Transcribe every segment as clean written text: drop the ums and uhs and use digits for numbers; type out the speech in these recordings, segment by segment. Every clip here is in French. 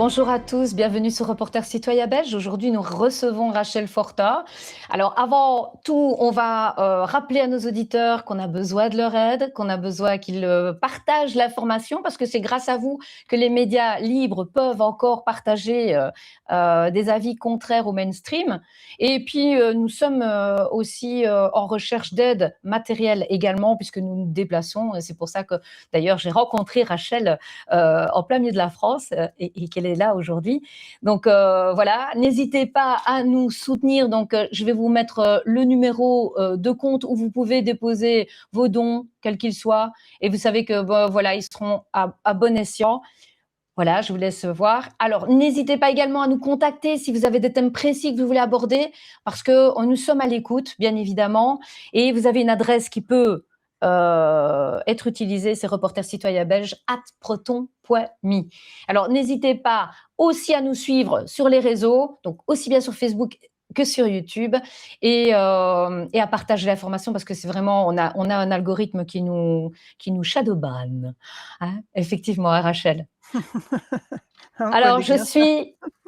Bonjour à tous, bienvenue sur Reporter Citoyen Belge. Aujourd'hui, nous recevons Rachel Fortin. Alors, avant tout, on va rappeler à nos auditeurs qu'on a besoin de leur aide, qu'on a besoin qu'ils partagent l'information, parce que c'est grâce à vous que les médias libres peuvent encore partager des avis contraires au mainstream. Et puis, nous sommes aussi en recherche d'aide matérielle également, puisque nous nous déplaçons. Et c'est pour ça que, d'ailleurs, j'ai rencontré Rachel en plein milieu de la France et qu'elle est là aujourd'hui. Donc voilà, n'hésitez pas à nous soutenir. Donc je vais vous mettre le numéro de compte où vous pouvez déposer vos dons, quels qu'ils soient. Et vous savez que voilà, ils seront à bon escient. Voilà, je vous laisse voir. Alors, n'hésitez pas également à nous contacter si vous avez des thèmes précis que vous voulez aborder, parce que nous sommes à l'écoute, bien évidemment, et vous avez une adresse qui peut être utilisée, c'est reportercitoyenbelge@proton.me. Alors, n'hésitez pas aussi à nous suivre sur les réseaux, donc aussi bien sur Facebook que sur YouTube, et à partager l'information, parce que c'est vraiment, on a un algorithme qui nous shadowban. Hein, effectivement, hein, Rachel. On Alors, connaît je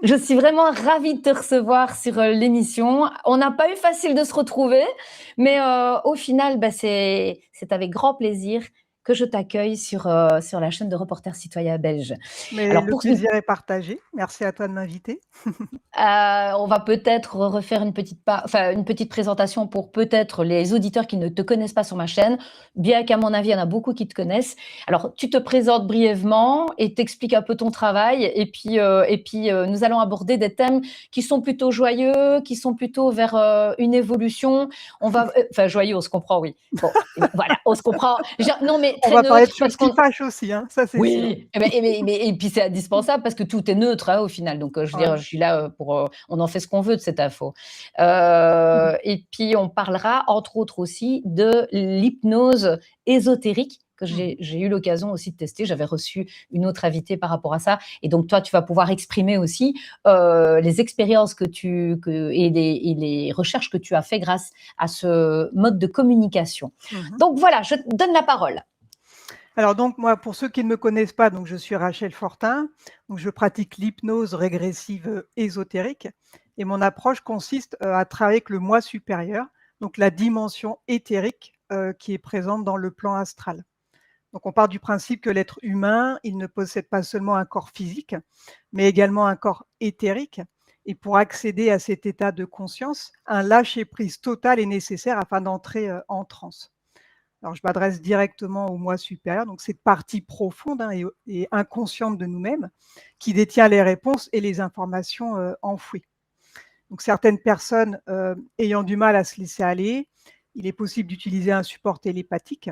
bien ça. suis vraiment ravie de te recevoir sur l'émission. On n'a pas eu facile de se retrouver, mais au final, c'est avec grand plaisir que je t'accueille sur la chaîne de Reporter Citoyen Belge. Mais Alors, le pour plaisir est partagé. Merci à toi de m'inviter. on va peut-être refaire une petite présentation pour peut-être les auditeurs qui ne te connaissent pas sur ma chaîne, bien qu'à mon avis, il y en a beaucoup qui te connaissent. Alors, tu te présentes brièvement et t'expliques un peu ton travail, et puis nous allons aborder des thèmes qui sont plutôt joyeux, qui sont plutôt vers une évolution. Enfin, joyeux, on se comprend, oui. Bon, voilà, on se comprend. Non, mais On très va parler de neutre, choses parce qui qu'on fâchent aussi, hein, ça c'est sûr. oui, et puis c'est indispensable parce que tout est neutre, hein, au final. Donc, je veux Ouais. dire, je suis là pour, on en fait ce qu'on veut de cette info. Et puis, on parlera entre autres aussi de l'hypnose ésotérique que Mmh. j'ai eu l'occasion aussi de tester. J'avais reçu une autre invitée par rapport à ça. Et donc, toi, tu vas pouvoir exprimer aussi les expériences et les recherches que tu as fait grâce à ce mode de communication. Mmh. Donc, voilà, je te donne la parole. Alors donc moi, pour ceux qui ne me connaissent pas, donc je suis Rachel Fortin, donc je pratique l'hypnose régressive, ésotérique, et mon approche consiste, à travailler avec le moi supérieur, donc la dimension éthérique, qui est présente dans le plan astral. Donc on part du principe que l'être humain, il ne possède pas seulement un corps physique, mais également un corps éthérique, et pour accéder à cet état de conscience, un lâcher-prise total est nécessaire afin d'entrer, en transe. Alors je m'adresse directement au moi supérieur, donc cette partie profonde, hein, et inconsciente de nous-mêmes, qui détient les réponses et les informations, enfouies. Donc certaines personnes, ayant du mal à se laisser aller, il est possible d'utiliser un support télépathique.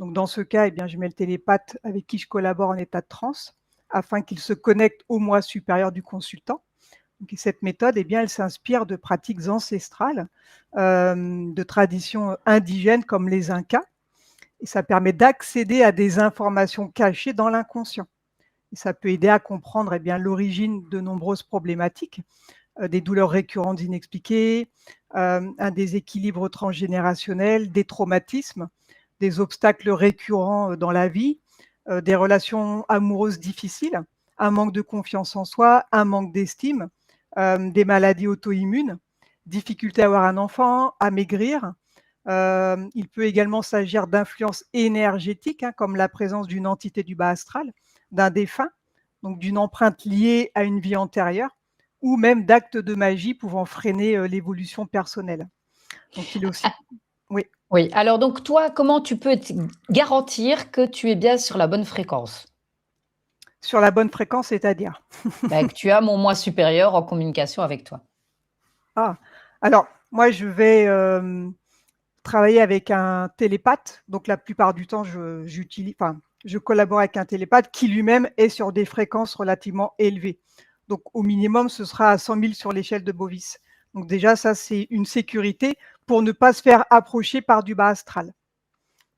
Donc dans ce cas, eh bien, je mets le télépathe avec qui je collabore en état de transe, afin qu'il se connecte au moi supérieur du consultant. Donc cette méthode, eh bien, elle s'inspire de pratiques ancestrales, de traditions indigènes comme les Incas, et ça permet d'accéder à des informations cachées dans l'inconscient. Et ça peut aider à comprendre, eh bien, l'origine de nombreuses problématiques, des douleurs récurrentes inexpliquées, un déséquilibre transgénérationnel, des traumatismes, des obstacles récurrents dans la vie, des relations amoureuses difficiles, un manque de confiance en soi, un manque d'estime, des maladies auto-immunes, difficulté à avoir un enfant, à maigrir. Il peut également s'agir d'influences énergétiques, hein, comme la présence d'une entité du bas astral, d'un défunt, donc d'une empreinte liée à une vie antérieure, ou même d'actes de magie pouvant freiner l'évolution personnelle. Donc il est aussi, oui, Oui, alors donc toi, comment tu peux garantir que tu es bien sur la bonne fréquence? sur la bonne fréquence, c'est-à-dire? Bah, que tu as mon moi supérieur en communication avec toi. Ah, alors moi je vais travailler avec un télépathe, donc la plupart du temps je collabore avec un télépathe qui lui-même est sur des fréquences relativement élevées. Donc au minimum, ce sera à 100 000 sur l'échelle de Bovis. Donc déjà ça, c'est une sécurité pour ne pas se faire approcher par du bas astral.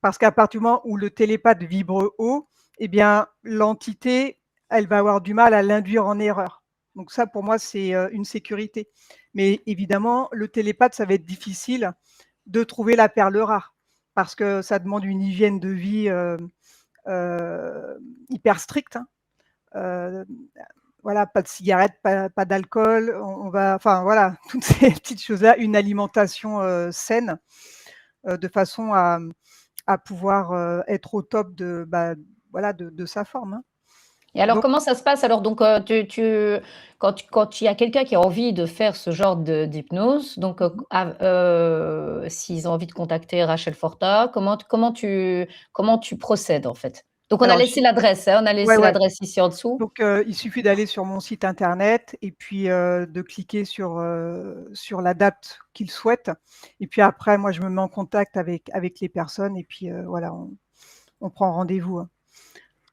Parce qu'à partir du moment où le télépathe vibre haut, eh bien l'entité, elle va avoir du mal à l'induire en erreur. Donc ça, pour moi, c'est, une sécurité. Mais évidemment, le télépathe, ça va être difficile de trouver la perle rare, parce que ça demande une hygiène de vie, hyper stricte, hein. Heu, voilà, pas de cigarettes, pas d'alcool, on va enfin voilà, toutes ces petites choses-là, une alimentation, saine, de façon à pouvoir, être au top de, voilà, de sa forme, hein. Et alors, Donc comment ça se passe? Alors, donc, quand il y a quelqu'un qui a envie de faire ce genre d'hypnose, donc, mmh s'ils ont envie de contacter Rachel Forta, comment tu procèdes, en fait? Donc, on a alors laissé j'ai l'adresse, hein, on a ouais, laissé ouais, l'adresse ici en dessous. donc il suffit d'aller sur mon site internet et puis, de cliquer sur la date qu'ils souhaitent et puis après moi je me mets en contact avec les personnes et puis, voilà, on prend rendez-vous, hein.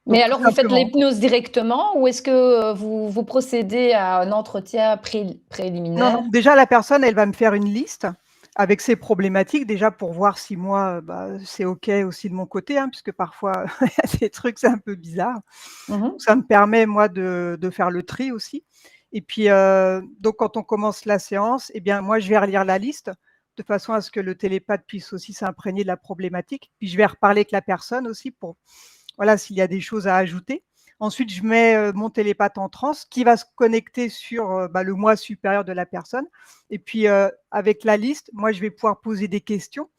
Mais Donc tout alors, vous faites simplement. l'hypnose directement ou est-ce que, vous procédez à un entretien Non, préliminaire? non, déjà la personne, elle va me faire une liste avec ses problématiques, déjà pour voir si moi, c'est OK aussi de mon côté, hein, puisque parfois il y a des trucs, c'est un peu bizarre. Mmh. Ça me permet moi de faire le tri aussi et puis, donc quand on commence la séance et bien moi je vais relire la liste de façon à ce que le télépathe puisse aussi s'imprégner de la problématique. Puis je vais reparler avec la personne aussi pour voilà, s'il y a des choses à ajouter. Ensuite, je mets, mon télépathe en transe qui va se connecter sur, le moi supérieur de la personne et puis, avec la liste, moi je vais pouvoir poser des questions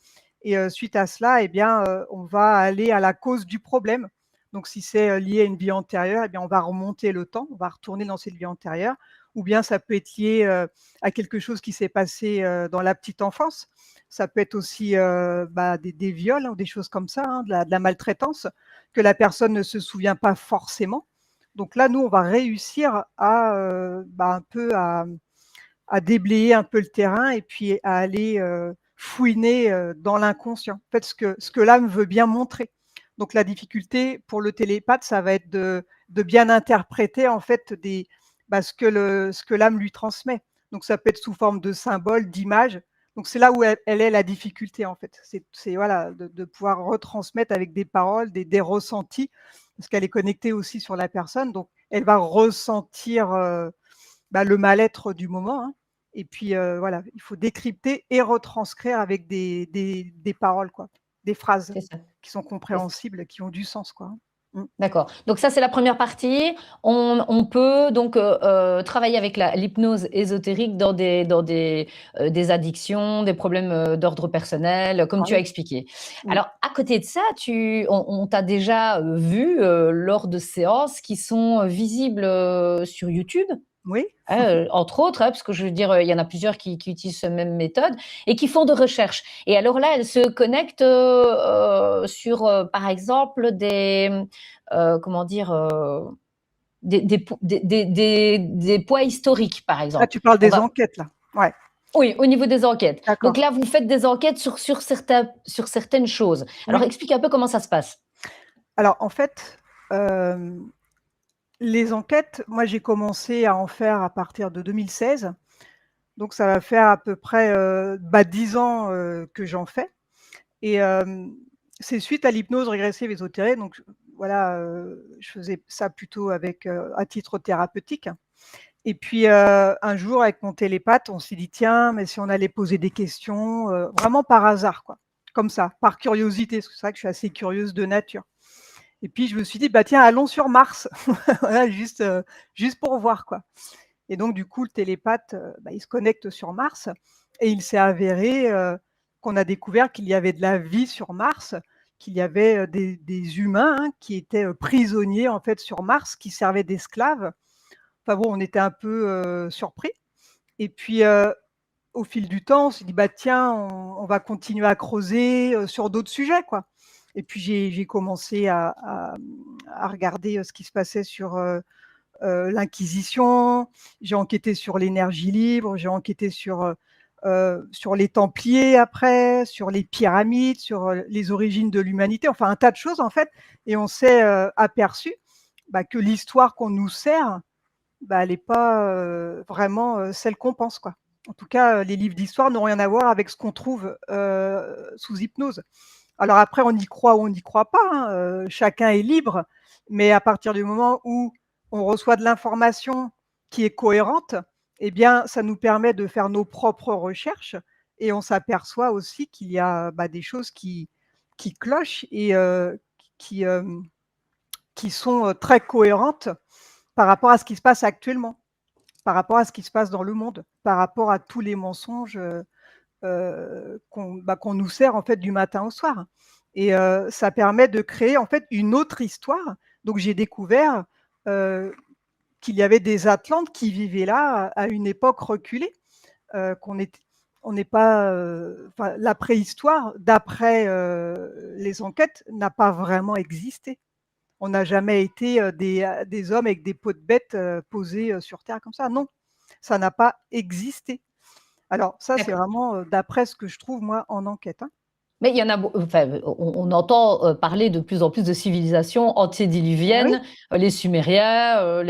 et suite à cela et bien, on va aller à la cause du problème. Donc si c'est, lié à une vie antérieure et bien on va remonter le temps, on va retourner dans cette vie antérieure ou bien ça peut être lié, à quelque chose qui s'est passé, dans la petite enfance. Ça peut être aussi, des viols, hein, des choses comme ça, hein, de la maltraitance que la personne ne se souvient pas forcément. Donc là, nous, on va réussir à, un peu à déblayer un peu le terrain et puis à aller, fouiner, dans l'inconscient. En fait, ce que l'âme veut bien montrer. Donc la difficulté pour le télépathe, ça va être de bien interpréter en fait ce que l'âme lui transmet. Donc ça peut être sous forme de symboles, d'images. Donc c'est là où elle est la difficulté en fait. C'est voilà, de pouvoir retransmettre avec des paroles, des ressentis, parce qu'elle est connectée aussi sur la personne, donc elle va ressentir, le mal-être du moment, hein et puis, voilà, il faut décrypter et retranscrire avec des paroles quoi, des phrases C'est ça, qui sont c'est ça. compréhensibles, qui ont du sens quoi, hein. Mmh. D'accord. Donc ça, c'est la première partie. On peut donc, travailler avec l'hypnose ésotérique dans des addictions, des problèmes, d'ordre personnel, comme Ah tu as oui, expliqué. oui, Alors à côté de ça, on t'a déjà, vu, lors de séances qui sont, visibles, sur YouTube? oui, Entre autres, parce que je veux dire, il y en a plusieurs qui utilisent cette même méthode et qui font de recherches. Et alors là, elles se connectent, sur, par exemple, comment dire? Des poids historiques, par ah exemple. tu parles On des va enquêtes là? Ouais, Oui, au niveau des enquêtes. Donc d'accord. là, vous faites des enquêtes sur certaines choses. Alors Oui. explique un peu comment ça se passe? Alors en fait, hem, les enquêtes, moi j'ai commencé à en faire à partir de 2016, donc ça va faire à peu près, 10 ans, que j'en fais. Et c'est suite à l'hypnose régressive ésotérique, donc voilà, je faisais ça plutôt avec, à titre thérapeutique et puis, un jour avec mon télépathe, on s'est dit: «Tiens, mais si on allait poser des questions?» Vraiment par hasard quoi, comme ça, par curiosité, parce que c'est vrai que je suis assez curieuse de nature et puis je me suis dit: «Bah tiens, allons sur Mars». Voilà, juste pour voir quoi et donc du coup, le télépathe, il se connecte sur Mars et il s'est avéré, qu'on a découvert qu'il y avait de la vie sur Mars, qu'il y avait, des humains, hein, qui étaient, prisonniers en fait sur Mars, qui servaient d'esclaves. Enfin bon, on était un peu, surpris et puis, au fil du temps, on s'est dit: «Bah tiens, on va continuer à creuser, sur d'autres sujets quoi» et puis j'ai commencé à regarder, ce qui se passait sur, l'inquisition, j'ai enquêté sur l'énergie libre, j'ai enquêté sur les templiers après, sur les pyramides, sur, les origines de l'humanité, enfin un tas de choses en fait et on s'est, aperçu, que l'histoire qu'on nous sert, elle est pas, vraiment, celle qu'on pense quoi. En tout cas, les livres d'histoire n'ont rien à voir avec ce qu'on trouve, sous hypnose. Alors après on y croit ou on n'y croit pas, hein, chacun est libre, mais à partir du moment où on reçoit de l'information qui est cohérente, eh bien, ça nous permet de faire nos propres recherches et on s'aperçoit aussi qu'il y a, des choses qui clochent et qui, qui sont, très cohérentes par rapport à ce qui se passe actuellement, par rapport à ce qui se passe dans le monde, par rapport à tous les mensonges qu'on nous sert en fait du matin au soir. Et ça permet de créer en fait une autre histoire. Donc j'ai découvert qu'il y avait des Atlantes qui vivaient là à une époque reculée, on n'est pas, la préhistoire, d'après les enquêtes, n'a pas vraiment existé. On n'a jamais été des hommes avec des peaux de bêtes posés sur Terre comme ça. Non, ça n'a pas existé. Alors ça, c'est D'accord. vraiment d'après ce que je trouve moi en enquête. Hein. Mais il y en a, enfin, on entend parler de plus en plus de civilisations Oui. antédiluviennes, les Sumériens,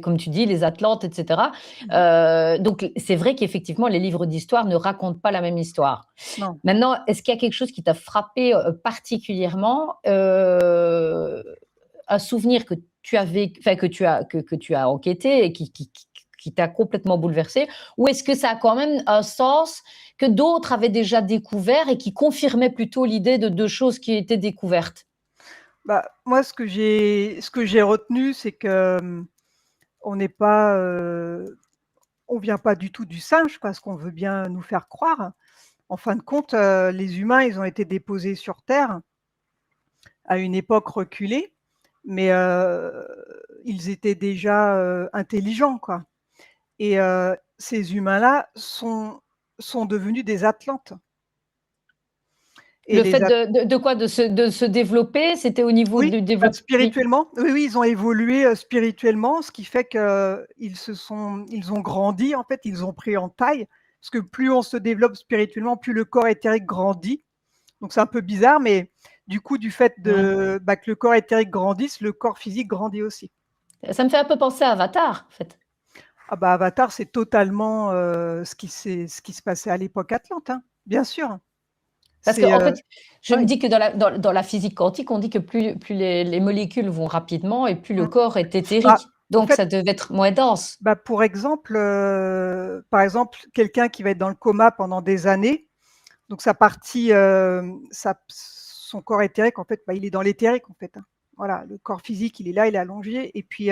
comme tu dis, les Atlantes, etc. Mmh. Donc c'est vrai qu'effectivement, les livres d'histoire ne racontent pas la même histoire. Non. Maintenant, est-ce qu'il y a quelque chose qui t'a frappé particulièrement, un souvenir que tu avais, enfin, que tu as enquêté et qui t'a complètement bouleversé, ou est-ce que ça a quand même un sens que d'autres avaient déjà découvert et qui confirmait plutôt l'idée de deux choses qui étaient découvertes? Bah, moi, ce que j'ai retenu, c'est que, on n'est pas, on vient pas du tout du singe, quoi, ce qu'on veut bien nous faire croire. En fin de compte, les humains, ils ont été déposés sur terre à une époque reculée, mais ils étaient déjà, intelligents, quoi. Et ces humains-là sont devenus des Atlantes. Et Le les fait de quoi? De se développer, c'était au niveau Oui, du bah, développement. Oui. spirituellement, oui, oui, ils ont évolué, spirituellement, ce qui fait qu'ils ont grandi, en fait, ils ont pris en taille. Parce que plus on se développe spirituellement, plus le corps éthérique grandit. Donc c'est un peu bizarre, mais du coup, du fait Ouais. que le corps éthérique grandisse, le corps physique grandit aussi. Ça me fait un peu penser à Avatar, en fait. Ah bah, Avatar, c'est totalement, ce qui se passait à l'époque atlante, hein, bien sûr. Parce C'est, qu'en fait, je me oui, dis que dans la physique quantique, on dit que plus les molécules vont rapidement et plus le mmh. corps est Bah, éthérique. en Donc fait ça devait être moins dense. Bah, pour exemple, par exemple, quelqu'un qui va être dans le coma pendant des années, donc sa partie, son corps éthérique, en fait, bah, il est dans l'éthérique, en fait, hein. Voilà, le corps physique, il est là, il est allongé et puis,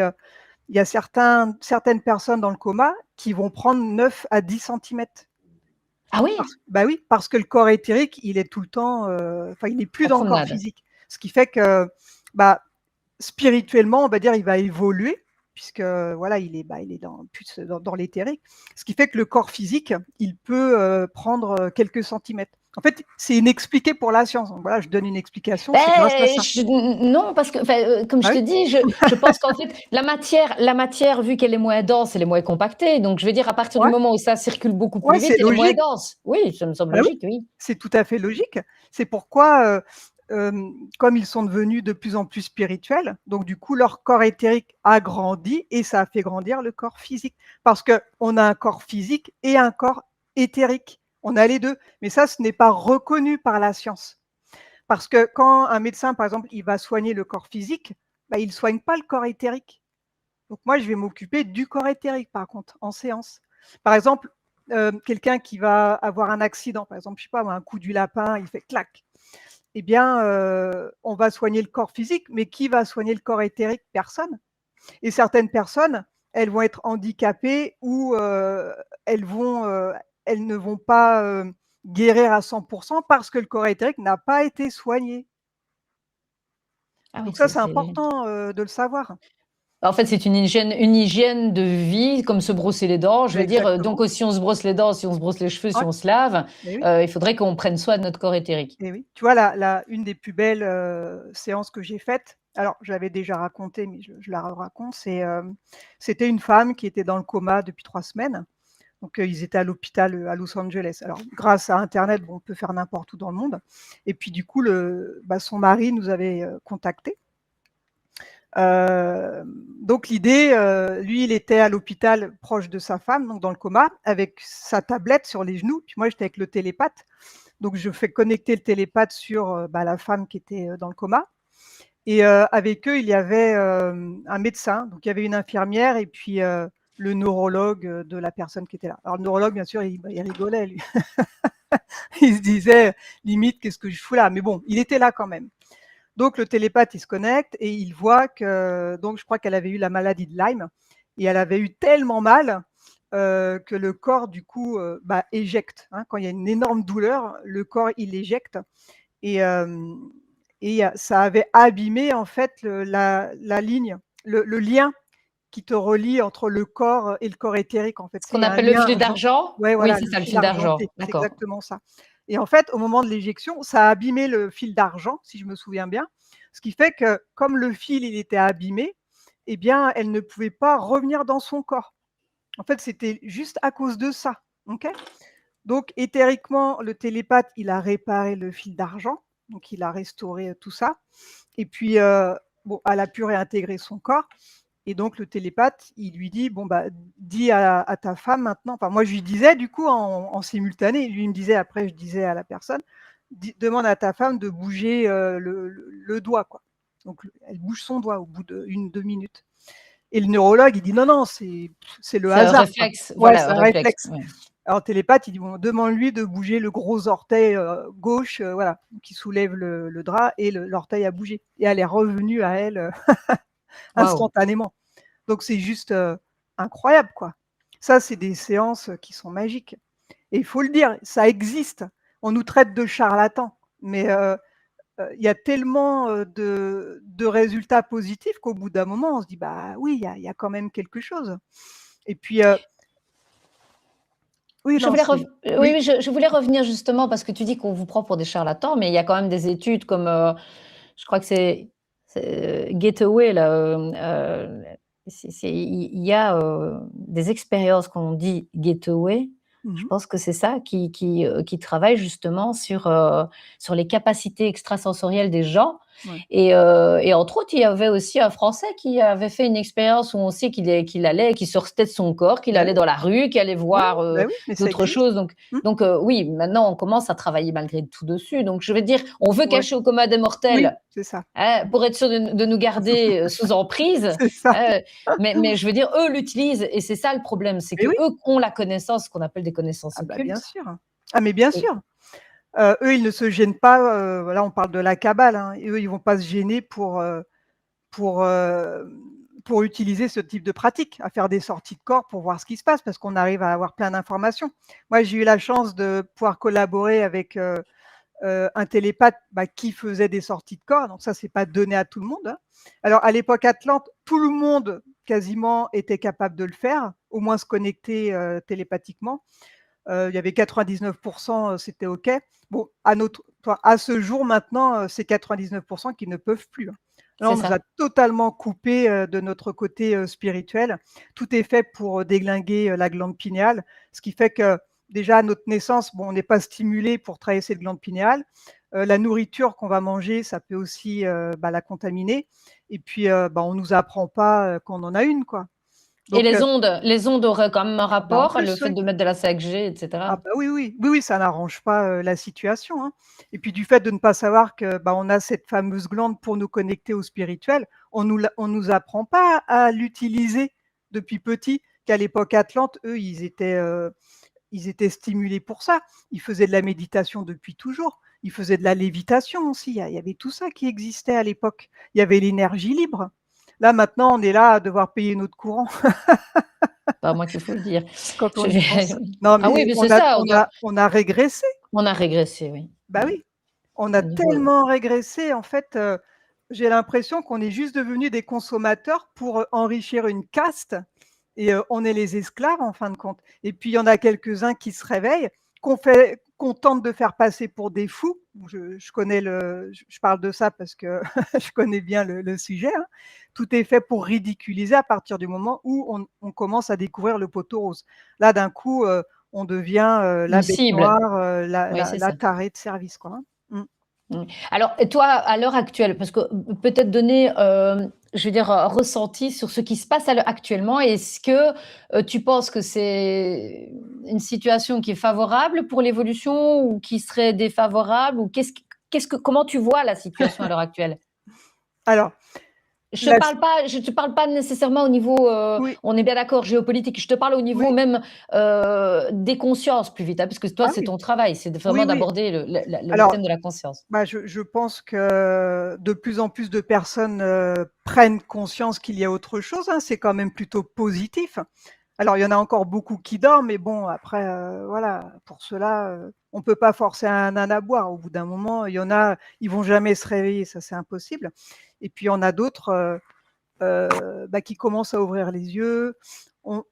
il y a certaines personnes dans le coma qui vont prendre 9 à 10 centimètres. Ah oui? Bah, oui, parce que le corps éthérique, il est tout le temps, il n'est plus En dans le corps promenade. physique. Ce qui fait que, bah, spirituellement, on va dire, il va évoluer puisque voilà, il est plus dans l'éthérique. Ce qui fait que le corps physique, il peut prendre quelques centimètres. En fait, c'est inexpliqué pour la science. Donc voilà, je donne une explication, c'est grâce à Ben, ça. non, parce que, enfin, comme je Ah te oui, dis, je pense qu'en fait, la matière, vu qu'elle est moins dense, elle est moins compactée. Donc, je veux dire, à partir du ouais, moment où ça circule beaucoup plus ouais, vite, c'est elle est moins logique. dense. Oui, ça me semble Bah oui, logique, oui. c'est tout à fait logique. C'est pourquoi, comme ils sont devenus de plus en plus spirituels, donc du coup, leur corps éthérique a grandi et ça a fait grandir le corps physique. Parce qu'on a un corps physique et un corps éthérique. On a les 2, mais ça, ce n'est pas reconnu par la science. Parce que quand un médecin, par exemple, il va soigner le corps physique, bah, il ne soigne pas le corps éthérique. Donc moi, je vais m'occuper du corps éthérique, par contre, en séance. Par exemple, quelqu'un qui va avoir un accident, par exemple, je sais pas moi, un coup du lapin, il fait clac. Eh bien, on va soigner le corps physique, mais qui va soigner le corps éthérique? Personne. Et certaines personnes, elles vont être handicapées ou elles vont, elles ne vont pas, guérir à 100 parce que le corps éthérique n'a pas été soigné. Ah oui, Donc ça, c'est important, de le savoir. en fait, c'est une hygiène de vie, comme se brosser les dents. Je veux dire, Exactement. donc si on se brosse les dents, si on se brosse les cheveux, si Ouais, on se lave, mais oui. il faudrait qu'on prenne soin de notre corps éthérique. Et oui. Tu vois la une des plus belles, séances que j'ai faites, alors je l'avais déjà racontée, mais je la raconte, c'était une femme qui était dans le coma depuis 3 semaines. Donc, ils étaient à l'hôpital, à Los Angeles. Alors grâce à internet, bon, on peut faire n'importe où dans le monde et puis du coup son mari nous avait, contactés. Donc l'idée, lui, il était à l'hôpital proche de sa femme, donc dans le coma, avec sa tablette sur les genoux, puis moi j'étais avec le télépathe. Donc je fais connecter le télépathe sur, la femme qui était, dans le coma et avec eux, il y avait, un médecin, donc il y avait une infirmière et puis, le neurologue, de la personne qui était là. Alors le neurologue, bien sûr, il rigolait lui. Il se disait: «Limite, qu'est-ce que je fous là?» mais bon, il était là quand même. Donc le télépathe, il se connecte et il voit que, donc je crois qu'elle avait eu la maladie de Lyme et elle avait eu tellement mal que le corps du coup éjecte. Hein. Quand il y a une énorme douleur, le corps il éjecte et, ça avait abîmé en fait la ligne, le lien qui te relie entre le corps et le corps éthérique en fait. Ce qu'on C'est un appelle le lien fil argent. d'argent? Ouais, Oui, voilà, c'est le ça, le fil fil d'argent, argenté, c'est d'accord. exactement ça. Et en fait, au moment de l'éjection, ça a abîmé le fil d'argent, si je me souviens bien. Ce qui fait que comme le fil, il était abîmé, eh bien, elle ne pouvait pas revenir dans son corps. En fait, c'était juste à cause de ça. OK? Donc éthériquement, le télépathe, il a réparé le fil d'argent, donc il a restauré tout ça. Et puis, bon, elle a pu réintégrer son corps. Et donc le télépathe, il lui dit: «Bon, bah, dis à ta femme maintenant», enfin moi je lui disais du coup en simultané, lui il me disait, après je disais à la personne: «Demande à ta femme de bouger, le doigt quoi». Donc elle bouge son doigt au bout d'1-2 minutes. Et le neurologue, il dit: «Non, non, c'est le C'est un hasard quoi». réflexe, Ouais, voilà, c'est un un réflexe, réflexe. ouais. Alors le télépathe, il dit: «Bon, demande-lui de bouger le gros orteil, gauche», voilà, qui soulève le drap et l'orteil a bougé et elle est revenue à elle, Waouh! instantanément. Donc c'est juste, incroyable quoi. Ça, c'est des séances, qui sont magiques et il faut le dire, ça existe. On nous traite de charlatans, mais il y a tellement, de résultats positifs qu'au bout d'un moment, on se dit: «Bah oui, il y a quand même quelque chose» et puis, oui, Je non, voulais rev c'est oui, oui. oui, je voulais revenir justement parce que tu dis qu'on vous prend pour des charlatans, mais il y a quand même des études comme, je crois que c'est Gateway là, il y a, des expériences qu'on dit Gateway, Mmh je mh. pense que c'est ça, qui travaillent justement sur les capacités extrasensorielles des gens Ouais. et entre autres, il y avait aussi un Français qui avait fait une expérience où on sait qu'il allait, qu'il sortait de son corps, qu'il Bah allait oui, dans la rue, qu'il allait ouais, voir, bah oui, mais ça d'autres existe. choses Mmh. oui, maintenant on commence à travailler malgré tout dessus. Donc je veux dire, on veut Ouais, cacher au commun des oui, mortels, c'est ça. hein, pour être sûr de nous garder, sous emprise, C'est ça. mais je veux dire, eux l'utilisent et c'est ça le problème, c'est Mais qu'eux oui, ont la connaissance, ce qu'on appelle des connaissances ah bah, bien occultes sûr. Ah mais bien et sûr. Eux, ils ne se gênent pas, voilà, on parle de la cabale, hein, et eux, ils vont pas se gêner pour, pour utiliser ce type de pratique, à faire des sorties de corps pour voir ce qui se passe, parce qu'on arrive à avoir plein d'informations. Moi, j'ai eu la chance de pouvoir collaborer avec, un télépathe, qui faisait des sorties de corps, donc ça, c'est pas donné à tout le monde, hein. Alors à l'époque Atlante, tout le monde quasiment était capable de le faire, au moins se connecter, télépathiquement. Il y avait 99 c'était OK. Bon, à ce jour maintenant, c'est 99 qui ne peuvent plus, hein. Là, c'est on nous a ça. totalement coupé, de notre côté, spirituel. Tout est fait pour, déglinguer, la glande pinéale, ce qui fait que déjà à notre naissance, bon, on n'est pas stimulé pour travailler cette glande pinéale. La nourriture qu'on va manger, ça peut aussi, la contaminer et puis, on nous apprend pas, qu'on en a une, quoi. Et Donc, les ondes auraient quand même un en rapport, le plus, fait oui. de mettre de la 5G et Ah cetera? bah, oui, oui. Oui, oui, ça n'arrange pas, la situation, hein et puis du fait de ne pas savoir que, on a cette fameuse glande pour nous connecter au spirituel, on nous apprend pas à l'utiliser depuis petit, qu'à l'époque Atlante, eux, ils étaient stimulés pour ça. Ils faisaient de la méditation depuis toujours. Ils faisaient de la lévitation aussi. Il y avait tout ça qui existait à l'époque. Il y avait l'énergie libre. Là, maintenant, on est là à devoir payer notre courant Pas moi qu'il faut le dire. quand on Je y pense. Non, ah oui, mais mais c'est ça, on a régressé. on a régressé, oui. Bah Oui, oui, on a au niveau tellement régressé en fait, j'ai l'impression qu'on est juste devenus des consommateurs pour, enrichir une caste et on est les esclaves en fin de compte et puis il y en a quelques-uns qui se réveillent, qu'on tente de faire passer pour des fous. Je connais je parle de ça parce que je connais bien le sujet, hein. Tout est fait pour ridiculiser à partir du moment où on commence à découvrir le poteau rose. Là d'un coup, on devient, une la bête cible. noire, la Oui, la c'est la ça. tarée de service quoi, hein. Mmh. Mmh. Alors et toi, à l'heure actuelle, parce que peut-être donner, je veux dire, un ressenti sur ce qui se passe à l'heure actuellement. Est-ce que, tu penses que c'est une situation qui est favorable pour l'évolution ou qui serait défavorable ou comment tu vois la situation à l'heure actuelle? Alors, la je te parle pas nécessairement au niveau, oui, on est bien d'accord, géopolitique. Je te parle au oui, niveau même des consciences plus vite, hein, parce que toi, ah c'est oui, ton travail, c'est oui, vraiment oui. d'aborder le Alors, thème de la conscience. bah, je pense que de plus en plus de personnes, prennent conscience qu'il y a autre chose, hein. C'est quand même plutôt positif. Alors il y en a encore beaucoup qui dorment, mais bon après, voilà, pour ceux-là, on peut pas forcer un âne à boire. Au bout d'un moment, il y en a, ils vont jamais se réveiller, ça c'est impossible. Et puis il y en a d'autres, bah, qui commencent à ouvrir les yeux. On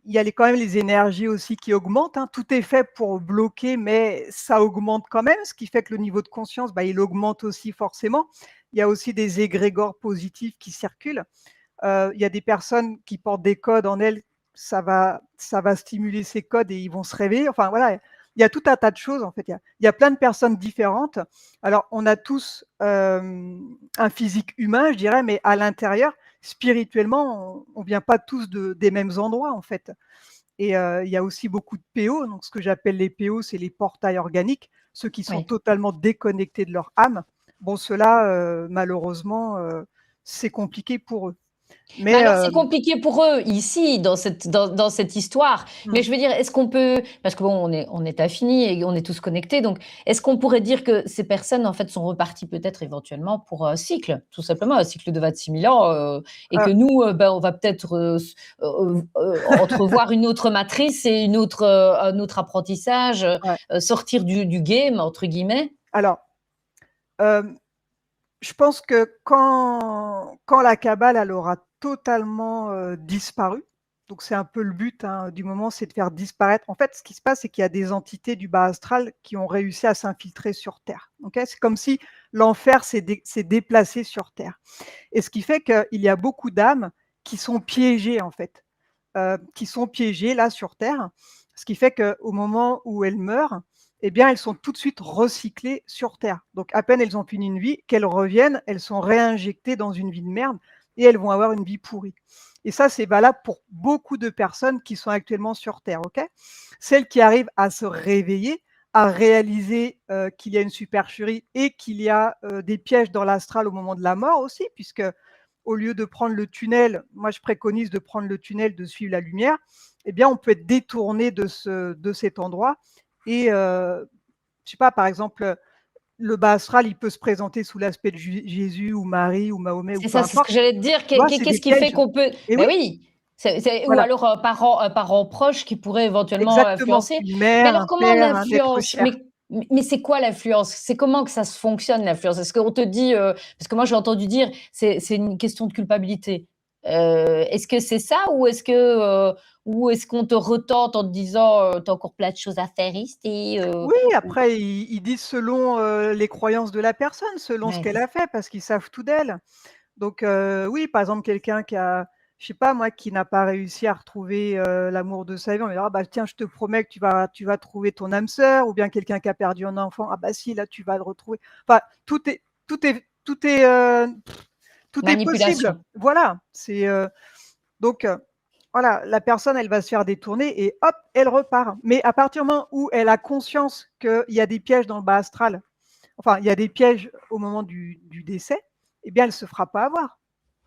Il y a quand même les énergies aussi qui augmentent, hein. Tout est fait pour bloquer, mais ça augmente quand même, ce qui fait que le niveau de conscience, bah, il augmente aussi forcément. Il y a aussi des égrégores positifs qui circulent. Il y a des personnes qui portent des codes en elles, ça va stimuler ces codes et ils vont se réveiller. Enfin voilà, il y a tout un tas de choses en fait. Il y a plein de personnes différentes. Alors on a tous, un physique humain, je dirais, mais à l'intérieur, spirituellement, on vient pas tous des mêmes endroits en fait. Et il y a aussi beaucoup de PO, donc ce que j'appelle les PO, c'est les portails organiques, ceux qui sont Oui. totalement déconnectés de leur âme. Bon ceux-là, malheureusement, c'est compliqué pour eux. Mais Mais alors, c'est compliqué pour eux ici, dans cette histoire. Mais mmh, je veux dire, est-ce qu'on peut, parce que bon, on est affinis et on est tous connectés, donc est-ce qu'on pourrait dire que ces personnes, en fait, sont reparties peut-être éventuellement pour un cycle, tout simplement, un cycle de 26 000 ans, et que heu, nous, ben, on va peut-être entrevoir une autre matrice et un autre apprentissage, ouais. sortir du game, entre guillemets. Alors, hem, je pense que quand la cabale, elle aura totalement, disparu, donc c'est un peu le but, hein, du moment, c'est de faire disparaître en fait, ce qui se passe, c'est qu'il y a des entités du bas astral qui ont réussi à s'infiltrer sur Terre, OK? C'est comme si l'enfer s'est déplacé sur Terre et ce qui fait qu'il y a beaucoup d'âmes qui sont piégées, en fait, qui sont piégées là sur Terre. Ce qui fait qu'au moment où elles meurent, eh bien, elles sont tout de suite recyclées sur Terre. Donc à peine elles ont fini une vie, qu'elles reviennent, elles sont réinjectées dans une vie de merde et elles vont avoir une vie pourrie. Et ça, c'est valable pour beaucoup de personnes qui sont actuellement sur Terre, OK? Celles qui arrivent à se réveiller, à réaliser, qu'il y a une supercherie et qu'il y a, des pièges dans l'astral au moment de la mort aussi, puisque au lieu de prendre le tunnel, moi je préconise de prendre le tunnel, de suivre la lumière, eh bien on peut être détourné de cet endroit et je sais pas, par exemple, le bas astral, il peut se présenter sous l'aspect de Jésus ou Marie ou Mahomet ou C'est peu ça, c'est ce importe. que j'allais te dire. Tu vois? C'est des Qu'est-ce qui fait pièges. qu'on peut. Et Ben oui, oui, ou voilà, alors un parent proche qui pourrait éventuellement exactement. influencer. Une Mais mère, alors, un comment on père, un être influence? cher. Mais c'est quoi l'influence? C'est comment que ça se fonctionne, l'influence? Est-ce qu'on te dit, parce que moi j'ai entendu dire, c'est une question de culpabilité. Est-ce que c'est ça ou est-ce qu'on te retente en te disant, tu as encore plein de choses à faire ici, Oui, après ils disent selon, les croyances de la personne, selon ce ouais, qu'elle c'est a ça. fait, parce qu'ils savent tout d'elle. Donc oui, par exemple, quelqu'un qui a je sais pas moi, qui n'a pas réussi à retrouver, l'amour de sa vie, on lui dira: «Ah bah tiens, je te promets que tu vas trouver ton âme sœur», ou bien quelqu'un qui a perdu un enfant: «Ah bah si, là, tu vas le retrouver». Enfin, tout est possible. Manipulation. Voilà, donc voilà, la personne, elle va se faire détourner et hop, elle repart. Mais à partir du moment où elle a conscience qu'il y a des pièges dans le bas astral, enfin, il y a des pièges au moment du décès, eh bien, elle se fera pas avoir.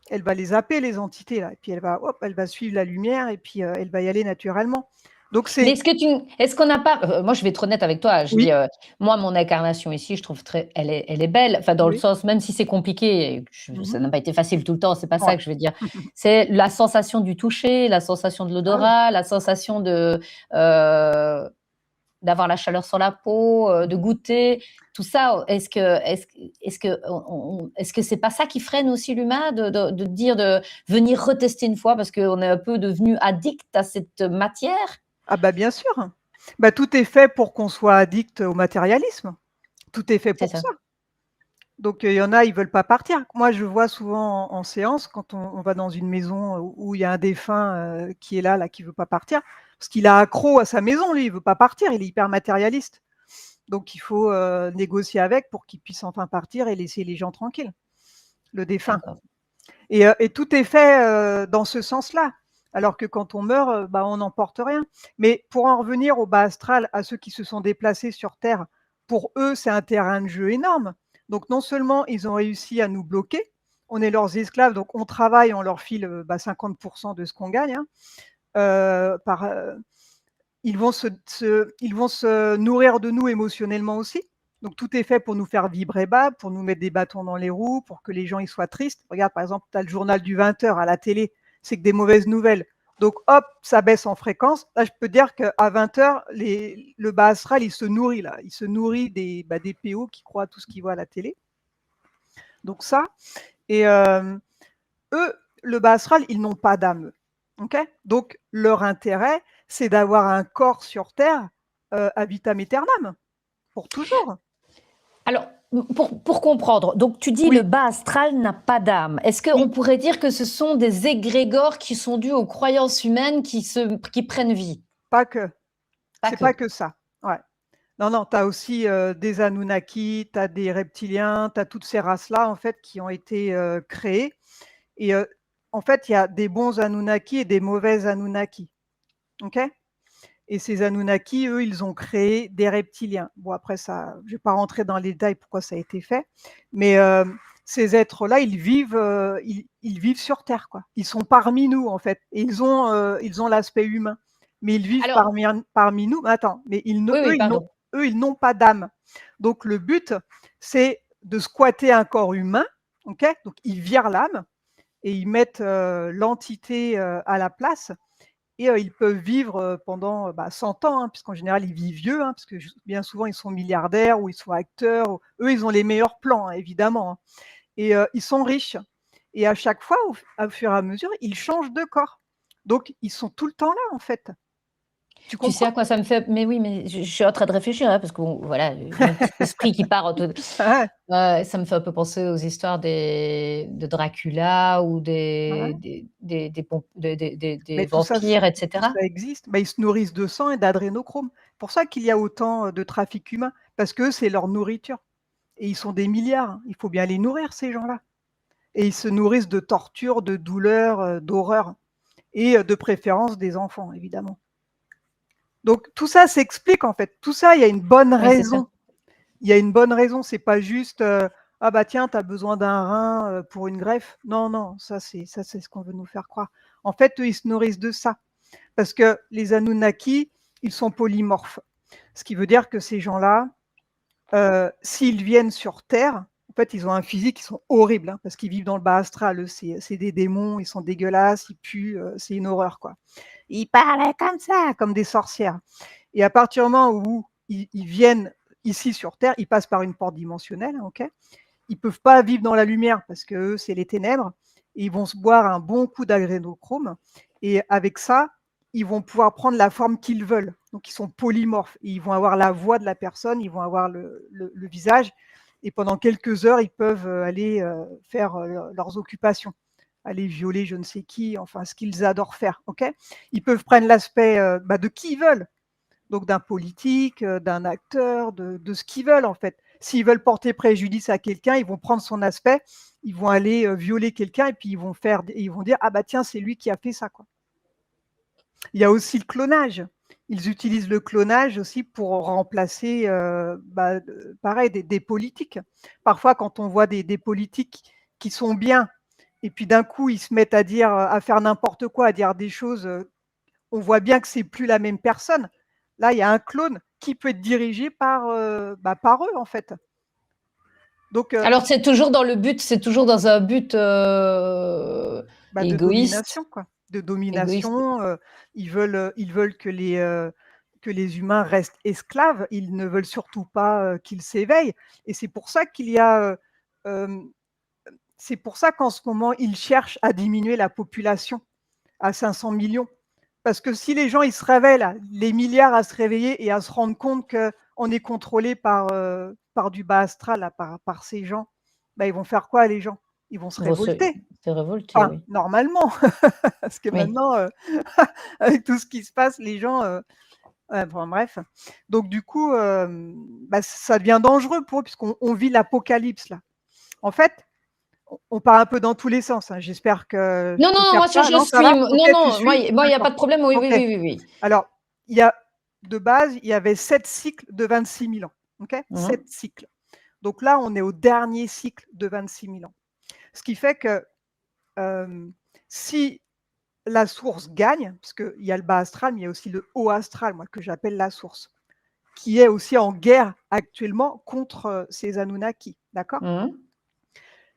Elle va les zapper les entités là et puis elle va hop, elle va suivre la lumière et puis, elle va y aller naturellement. Donc Mais c'est est-ce qu'on n'a pas, moi je vais être honnête avec toi, je oui, dis, moi mon incarnation ici, je trouve elle est belle, enfin dans le oui. sens même si c'est compliqué et que Mmh ça mh. n'a pas été facile tout le temps, c'est pas Ouais. ça que je veux dire. C'est la sensation du toucher, la sensation de Ah oui. l'odorat, la sensation heu, d'avoir la chaleur sur la peau, Mmh de mh. goûter, tout ça, est-ce que c'est pas ça qui freine aussi l'humain de dire de venir retester une fois parce qu'on est un peu devenu addict à cette matière? Ah bah, bien sûr. Bah, tout est fait pour qu'on soit addict au matérialisme. Tout est fait C'est pour ça. ça. Donc il y en a, ils veulent pas partir. Moi, je vois souvent en séance quand on va dans une maison où il y a un défunt, qui est là, qui veut pas partir, parce qu'il a accro à sa maison lui, il veut pas partir, il est hyper matérialiste. Donc il faut, négocier avec pour qu'il puisse enfin partir et laisser les gens tranquilles, le défunt. D'accord. Et tout est fait, dans ce sens-là. Alors que quand on meurt, bah, on n'emporte rien. Mais pour en revenir au bas astral, à ceux qui se sont déplacés sur Terre, pour eux, c'est un terrain de jeu énorme. Donc non seulement ils ont réussi à nous bloquer, on est leurs esclaves, donc on travaille, on leur file 50% de ce qu'on gagne. Hein. Par, ils vont se nourrir de nous émotionnellement aussi. Donc tout est fait pour nous faire vibrer bas, pour nous mettre des bâtons dans les roues, pour que les gens ils soient tristes. Regarde, par exemple, tu as le journal du 20h à la télé, c'est que des mauvaises nouvelles. Donc hop, ça baisse en fréquence. Là, je peux dire qu'à 20h, le bas astral, il se nourrit là. Il se nourrit des PO qui croient à tout ce qu'ils voient à la télé. Donc ça, et eux, le bas astral, ils n'ont pas d'âme. Okay, donc leur intérêt, c'est d'avoir un corps sur Terre à vitam aeternam, pour toujours. Alors, pour comprendre, donc tu dis Oui, le bas astral n'a pas d'âme. Est-ce qu'on oui, pourrait dire que ce sont des égrégores qui sont dus aux croyances humaines qui prennent vie? pas que. Pas C'est pas que. que ça. Ouais. Non, non, tu as aussi des Anunnaki, tu as des reptiliens, tu as toutes ces races-là, en fait, qui ont été créées. Et en fait, il y a des bons Anunnaki et des mauvais Anunnaki. OK? Et ces Anunnaki, eux, ils ont créé des reptiliens. Bon, après, ça, je ne vais pas rentrer dans les détails pourquoi ça a été fait, mais ces êtres-là, ils vivent sur Terre, quoi. Ils sont parmi nous, en fait. Et ils ont l'aspect humain, mais ils vivent Alors, parmi nous. Mais attends, mais oui, oui, pardon. eux, ils n'ont pas d'âme. Donc, le but, c'est de squatter un corps humain, ok. Donc, ils virent l'âme et ils mettent l'entité à la place. Et ils peuvent vivre pendant 100 ans, hein, puisqu'en général, ils vivent vieux, hein, parce que bien souvent, ils sont milliardaires ou ils sont acteurs. Eux, ils ont les meilleurs plans, hein, évidemment. Hein. Et ils sont riches. Et à chaque fois, au fur et à mesure, ils changent de corps. Donc, ils sont tout le temps là, en fait. Tu Tu sais comprends? à quoi ça me fait? Mais oui, mais je suis en train de réfléchir, hein, parce que bon, voilà, mon petit esprit qui part Ouais, ça me fait un peu penser aux histoires de Dracula ou ouais. des Mais tout ça, vampires, tout etc. ça existe. Ils se nourrissent de sang et d'adrénochrome. C'est pour ça qu'il y a autant de trafic humain, parce que c'est leur nourriture. Et ils sont des milliards. Hein. Il faut bien les nourrir, ces gens-là. Et ils se nourrissent de torture, de douleur, d'horreur, et de préférence des enfants, évidemment. Donc tout ça s'explique en fait. Tout ça, il y a une bonne Oui, c'est ça. raison. Il y a une bonne raison. C'est pas juste ah bah tiens, tu as besoin d'un rein pour une greffe. Non, non, ça c'est ce qu'on veut nous faire croire. En fait, eux, ils se nourrissent de ça. Parce que les Anunnaki, ils sont polymorphes. Ce qui veut dire que ces gens-là, s'ils viennent sur Terre, en fait, ils ont un physique qui sont horribles, hein, parce qu'ils vivent dans le bas astral. Eux, c'est des démons, ils sont dégueulasses, ils puent, c'est une horreur, quoi. Ils parlaient comme ça, comme des sorcières. Et à partir du moment où ils viennent ici sur Terre, ils passent par une porte dimensionnelle, ok. Ils peuvent pas vivre dans la lumière parce que eux, c'est les ténèbres. Et ils vont se boire un bon coup d'adrénochrome. Et avec ça, ils vont pouvoir prendre la forme qu'ils veulent. Donc, ils sont polymorphes. Et ils vont avoir la voix de la personne, ils vont avoir le visage. Et pendant quelques heures, ils peuvent aller faire leurs occupations, aller violer je ne sais qui, enfin ce qu'ils adorent faire. Okay, ils peuvent prendre l'aspect de qui ils veulent, donc d'un politique, d'un acteur, de ce qu'ils veulent en fait. S'ils veulent porter préjudice à quelqu'un, ils vont prendre son aspect, ils vont aller violer quelqu'un et puis ils vont dire ah bah tiens c'est lui qui a fait ça quoi. Il y a aussi le clonage. Ils utilisent le clonage aussi pour remplacer, pareil, des politiques. Parfois, quand on voit des politiques qui sont bien, et puis d'un coup, ils se mettent à dire, à faire n'importe quoi, à dire des choses, on voit bien que c'est plus la même personne. Là, il y a un clone qui peut être dirigé par eux, en fait. Donc, Alors c'est toujours dans un but de égoïste. domination, quoi. De Égoïste. domination. Ils veulent que les humains restent esclaves. Ils ne veulent surtout pas qu'ils s'éveillent. Et c'est pour ça qu'il y a. C'est pour ça qu'en ce moment, ils cherchent à diminuer la population à 500 millions. Parce que si les gens ils se réveillent, là, les milliards à se réveiller et à se rendre compte qu'on est contrôlé par du bas astral, là, par ces gens, ils vont faire quoi les gens? Ils vont se Vont révolter. se révolter, Enfin, oui. normalement, parce que Oui. maintenant, avec tout ce qui se passe, les gens, enfin bref. Donc du coup, ça devient dangereux pour eux puisqu'on vit l'apocalypse là. En fait, on part un peu dans tous les sens, hein. J'espère que je Non, te non, perds moi pas. je Non, ça suis. va? OK, Non, tu non, suis? moi il n'y a pas D'accord. de problème. Oui, oui, OK. oui, oui, oui. Alors, il y a de base, il y avait 7 cycles de 26 000 ans. OK? 7 Mhm. cycles. Donc là, on est au dernier cycle de 26 000 ans. Ce qui fait que si la source gagne, parce qu'il y a le bas astral, mais il y a aussi le haut astral, moi, que j'appelle la source, qui est aussi en guerre actuellement contre ces Anunnaki, d'accord? Mhm.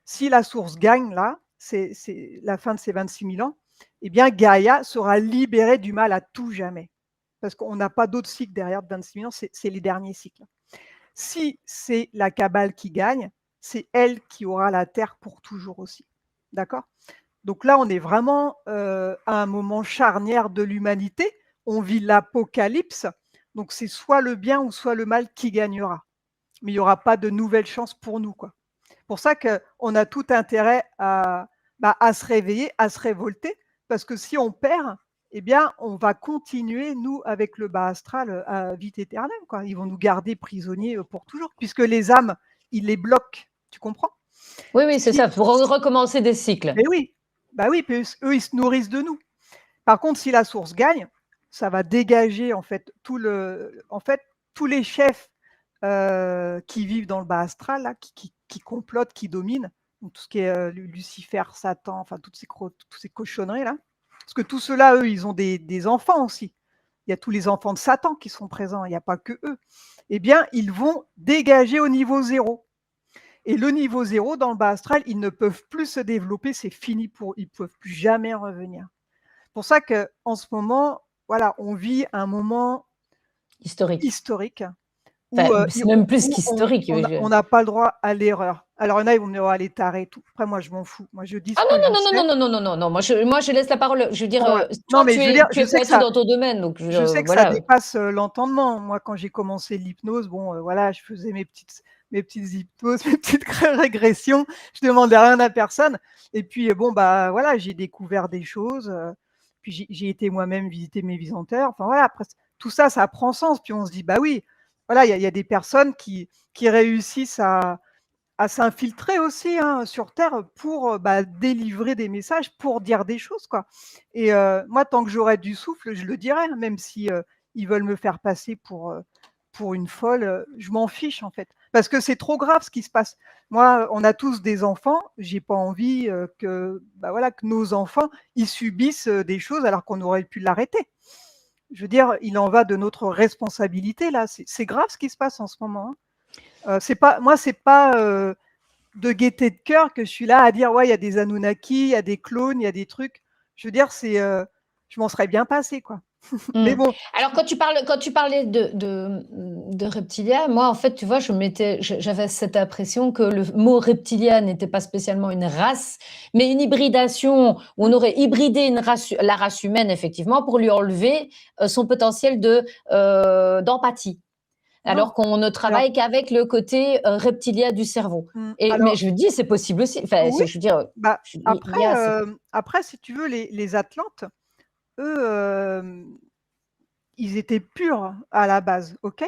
Si la source gagne, là, c'est la fin de ces 26 000 ans, eh bien, Gaïa sera libérée du mal à tout jamais. Parce qu'on n'a pas d'autres cycles derrière de 26 000 ans, c'est les derniers cycles. Si c'est la Kabbale qui gagne, c'est elle qui aura la terre pour toujours aussi. D'accord? Donc là, on est vraiment à un moment charnière de l'humanité. On vit l'apocalypse. Donc c'est soit le bien ou soit le mal qui gagnera. Mais il n'y aura pas de nouvelle chance pour nous, quoi. C'est pour ça qu'on a tout intérêt à se réveiller, à se révolter, parce que si on perd, eh bien, on va continuer, nous, avec le bas astral, à vie éternelle, quoi. Ils vont nous garder prisonniers pour toujours, puisque les âmes, ils les bloquent. Tu comprends? Oui, oui, c'est Si, ça, pour recommencer des cycles. mais oui, bah oui, puis eux, ils se nourrissent de nous. Par contre, si la source gagne, ça va dégager en fait tous les chefs qui vivent dans le bas astral, là, qui complotent, qui dominent, donc tout ce qui est Lucifer, Satan, enfin toutes ces cochonneries là. Parce que tous ceux-là, eux, ils ont des enfants aussi. Il y a tous les enfants de Satan qui sont présents, il n'y a pas que eux. Eh bien, ils vont dégager au niveau zéro. Et le niveau zéro, dans le bas astral, ils ne peuvent plus se développer, c'est fini pour eux, ils ne peuvent plus jamais revenir. C'est pour ça qu'en ce moment, voilà, on vit un moment Historique. historique où, Enfin, c'est même plus où qu'historique. on n'a pas le droit à l'erreur. Alors, il y en a, ils vont me dire, oh, elle est tarée et tout. Après, moi, je m'en fous. Moi, je dis Ah ce non, que je non, non, sais. non, non, non, non, non, non. Moi, je laisse la parole. Je veux dire, Bon, non, toi, mais je veux dire, tu es pointu dans ton domaine, donc je sais que ça voilà. dépasse l'entendement. Moi, quand j'ai commencé l'hypnose, bon, voilà, je faisais mes petites hypnoses, mes petites régressions. Je demandais rien à personne. Et puis, bon, bah, voilà, j'ai découvert des choses. Puis, j'ai été moi-même visiter mes visiteurs. Enfin, voilà, après, tout ça, ça prend sens. Puis, on se dit, bah oui, voilà, il y a des personnes qui réussissent à s'infiltrer aussi hein, sur Terre pour délivrer des messages, pour dire des choses, quoi. Et moi, tant que j'aurai du souffle, je le dirai, hein, même si ils veulent me faire passer pour une folle, je m'en fiche en fait. Parce que c'est trop grave ce qui se passe. Moi, on a tous des enfants, j'ai pas envie que nos enfants ils subissent des choses alors qu'on aurait pu l'arrêter. Je veux dire, il en va de notre responsabilité là. C'est grave ce qui se passe en ce moment. Hein. C'est pas de gaieté de cœur que je suis là à dire ouais, il y a des Anunnaki, il y a des clones, il y a des trucs. Je veux dire, je m'en serais bien passé quoi. Mmh. Mais bon, Alors quand tu parlais de reptilia, moi en fait, tu vois, j'avais cette impression que le mot reptilia n'était pas spécialement une race, mais une hybridation, où on aurait hybridé la race humaine effectivement pour lui enlever, son potentiel d'empathie. non. Alors qu'on ne Alors, travaille qu'avec le côté, reptilien du cerveau mais alors je me dis: «C'est possible aussi». Enfin, oui, je veux dire, bah il y a cette après si tu veux les Atlantes, eux, ils étaient purs à la base, OK?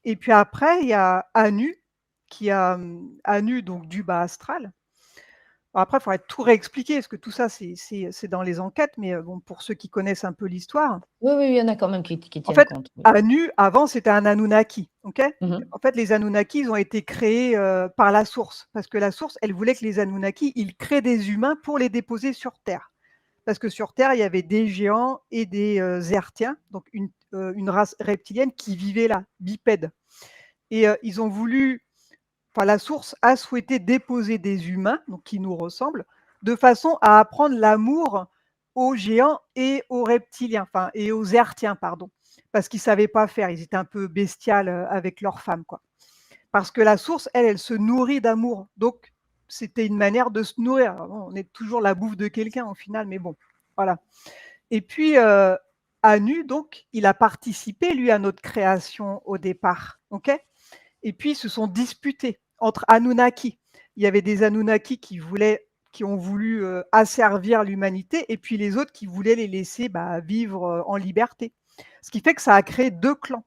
Et puis après il y a Anu Anu donc du bas astral. Alors après, il faudrait tout réexpliquer parce que tout ça, c'est dans les enquêtes, mais bon, pour ceux qui connaissent un peu l'histoire, oui, oui, il y en a quand même qui en tiennent fait, compte, oui. Anu, avant, c'était un Anunnaki, OK? Mmh. En fait, les Anunnakis, ils ont été créés, par la Source, parce que la Source, elle voulait que les Anunnakis, ils créent des humains pour les déposer sur Terre. Parce que sur Terre, il y avait des géants et des, Hertziens, donc une race reptilienne qui vivait là, bipède et ils ont voulu enfin la source a souhaité déposer des humains, donc qui nous ressemblent, de façon à apprendre l'amour aux géants et aux reptiliens, enfin et aux hertiens, pardon, parce qu'ils savaient pas faire, ils étaient un peu bestiales avec leurs femmes, quoi. Parce que la source, elle se nourrit d'amour, donc c'était une manière de se nourrir. Alors bon, on est toujours la bouffe de quelqu'un au final, mais bon, voilà. Et puis Anu, donc, il a participé lui à notre création au départ, ok. Et puis, ils se sont disputés entre Anunnaki. Il y avait des Anunnaki qui ont voulu asservir l'humanité, et puis les autres qui voulaient les laisser vivre en liberté. Ce qui fait que ça a créé deux clans.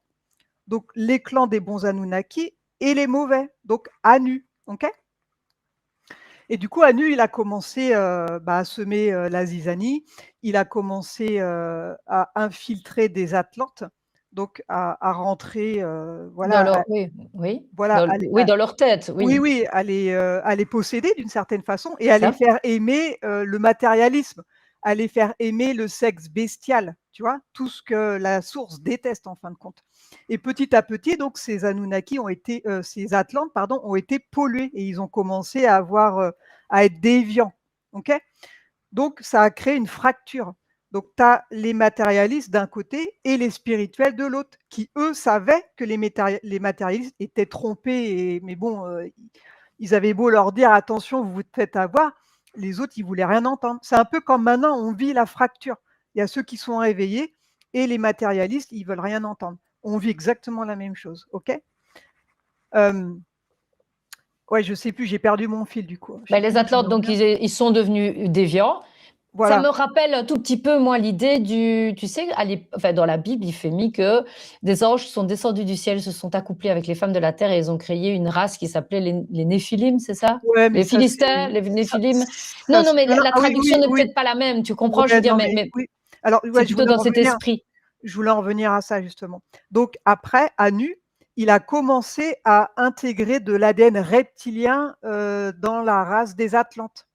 Donc, les clans des bons Anunnaki et les mauvais, donc Anu. Ok. Et du coup, Anu, il a commencé à semer la zizanie, il a commencé à infiltrer des Atlantes, donc à rentrer, Dans voilà, leur oui, oui, voilà, oui, dans leur tête, oui, oui, oui, à les posséder d'une certaine façon et c'est à les ça. faire aimer, le matérialisme, à les faire aimer le sexe bestial, tu vois? Tout ce que la source déteste en fin de compte et petit à petit donc ces Anunnaki ont été, ces Atlantes pardon, ont été pollués et ils ont commencé à être déviants, OK? Donc ça a créé une fracture. Donc tu as les matérialistes d'un côté et les spirituels de l'autre, qui eux savaient que les matérialistes étaient trompés mais bon, ils avaient beau leur dire: «Attention, vous vous faites avoir», les autres ils voulaient rien entendre. C'est un peu comme maintenant on vit la fracture. Il y a ceux qui sont réveillés et les matérialistes, ils veulent rien entendre. On vit exactement la même chose, OK? Hem, ouais, je sais plus, j'ai perdu mon fil du coup. Je Bah, sais les plus où je Atlantes, voulais en donc venir. ils sont devenus déviants. Ça Voilà. me rappelle un tout petit peu, moi, l'idée du tu sais, enfin, dans la Bible, il fait mis que des anges sont descendus du ciel, se sont accouplés avec les femmes de la terre et ils ont créé une race qui s'appelait les Néphilim, c'est ça? Ouais, mais Les ça Philistins, c'est les ça Néphilim? Non, ça non, c'est mais non, non, la ah oui, traduction oui, n'est oui. peut-être pas la même, tu comprends? Je veux Ouais, dire, non, mais mais oui. Alors, c'est ouais, plutôt dans cet esprit. je voulais en revenir à ça justement. Donc après, Anu, il a commencé à intégrer de l'ADN reptilien, dans la race des Atlantes,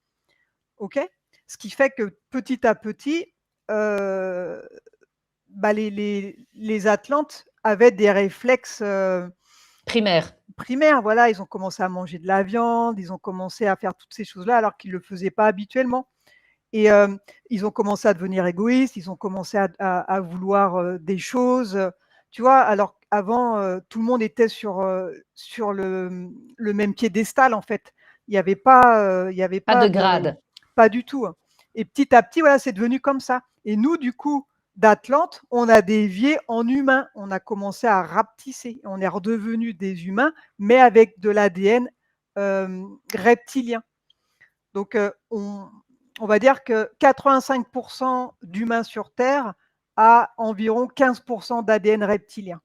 OK? Ce qui fait que petit à petit, heu, bah, les Atlantes avaient des réflexes, Primaire. primaires, voilà. Ils ont commencé à manger de la viande, ils ont commencé à faire toutes ces choses-là alors qu'ils ne le faisaient pas habituellement. Et ils ont commencé à devenir égoïstes, ils ont commencé à vouloir, des choses, tu vois? Alors qu'avant, tout le monde était sur le même piédestal, en fait. Il y avait Pas pas de de grade. pas du tout, hein. Et petit à petit, voilà, c'est devenu comme ça. Et nous, du coup, d'Atlante, on a dévié en humains. On a commencé à rapetisser. On est redevenus des humains, mais avec de l'ADN, reptilien. Donc, on va dire que 85 d'humains sur terre a environ 15 d'ADN reptilien,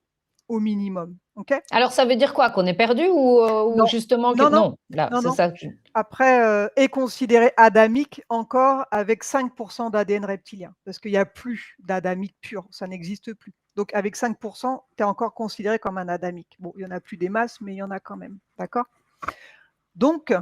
au minimum, OK? Alors ça veut dire quoi? Qu'on est perdu ou Non, justement que non, non, non, là, non, c'est non. ça que je Après, est considéré adamique encore avec 5 d'ADN reptilien, parce qu'il y a plus d'adamique pur, ça n'existe plus. Donc avec 5 tu es encore considéré comme un adamique. Bon, il y en a plus des masses, mais il y en a quand même, d'accord? Donc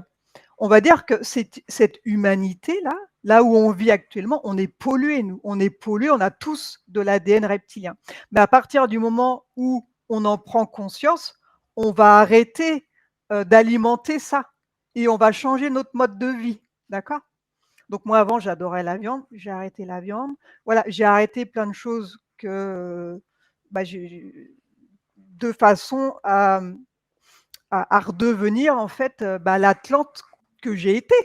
on va dire que cette humanité-là, là où on vit actuellement, on est pollués, nous. On est pollués, on a tous de l'ADN reptilien. Mais à partir du moment où on en prend conscience, on va arrêter, d'alimenter ça et on va changer notre mode de vie, d'accord? Donc moi, avant, j'adorais la viande, j'ai arrêté la viande. Voilà, j'ai arrêté plein de choses que, bah, j'ai de façon à redevenir en fait, bah, l'Atlante que j'ai été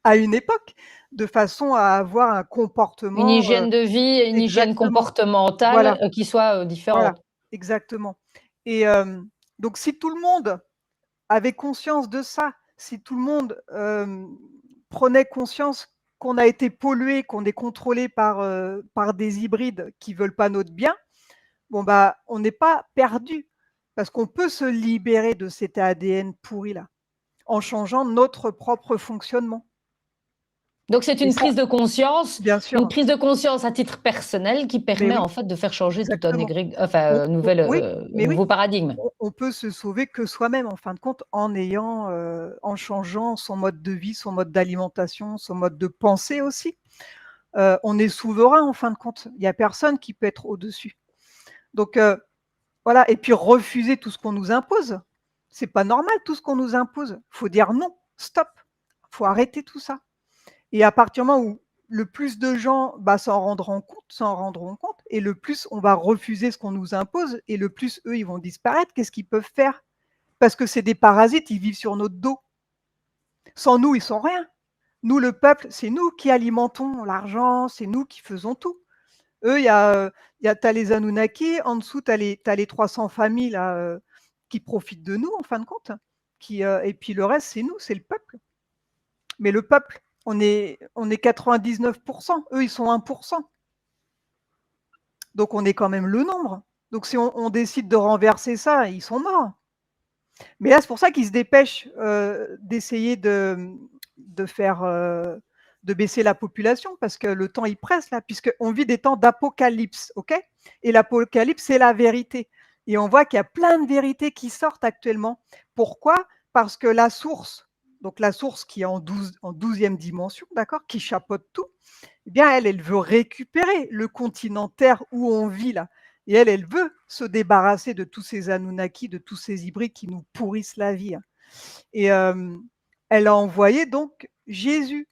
à une époque, de façon à avoir un une comportement, hygiène de vie, une hygiène exactement, comportementale, voilà, qui soit, voilà, différente. exactement. Et donc si tout le monde avait conscience de ça, si tout le monde, prenait conscience qu'on a été pollué, qu'on est contrôlé par des hybrides qui veulent pas notre bien, bon, bah, on n'est pas perdu parce qu'on peut se libérer de cet ADN pourri-là, en changeant notre propre fonctionnement Donc c'est et ça bien une sûr, prise de conscience à titre personnel qui mais permet oui, en fait de faire changer tout un exactement. nouvel, Oui, mais oui, nouveau paradigme. on peut se sauver que soi-même en fin de compte en changeant son mode de vie, son mode d'alimentation, son mode de pensée aussi. On est souverain en fin de compte. Il y a personne qui peut être au-dessus. Donc voilà et puis refuser tout ce qu'on nous impose. C'est pas normal tout ce qu'on nous impose. Faut dire non, stop. Faut arrêter tout ça. Et à partir du moment où le plus de gens, bah, s'en rendront compte et le plus on va refuser ce qu'on nous impose et le plus eux, ils vont disparaître. Qu'est-ce qu'ils peuvent faire? Parce que c'est des parasites, ils vivent sur notre dos. Sans nous, ils sont rien. Nous, le peuple, c'est nous qui alimentons l'argent, c'est nous qui faisons tout. Eux, tu as les Anunnaki, en dessous, tu as les 300 familles là, qui profitent de nous en fin de compte, et puis le reste, c'est nous, c'est le peuple. Mais le peuple, on est 99 eux, ils sont 1. Donc on est quand même le nombre. Donc si on décide de renverser ça, ils sont morts. Mais là, c'est pour ça qu'ils se dépêchent, d'essayer de faire, de baisser la population parce que le temps, il presse là, puisqu'on vit des temps d'apocalypse, OK? Et l'Apocalypse, c'est la vérité. Et on voit qu'il y a plein de vérités qui sortent actuellement. Pourquoi? Parce que la source, donc la source qui est en 12e dimension, d'accord, qui chapeaute tout, eh bien, elle veut récupérer le continent Terre où on vit là. Et elle veut se débarrasser de tous ces Anunnaki, de tous ces hybrides qui nous pourrissent la vie. Et elle a envoyé donc Jésus.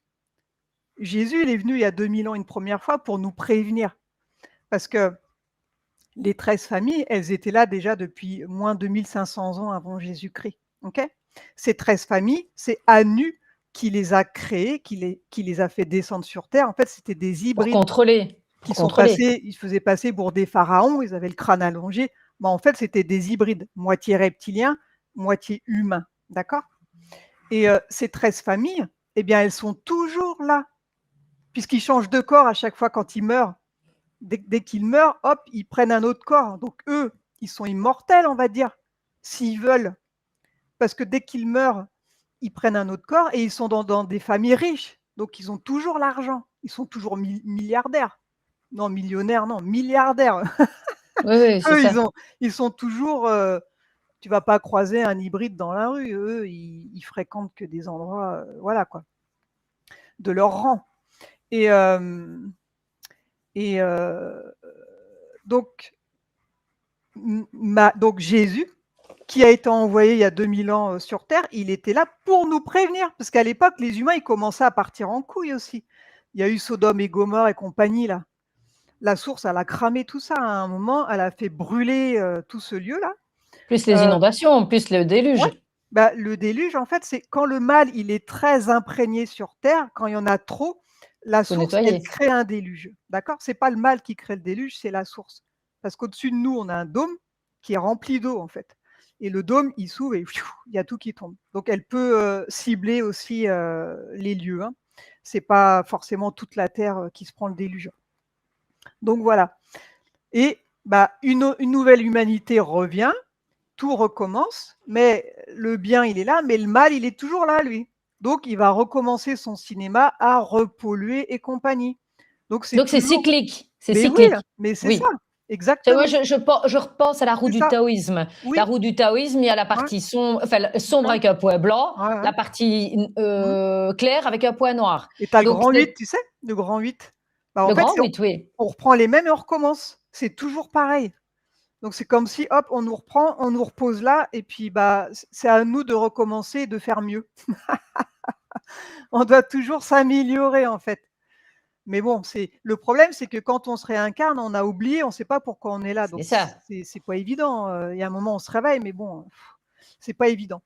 Jésus, il est venu il y a 2000 ans une première fois pour nous prévenir. Parce que les 13 familles, elles étaient là déjà depuis moins de 2500 ans avant Jésus-Christ. Okay, ces 13 familles, c'est Anu qui les a créées, qui les a fait descendre sur Terre. En fait, c'était des hybrides qui sont passés, ils se faisaient passer pour des pharaons, ils avaient le crâne allongé. Mais en fait, c'était des hybrides, moitié reptiliens, moitié humains. D'accord? Et ces 13 familles, eh bien, elles sont toujours là, puisqu'ils changent de corps à chaque fois quand ils meurent. Dès qu'ils meurent, hop, ils prennent un autre corps. Donc eux, ils sont immortels, on va dire, s'ils veulent. Parce que dès qu'ils meurent, ils prennent un autre corps et ils sont dans des familles riches. Donc ils ont toujours l'argent. Ils sont toujours milliardaires. Non, millionnaires, non, milliardaires. Oui, c'est Eux, ça. ils sont toujours. Tu vas pas croiser un hybride dans la rue. Eux, ils fréquentent que des endroits, voilà quoi, de leur rang. Et donc, donc Jésus, qui a été envoyé il y a 2000 ans sur Terre, il était là pour nous prévenir. Parce qu'à l'époque, les humains, ils commençaient à partir en couille aussi. Il y a eu Sodome et Gomorrhe et compagnie, là. La source, elle a cramé tout ça à un moment. Elle a fait brûler tout ce lieu-là. Plus les inondations, plus le déluge. Ouais. Bah, le déluge, en fait, c'est quand le mal, il est très imprégné sur Terre, quand il y en a trop, la source, elle crée un déluge. D'accord? C'est pas le mal qui crée le déluge, c'est la source. Parce qu'au-dessus de nous, on a un dôme qui est rempli d'eau, en fait. Et le dôme, il s'ouvre et il y a tout qui tombe. Donc, elle peut cibler aussi les lieux. Hein. C'est pas forcément toute la Terre qui se prend le déluge. Donc, voilà. Et bah, une nouvelle humanité revient, tout recommence, mais le bien, il est là, mais le mal, il est toujours là, lui. Donc, il va recommencer son cinéma à repolluer et compagnie. Donc, c'est cyclique. C'est mais cyclique. Oui, mais c'est ça, Oui. exactement. Moi, je repense à la roue du taoïsme. Oui. La roue du taoïsme, il y a la partie sombre avec un point blanc, la partie claire avec un point noir. Et tu as le grand 8, tu sais, le grand 8. Bah, le grand 8, oui. On reprend les mêmes et on recommence. C'est toujours pareil. Donc, c'est comme si, hop, on nous reprend, on nous repose là, et puis bah, c'est à nous de recommencer et de faire mieux. On doit toujours s'améliorer, en fait. Mais bon, le problème, c'est que quand on se réincarne, on a oublié, on ne sait pas pourquoi on est là. Donc, c'est pas évident. Il y a un moment, on se réveille, mais bon, c'est pas évident.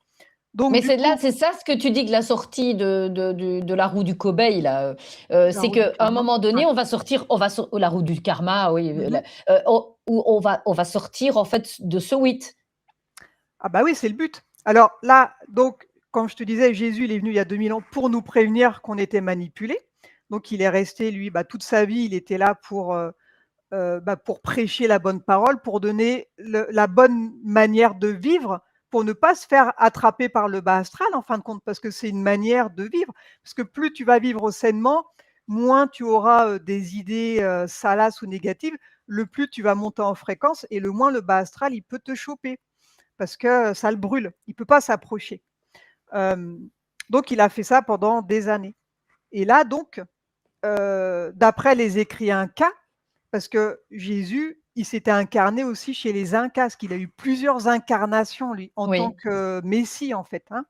Donc, mais c'est ça ce que tu dis que la sortie de la roue du cobaye, là, c'est qu'à un moment donné, on va sortir, la roue du karma, oui, on va sortir en fait de ce 8. Ah bah oui, c'est le but. Alors là, donc, comme je te disais, Jésus, il est venu il y a 2000 ans pour nous prévenir qu'on était manipulés. Donc, il est resté, lui, toute sa vie, il était là pour prêcher la bonne parole, pour donner la bonne manière de vivre, pour ne pas se faire attraper par le bas astral, en fin de compte, parce que c'est une manière de vivre. Parce que plus tu vas vivre sainement, moins tu auras des idées salaces ou négatives, le plus tu vas monter en fréquence et le moins le bas astral, il peut te choper, parce que ça le brûle, il ne peut pas s'approcher. Donc, il a fait ça pendant des années. Et là, donc, d'après les écrits Incas, parce que Jésus, il s'était incarné aussi chez les Incas, parce qu'il a eu plusieurs incarnations, lui, en tant que Messie, en fait. Hein.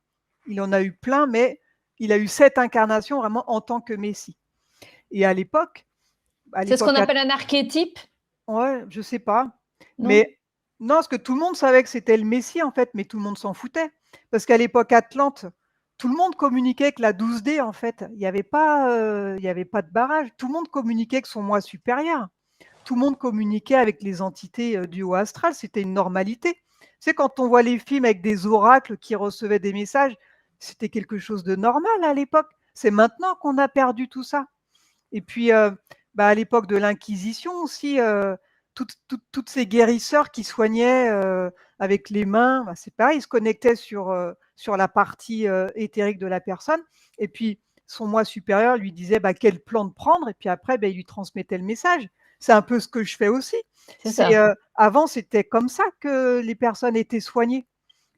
Il en a eu plein, mais il a eu 7 incarnations vraiment en tant que Messie. Et à l'époque... C'est ce qu'on appelle un archétype? Ouais, je sais pas. Non. Mais non, parce que tout le monde savait que c'était le Messie, en fait, mais tout le monde s'en foutait. Parce qu'à l'époque Atlante, tout le monde communiquait avec la 12D, en fait. Il n'y avait pas de barrage. Tout le monde communiquait avec son moi supérieur. Tout le monde communiquait avec les entités du haut astral. C'était une normalité. Tu sais, quand on voit les films avec des oracles qui recevaient des messages, c'était quelque chose de normal à l'époque. C'est maintenant qu'on a perdu tout ça. Et puis, à l'époque de l'Inquisition aussi, toutes ces guérisseurs qui soignaient avec les mains, c'est pareil, ils se connectaient sur la partie éthérique de la personne. Et puis, son moi supérieur lui disait quelle plante prendre. Et puis après, il lui transmettait le message. c'est un peu ce que je fais aussi. C'est ça. Avant, c'était comme ça que les personnes étaient soignées.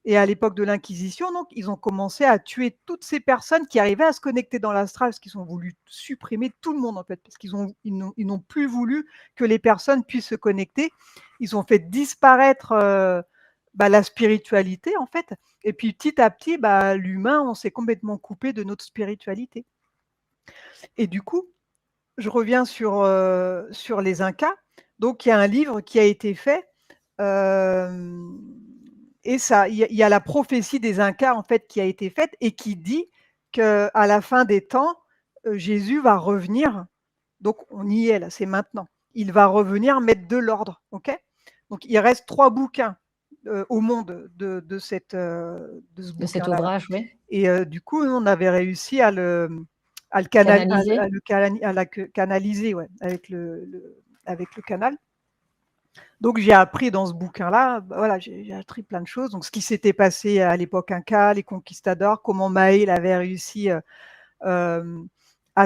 Et à l'époque de l'Inquisition, donc, ils ont commencé à tuer toutes ces personnes qui arrivaient à se connecter dans l'astral, parce qu'ils ont voulu supprimer tout le monde, en fait, parce ils n'ont plus voulu que les personnes puissent se connecter. Ils ont fait disparaître la spiritualité, en fait. Et puis, petit à petit, l'humain, on s'est complètement coupé de notre spiritualité. Et du coup, je reviens sur les Incas. Donc, il y a un livre qui a été fait. Et ça, il y a la prophétie des Incas en fait qui a été faite et qui dit qu'à la fin des temps, Jésus va revenir. Donc on y est là, c'est maintenant. Il va revenir mettre de l'ordre, ok. Donc il reste 3 bouquins au monde de ce De cet bouquin-là. ouvrage, oui. Et du coup, on avait réussi Canalisé. à le canaliser, ouais, avec le canal. Donc j'ai appris dans ce bouquin-là, voilà, j'ai appris plein de choses. Donc ce qui s'était passé à l'époque Inca, les conquistadors, comment Maé avait réussi à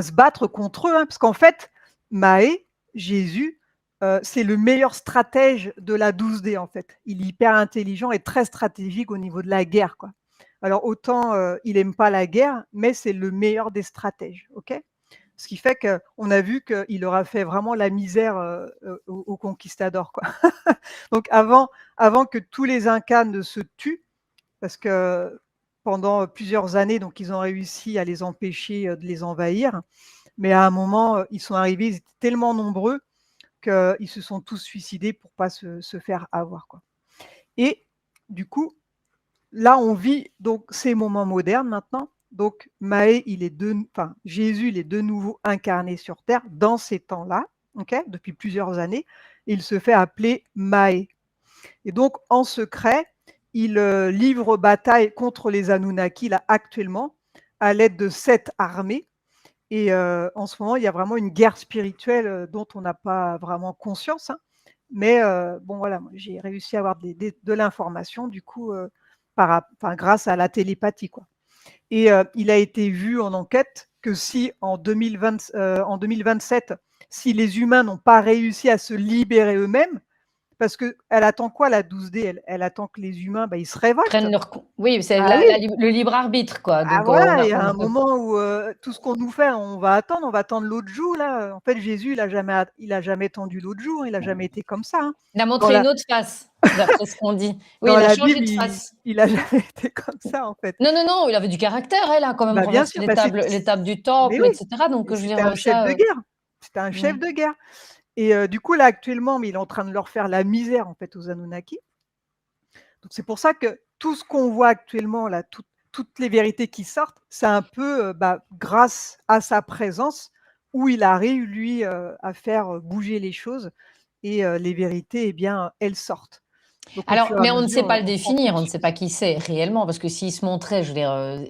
se battre contre eux, hein, parce qu'en fait, Maé, Jésus, c'est le meilleur stratège de la 12D en fait. Il est hyper intelligent et très stratégique au niveau de la guerre, quoi. Alors autant il n'aime pas la guerre, mais c'est le meilleur des stratèges, ok. Ce qui fait qu'on a vu qu'il aura fait vraiment la misère aux conquistadors, quoi. Donc avant que tous les Incas ne se tuent, parce que pendant plusieurs années, donc ils ont réussi à les empêcher de les envahir, mais à un moment, ils sont arrivés, ils étaient tellement nombreux qu'ils se sont tous suicidés pour pas se faire avoir, quoi. Et du coup, là, on vit donc ces moments modernes maintenant. Donc Maé, Jésus, il est de nouveau incarné sur Terre dans ces temps-là, ok, depuis plusieurs années. Il se fait appeler Maé. Et donc, en secret, il livre bataille contre les Anunnaki, là, actuellement, à l'aide de 7 armées. Et en ce moment, il y a vraiment une guerre spirituelle dont on n'a pas vraiment conscience, hein. Mais bon, voilà, j'ai réussi à avoir de l'information, du coup, grâce à la télépathie, quoi. Et il a été vu en enquête que si en 2027, si les humains n'ont pas réussi à se libérer eux-mêmes, parce qu'elle attend quoi, la 12D? Elle attend que les humains, ils se révoltent. Prennent leur oui, c'est Ah oui, le libre arbitre, quoi. Donc, voilà, il y a un moment où tout ce qu'on nous fait, on va attendre l'autre jour, là. En fait, Jésus, il a jamais tendu l'autre jour, il a jamais été comme ça, hein. il a Dans montré la une autre face, d'après ce qu'on dit. Oui, dans il a la changé Bible, de face. il a jamais été comme ça, en fait. Non, non, non, il avait du caractère, elle a quand même Bien renversé sûr, l'étape du mais temple, et oui, cetera. Donc, et je veux c'était un dire, chef ça, de guerre. C'était un chef oui. de guerre. Et du coup, là, actuellement, mais il est en train de leur faire la misère, en fait, aux Anunnaki. Donc c'est pour ça que tout ce qu'on voit actuellement là, toutes les vérités qui sortent, c'est un peu, grâce à sa présence où il arrive lui, à faire, bouger les choses et les vérités, eh bien, elles sortent. Donc au Alors, fur et à mais on ne sait mesure, pas le on prend définir, on ne sait pas conscience. qui c'est réellement, parce que s'il se montrait, je veux dire,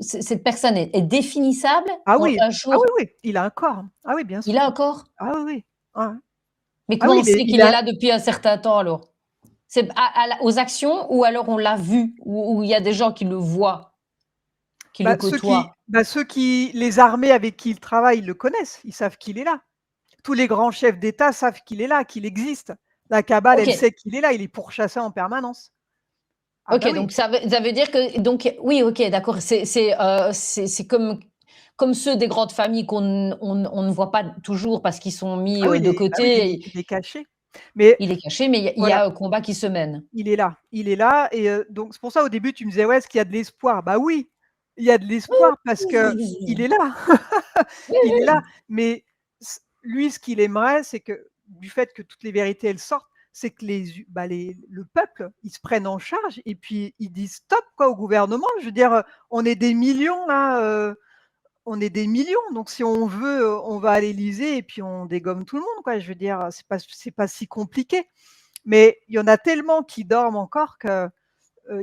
cette personne est définissable Ah oui, un ah oui, jour. oui, il a un corps, hein. Ah oui, bien Il sûr. a un corps? Ah oui, oui. Ouais, ouais. Mais Ah comment oui, on sait il qu'il est a là depuis un certain temps alors? C'est aux actions ou alors on l'a vu? Ou il y a des gens qui le voient, qui le côtoient? ceux qui les armées avec qui il travaille, le connaissent, ils savent qu'il est là. Tous les grands chefs d'État savent qu'il est là, qu'il existe. La cabale, elle OK. sait qu'il est là, il est pourchassé en permanence. Ah OK, bah donc oui. ça veut dire que donc oui, OK, d'accord, c'est comme ceux des grandes familles on ne voit pas toujours parce qu'ils sont mis, Ah oui, de côté et il est caché. Mais il est caché, mais il y voilà, a un combat qui se mène. il est là et donc c'est pour ça au début tu me disais: «Ouais, est-ce qu'il y a de l'espoir?» Bah oui, il y a de l'espoir parce qu'il est là. Il est là, mais lui, ce qu'il aimerait, c'est que du fait que toutes les vérités, elles sortent, c'est que le peuple, ils se prennent en charge et puis ils disent: «Stop» quoi au gouvernement. Je veux dire, on est des millions là, on est des millions, donc si on veut, on va à l'Élysée et puis on dégomme tout le monde, quoi. Je veux dire, c'est pas si compliqué. Mais il y en a tellement qui dorment encore que,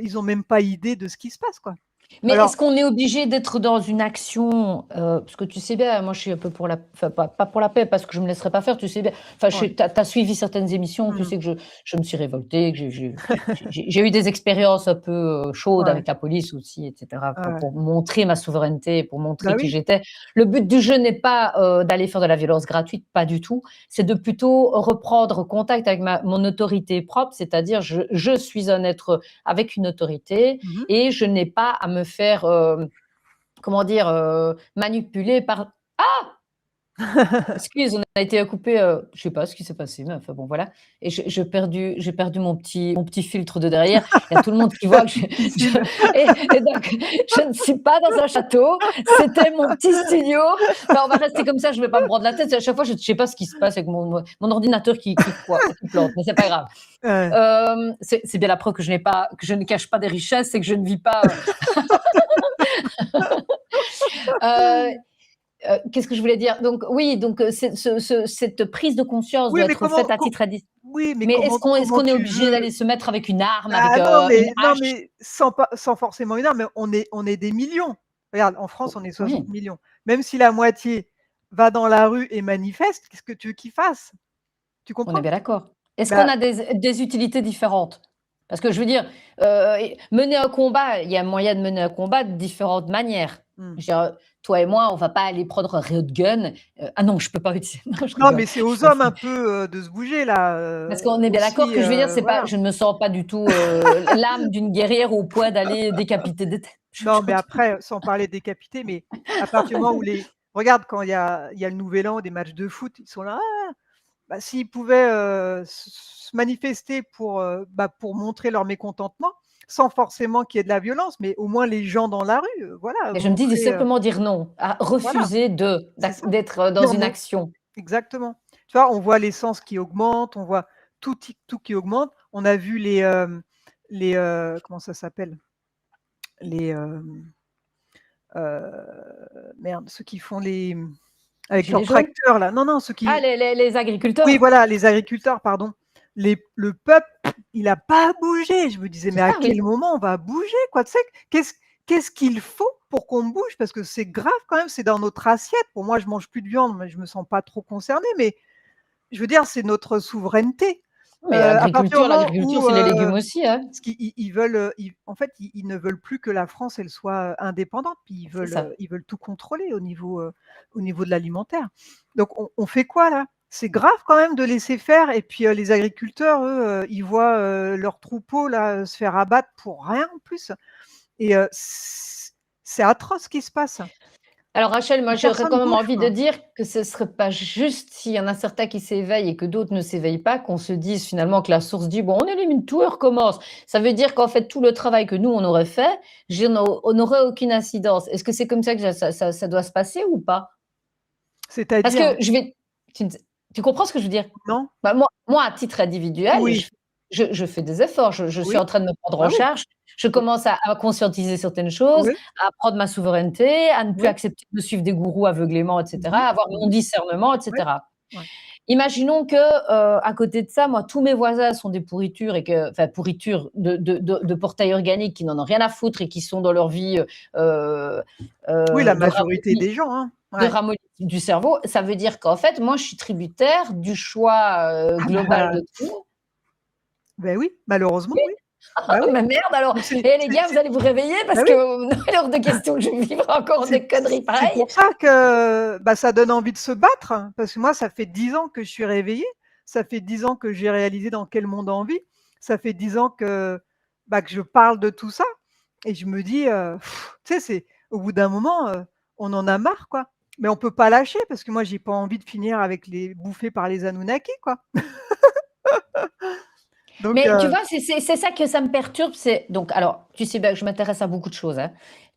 ils ont même pas idée de ce qui se passe, quoi. Mais Alors est-ce qu'on est obligé d'être dans une action, parce que tu sais bien, moi je suis un peu pour la, enfin pas pour la paix, parce que je me laisserai pas faire, tu sais bien. Enfin, ouais. tu as suivi certaines émissions, tu Mmh. sais que je me suis révoltée, que j'ai eu des expériences un peu chaudes Ouais, avec la police aussi, etc., ouais. pour montrer ma souveraineté, pour Bah montrer qui oui. j'étais. Le but du jeu n'est pas d'aller faire de la violence gratuite, pas du tout. C'est de plutôt reprendre contact avec mon autorité propre, c'est-à-dire je suis un être avec une autorité Mmh. et je n'ai pas à me faire, comment dire, manipuler par. Excuse, on a été coupé, je sais pas ce qui s'est passé, mais enfin bon voilà. Et j'ai perdu mon petit filtre de derrière. Il y a tout le monde qui voit que Difficile. et donc je ne suis pas dans un château. C'était mon petit studio. Enfin, on va rester comme ça. Je vais pas me prendre la tête. À chaque fois, je sais pas ce qui se passe avec mon ordinateur qui plante, mais c'est pas grave. Ouais. C'est bien la preuve que je ne cache pas des richesses et que je ne vis pas. Euh, Qu'est-ce que je voulais dire? Donc oui, donc cette prise de conscience Oui, doit mais être faite comment à com titre additionnel. oui, mais Mais est-ce comment qu'on est tu obligé veux d'aller se mettre avec une arme, avec ah une non, hache? mais sans forcément une arme, mais on est des millions. Regarde, en France, on est 60 Oui, millions. Même si la moitié va dans la rue et manifeste, qu'est-ce que tu veux qu'ils fassent? Tu on est comprends? bien d'accord. Est-ce qu'on Bah, a des utilités différentes? Parce que je veux dire, mener un combat, il y a moyen de mener un combat de différentes manières. mmh. Je veux dire, toi et moi, on va pas aller prendre un gun. Ah non, je peux pas utiliser. Non, je Non, rigole. mais c'est aux hommes un peu, de se bouger là, Parce qu'on est bien d'accord aussi, que je veux dire, c'est pas, voilà. je ne me sens pas du tout l'âme d'une guerrière au point d'aller décapiter des têtes. Non, mais après, sans parler décapité, mais à partir du moment où les regarde quand il y a le nouvel an, des matchs de foot, ils sont là: «Ah!» Bah, s'ils pouvaient, se manifester pour montrer leur mécontentement, sans forcément qu'il y ait de la violence, mais au moins les gens dans la rue, voilà, Et je me dis de montrer, simplement dire non, à voilà, refuser c'est ça. d'être dans Dire une non, action. exactement. Tu vois, on voit l'essence qui augmente, on voit tout qui augmente. On a vu comment ça s'appelle? Les, merde, ceux qui font avec leurs Gilets jaunes? tracteurs là. Non, non, ceux Ah, qui les oui, agriculteurs. voilà, les agriculteurs, pardon. Le peuple, il a pas bougé. Je me disais: C'est «Mais à ça, quel oui. moment on va bouger quoi?» Tu sais? Qu'est-ce qu'il faut pour qu'on bouge? Parce que c'est grave quand même, c'est dans notre assiette. Pour moi, je mange plus de viande, mais je me sens pas trop concernée, mais je veux dire, c'est notre souveraineté. Mais À partir du moment l'agriculture, où, c'est les légumes aussi, hein. parce qu'ils veulent, en fait, ils ne veulent plus que la France, elle soit, indépendante, puis C'est ça. ils veulent tout contrôler au niveau de l'alimentaire. Donc on fait quoi là? C'est grave quand même de laisser faire et puis, les agriculteurs, eux, ils voient, leurs troupeaux là, se faire abattre pour rien en plus et c'est atroce ce qui se passe Alors Rachel, moi et j'aurais personne quand même bouge envie de quoi. dire que ce serait pas juste s'il y en a certains qui s'éveillent et que d'autres ne s'éveillent pas, qu'on se dise finalement que la source dit bon, on élimine tout et on recommence. Ça veut dire qu'en fait tout le travail que nous on aurait fait, on n'aurait aucune incidence. Est-ce que c'est comme ça que ça doit se passer ou pas? Parce que C'est-à-dire? tu, tu comprends ce que je veux dire? Non? Bah, moi, à titre individuel, Oui, je fais des efforts. Je suis oui, en train de me prendre bah en oui, charge. Je oui, commence à conscientiser certaines choses, oui, à prendre ma souveraineté, à ne plus oui. accepter de suivre des gourous aveuglément, et Mmh cetera, mh. à avoir mon Mmh. discernement, et Ouais, cetera. ouais. Imaginons que, à côté de ça, moi, tous mes voisins sont des pourritures et que enfin, pourritures de portail organique qui n'en ont rien à foutre et qui sont dans leur vie, Oui, la de majorité ramolli des gens, hein. de Ouais. ramolli du cerveau. Ça veut dire qu'en fait, moi, je suis tributaire du choix, Ah global bah, de tout. beh, oui, malheureusement, oui. Bah Ah oui. mais merde alors! Donc Eh les gars, vous allez vous réveiller bah parce oui, que il est hors de question que je vive encore des conneries c'est pareilles. pour ça que, bah, ça donne envie de se battre, parce que moi, ça fait 10 ans que je suis réveillée. Ça fait 10 ans que j'ai réalisé dans quel monde on vit. Ça fait 10 ans que je parle de tout ça et je me dis, tu sais, c'est au bout d'un moment, on en a marre, quoi. Mais on peut pas lâcher parce que moi, j'ai pas envie de finir avec les bouffés par les Anunnakis, quoi. Donc Mais tu vois, c'est ça que ça me perturbe, c'est donc alors, tu sais bien que je m'intéresse à beaucoup de choses, hein.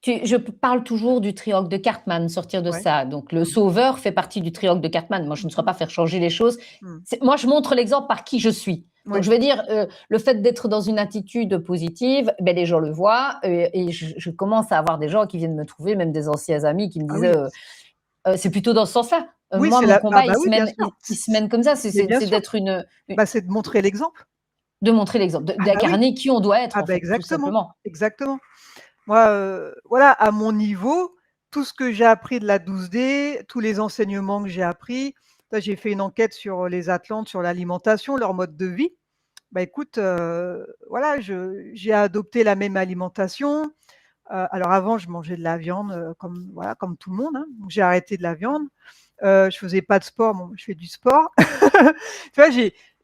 Je parle toujours du triangle de Cartman, sortir de ouais. ça. Donc le Mmh. sauveur fait partie du triangle de Cartman. Moi, je ne saurais Mmh. pas faire changer les choses. Mmh. Moi, je montre l'exemple par qui je suis. Donc Ouais. je veux dire, le fait d'être dans une attitude positive, ben les gens le voient, et je commence à avoir des gens qui viennent me trouver, même des anciens amis qui me Ah disaient, oui. c'est plutôt dans ce sens-là. Oui, Moi, c'est mon la ah combat, bah oui, bien sûr. il se mène comme ça, Mais bien c'est sûr. d'être une Bah, c'est de montrer l'exemple. de montrer l'exemple, Ah bah oui. d'incarner qui on doit être Ah en bah fait, tout exactement, simplement. exactement. Moi, voilà, à mon niveau, tout ce que j'ai appris de la 12D, tous les enseignements que j'ai appris, là, j'ai fait une enquête sur les Atlantes, sur l'alimentation, leur mode de vie. Bah, écoute, voilà, j'ai adopté la même alimentation. Alors avant, je mangeais de la viande, comme voilà, comme tout le monde, hein, donc j'ai arrêté de la viande. Je faisais pas de sport, bon, je fais du sport. Tu vois,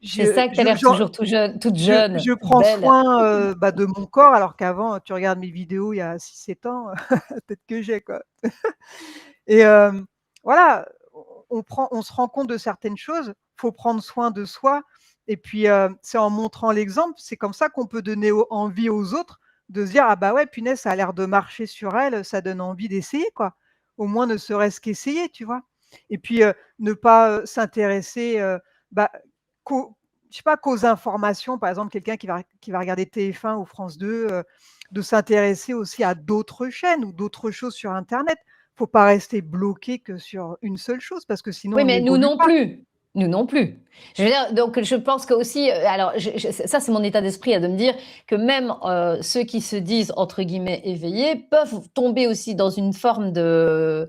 C'est ça que tu as l'air toujours toute jeune, je prends belle. soin, bah, de mon corps, alors qu'avant, tu regardes mes vidéos il y a 6 7 ans, peut-être que j'ai, quoi. Et voilà, on se rend compte de certaines choses, faut prendre soin de soi et puis, c'est en montrant l'exemple, c'est comme ça qu'on peut donner envie aux autres de se dire: «Ah bah ouais, punaise, ça a l'air de marcher sur elle, ça donne envie d'essayer, quoi». Au moins ne serait-ce qu'essayer, tu vois? Et puis, ne pas, s'intéresser, bah, qu'aux je sais pas, qu'aux informations, par exemple, quelqu'un qui va regarder TF1 ou France 2, de s'intéresser aussi à d'autres chaînes ou d'autres choses sur internet. Faut pas rester bloqué que sur une seule chose parce que sinon Oui, on mais nous n'évolue non pas. plus. Nous non plus. Je veux dire, donc je pense que aussi, alors ça c'est mon état d'esprit, de me dire que même ceux qui se disent entre guillemets éveillés peuvent tomber aussi dans une forme de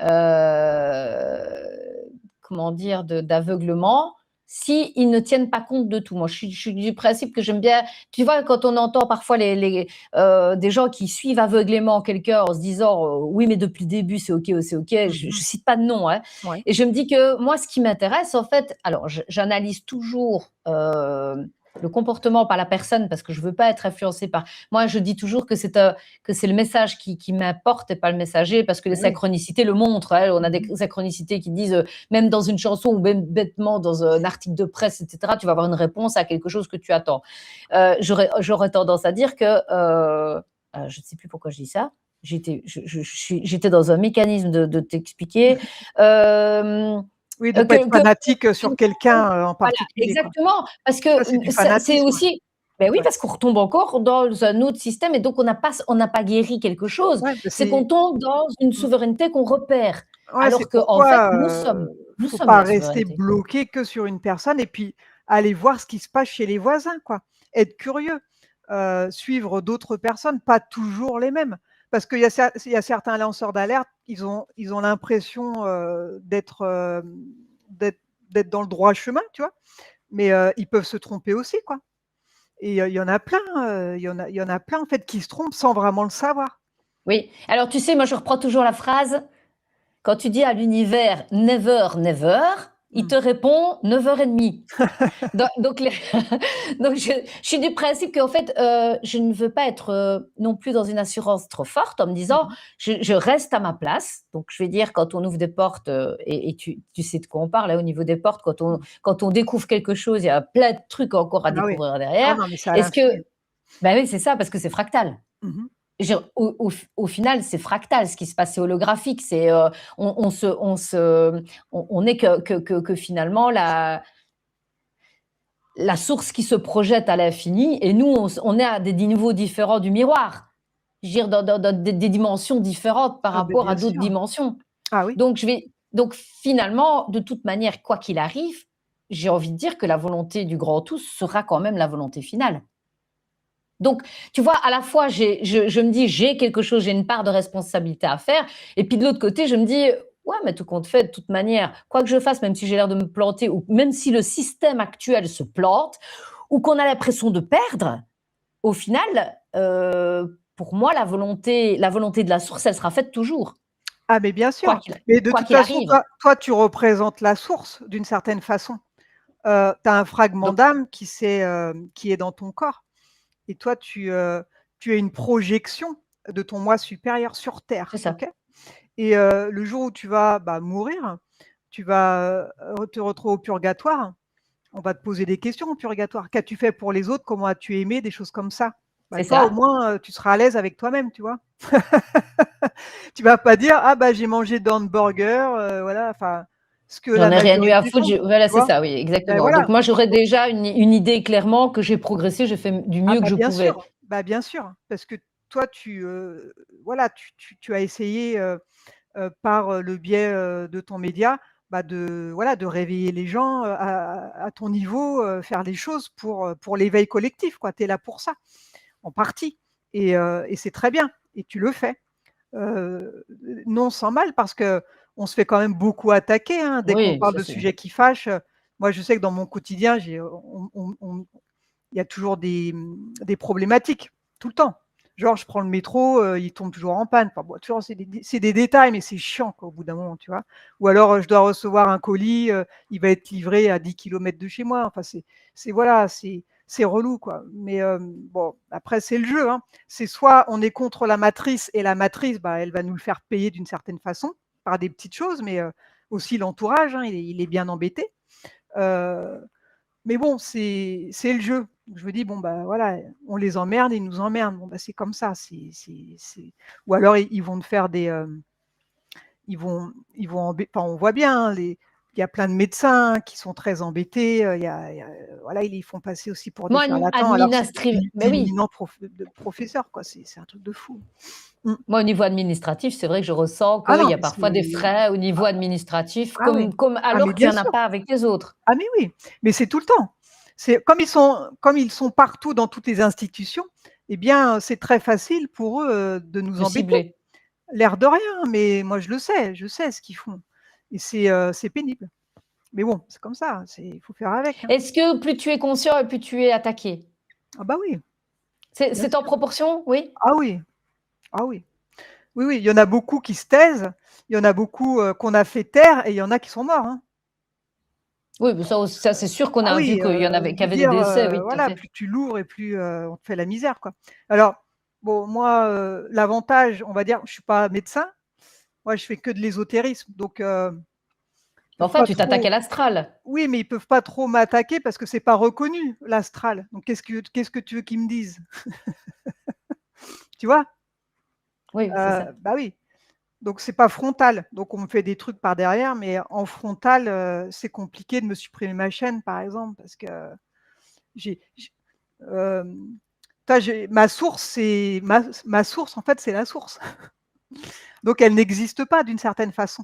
euh, comment dire d'aveuglement si ils ne tiennent pas compte de tout. Moi, je suis du principe que j'aime bien. Tu vois, quand on entend parfois des gens qui suivent aveuglément quelqu'un en se disant oui, mais depuis le début c'est ok, c'est ok. Je Mmh. cite pas de nom, hein, Ouais. et je me dis que moi, ce qui m'intéresse, en fait, alors j'analyse toujours le comportement par la personne parce que je veux pas être influencée par. Moi, je dis toujours que c'est le message qui m'importe et pas le messager parce que les Bah oui. synchronicités le montrent, hein. On a des Mmh. synchronicités qui disent, même dans une chanson ou même bêtement dans un article de presse, etc., tu vas avoir une réponse à quelque chose que tu attends. J'aurais tendance à dire que, je ne sais plus pourquoi je dis ça, j'étais dans un mécanisme de t'expliquer. Euh, Oui, de pas être que fanatique, sur quelqu'un, en voilà, particulier, quoi. exactement, parce que Ça, c'est du c'est fanatisme, aussi, ben oui, ouais. parce qu'on retombe encore dans un autre système et donc on n'a pas guéri quelque chose. Ouais, bah, C'est qu'on tombe dans une mmh, souveraineté qu'on repère, ouais, c'est alors que en fait, pourquoi, nous faut sommes pas la rester souveraineté. bloqué que sur une personne et puis aller voir ce qui se passe chez les voisins, quoi. Être curieux, suivre d'autres personnes, pas toujours les mêmes. Parce qu'il y a certains lanceurs d'alerte, ils ont l'impression, d'être d'être dans le droit chemin, tu vois? Mais, ils peuvent se tromper aussi, quoi. Et il y en a plein, il y en a plein, en fait, qui se trompent sans vraiment le savoir. Oui, alors tu sais, moi je reprends toujours la phrase. Quand tu dis à l'univers never, never, il Mmh. te répond 9h30. Donc, donc je suis du principe qu'en fait, je ne veux pas être non plus dans une assurance trop forte en me Mmh disant mh. je reste à ma place. Donc, je vais dire, quand on ouvre des portes, et tu sais de quoi on parle, là, au niveau des portes, Mmh. quand on découvre quelque chose, il y a plein de trucs encore à Ah oui. découvrir Ah derrière. non, mais c'est à Est-ce que, l'infini. ben oui, c'est ça, parce que c'est fractal. Mmh mh. Au final, c'est fractal ce qui se passe, c'est holographique. On n'est que finalement la source qui se projette à l'infini et nous, on est à des niveaux différents du miroir. Je veux dire, dans des dimensions différentes par Ah beh, rapport à bien d'autres sûr. dimensions. Ah oui. Donc finalement, de toute manière, quoi qu'il arrive, j'ai envie de dire que la volonté du grand tout sera quand même la volonté finale. Donc, tu vois, à la fois, je me dis, j'ai quelque chose, j'ai une part de responsabilité à faire. Et puis de l'autre côté, je me dis, ouais, mais tout compte fait, de toute manière, quoi que je fasse, même si j'ai l'air de me planter, ou même si le système actuel se plante, ou qu'on a l'impression de perdre, au final, pour moi, la volonté de la source, elle sera faite toujours, Ah mais bien quoi sûr. qu'il Mais de quoi toute qu'il façon, arrive. toi, tu représentes la source d'une certaine façon. Tu as un fragment Donc, d'âme qui est dans ton corps et toi, tu es une projection de ton moi supérieur sur c'est terre, ça. OK? Et le jour où tu vas, bah, mourir, tu vas, te retrouver au purgatoire. On va te poser des questions au purgatoire. Qu'as-tu fait pour les autres? Comment as-tu aimé? Des choses comme ça. Bah, C'est toi, au ça. moins, tu seras à l'aise avec toi-même, tu vois? Tu vas pas dire: «Ah bah, j'ai mangé de hamburgers», voilà, enfin, ce que J'en la ai rien eu à majorité foutre. font, Voilà, tu c'est vois? ça, oui, Ben exactement. voilà. Donc moi, j'aurais déjà une idée clairement que j'ai progressé, j'ai fait du Ah mieux que je pouvais. bah, bien sûr, parce que toi, voilà, tu as essayé, par, le biais, de ton média, bah, voilà, de réveiller les gens, à ton niveau, faire les choses pour l'éveil collectif, quoi. Tu es là pour ça, en partie et c'est très bien et tu le fais. Non sans mal, parce qu'on se fait quand même beaucoup attaquer, hein, dès qu'on Oui, parle ça de c'est. sujets qui fâchent. Moi, je sais que dans mon quotidien, il y a toujours des problématiques, tout le temps. Genre, je prends le métro, il tombe toujours en panne. Enfin, bon, toujours, c'est des détails, mais c'est chiant, quoi, au bout d'un moment, tu vois. Ou alors, je dois recevoir un colis, il va être livré à 10 kilomètres de chez moi. Enfin, voilà, c'est relou, quoi. Mais bon, après, c'est le jeu, hein. C'est soit on est contre la matrice, et la matrice, bah, elle va nous le faire payer d'une certaine façon, par des petites choses, mais aussi l'entourage, hein, il est bien embêté. Euh, mais bon, c'est le jeu. Je me dis, bon, bah voilà, on les emmerde, ils nous emmerdent. Bon, bah c'est comme ça. Ou alors, ils vont te faire des. Enfin, on voit bien, hein, il y a plein de médecins qui sont très embêtés. Voilà, ils les font passer aussi pour des Moi, charlatans, alors que c'est administratif, mais oui. d'éminents professeurs, quoi. C'est un truc de fou. Mm. Moi, au niveau administratif, c'est vrai que je ressens Ah qu'il non, y a mais parfois des c'est. frais au niveau administratif, Ah oui. Ah, alors mais que tu bien en as sûr. pas avec les autres. Ah mais oui, mais c'est tout le temps. C'est comme ils sont partout dans toutes les institutions, eh bien, c'est très facile pour eux, de nous De embêter. cibler. L'air de rien, mais moi je sais ce qu'ils font, et c'est pénible. Mais bon, c'est comme ça, il faut faire avec, hein. Est-ce que plus tu es conscient et plus tu es attaqué? Ah bah oui, bien C'est en sûr. proportion? Oui? Ah oui, ah oui. Oui, oui, il y en a beaucoup qui se taisent, il y en a beaucoup, qu'on a fait taire, et il y en a qui sont morts, hein. Oui, mais ça c'est sûr qu'on Ah a vu oui, qu'il y en avait, je qu'il y veux avait des dire, décès, oui, tout à voilà, fait. plus tu l'ouvres et plus, on te fait la misère, quoi. Alors, bon, moi, l'avantage, on va dire, je suis pas médecin, moi je fais que de l'ésotérisme, donc ils peuvent Enfin, pas tu t'attaques à trop. l'astral. Oui, mais ils peuvent pas trop m'attaquer parce que c'est pas reconnu, l'astral. Donc qu'est-ce que tu veux qu'ils me disent? Tu vois? Oui, c'est ça. Bah oui, donc c'est pas frontal. Donc on me fait des trucs par derrière, mais en frontal, c'est compliqué de me supprimer ma chaîne, par exemple, parce que j'ai ma source, ma source, en fait, c'est la source. Donc elle n'existe pas d'une certaine façon.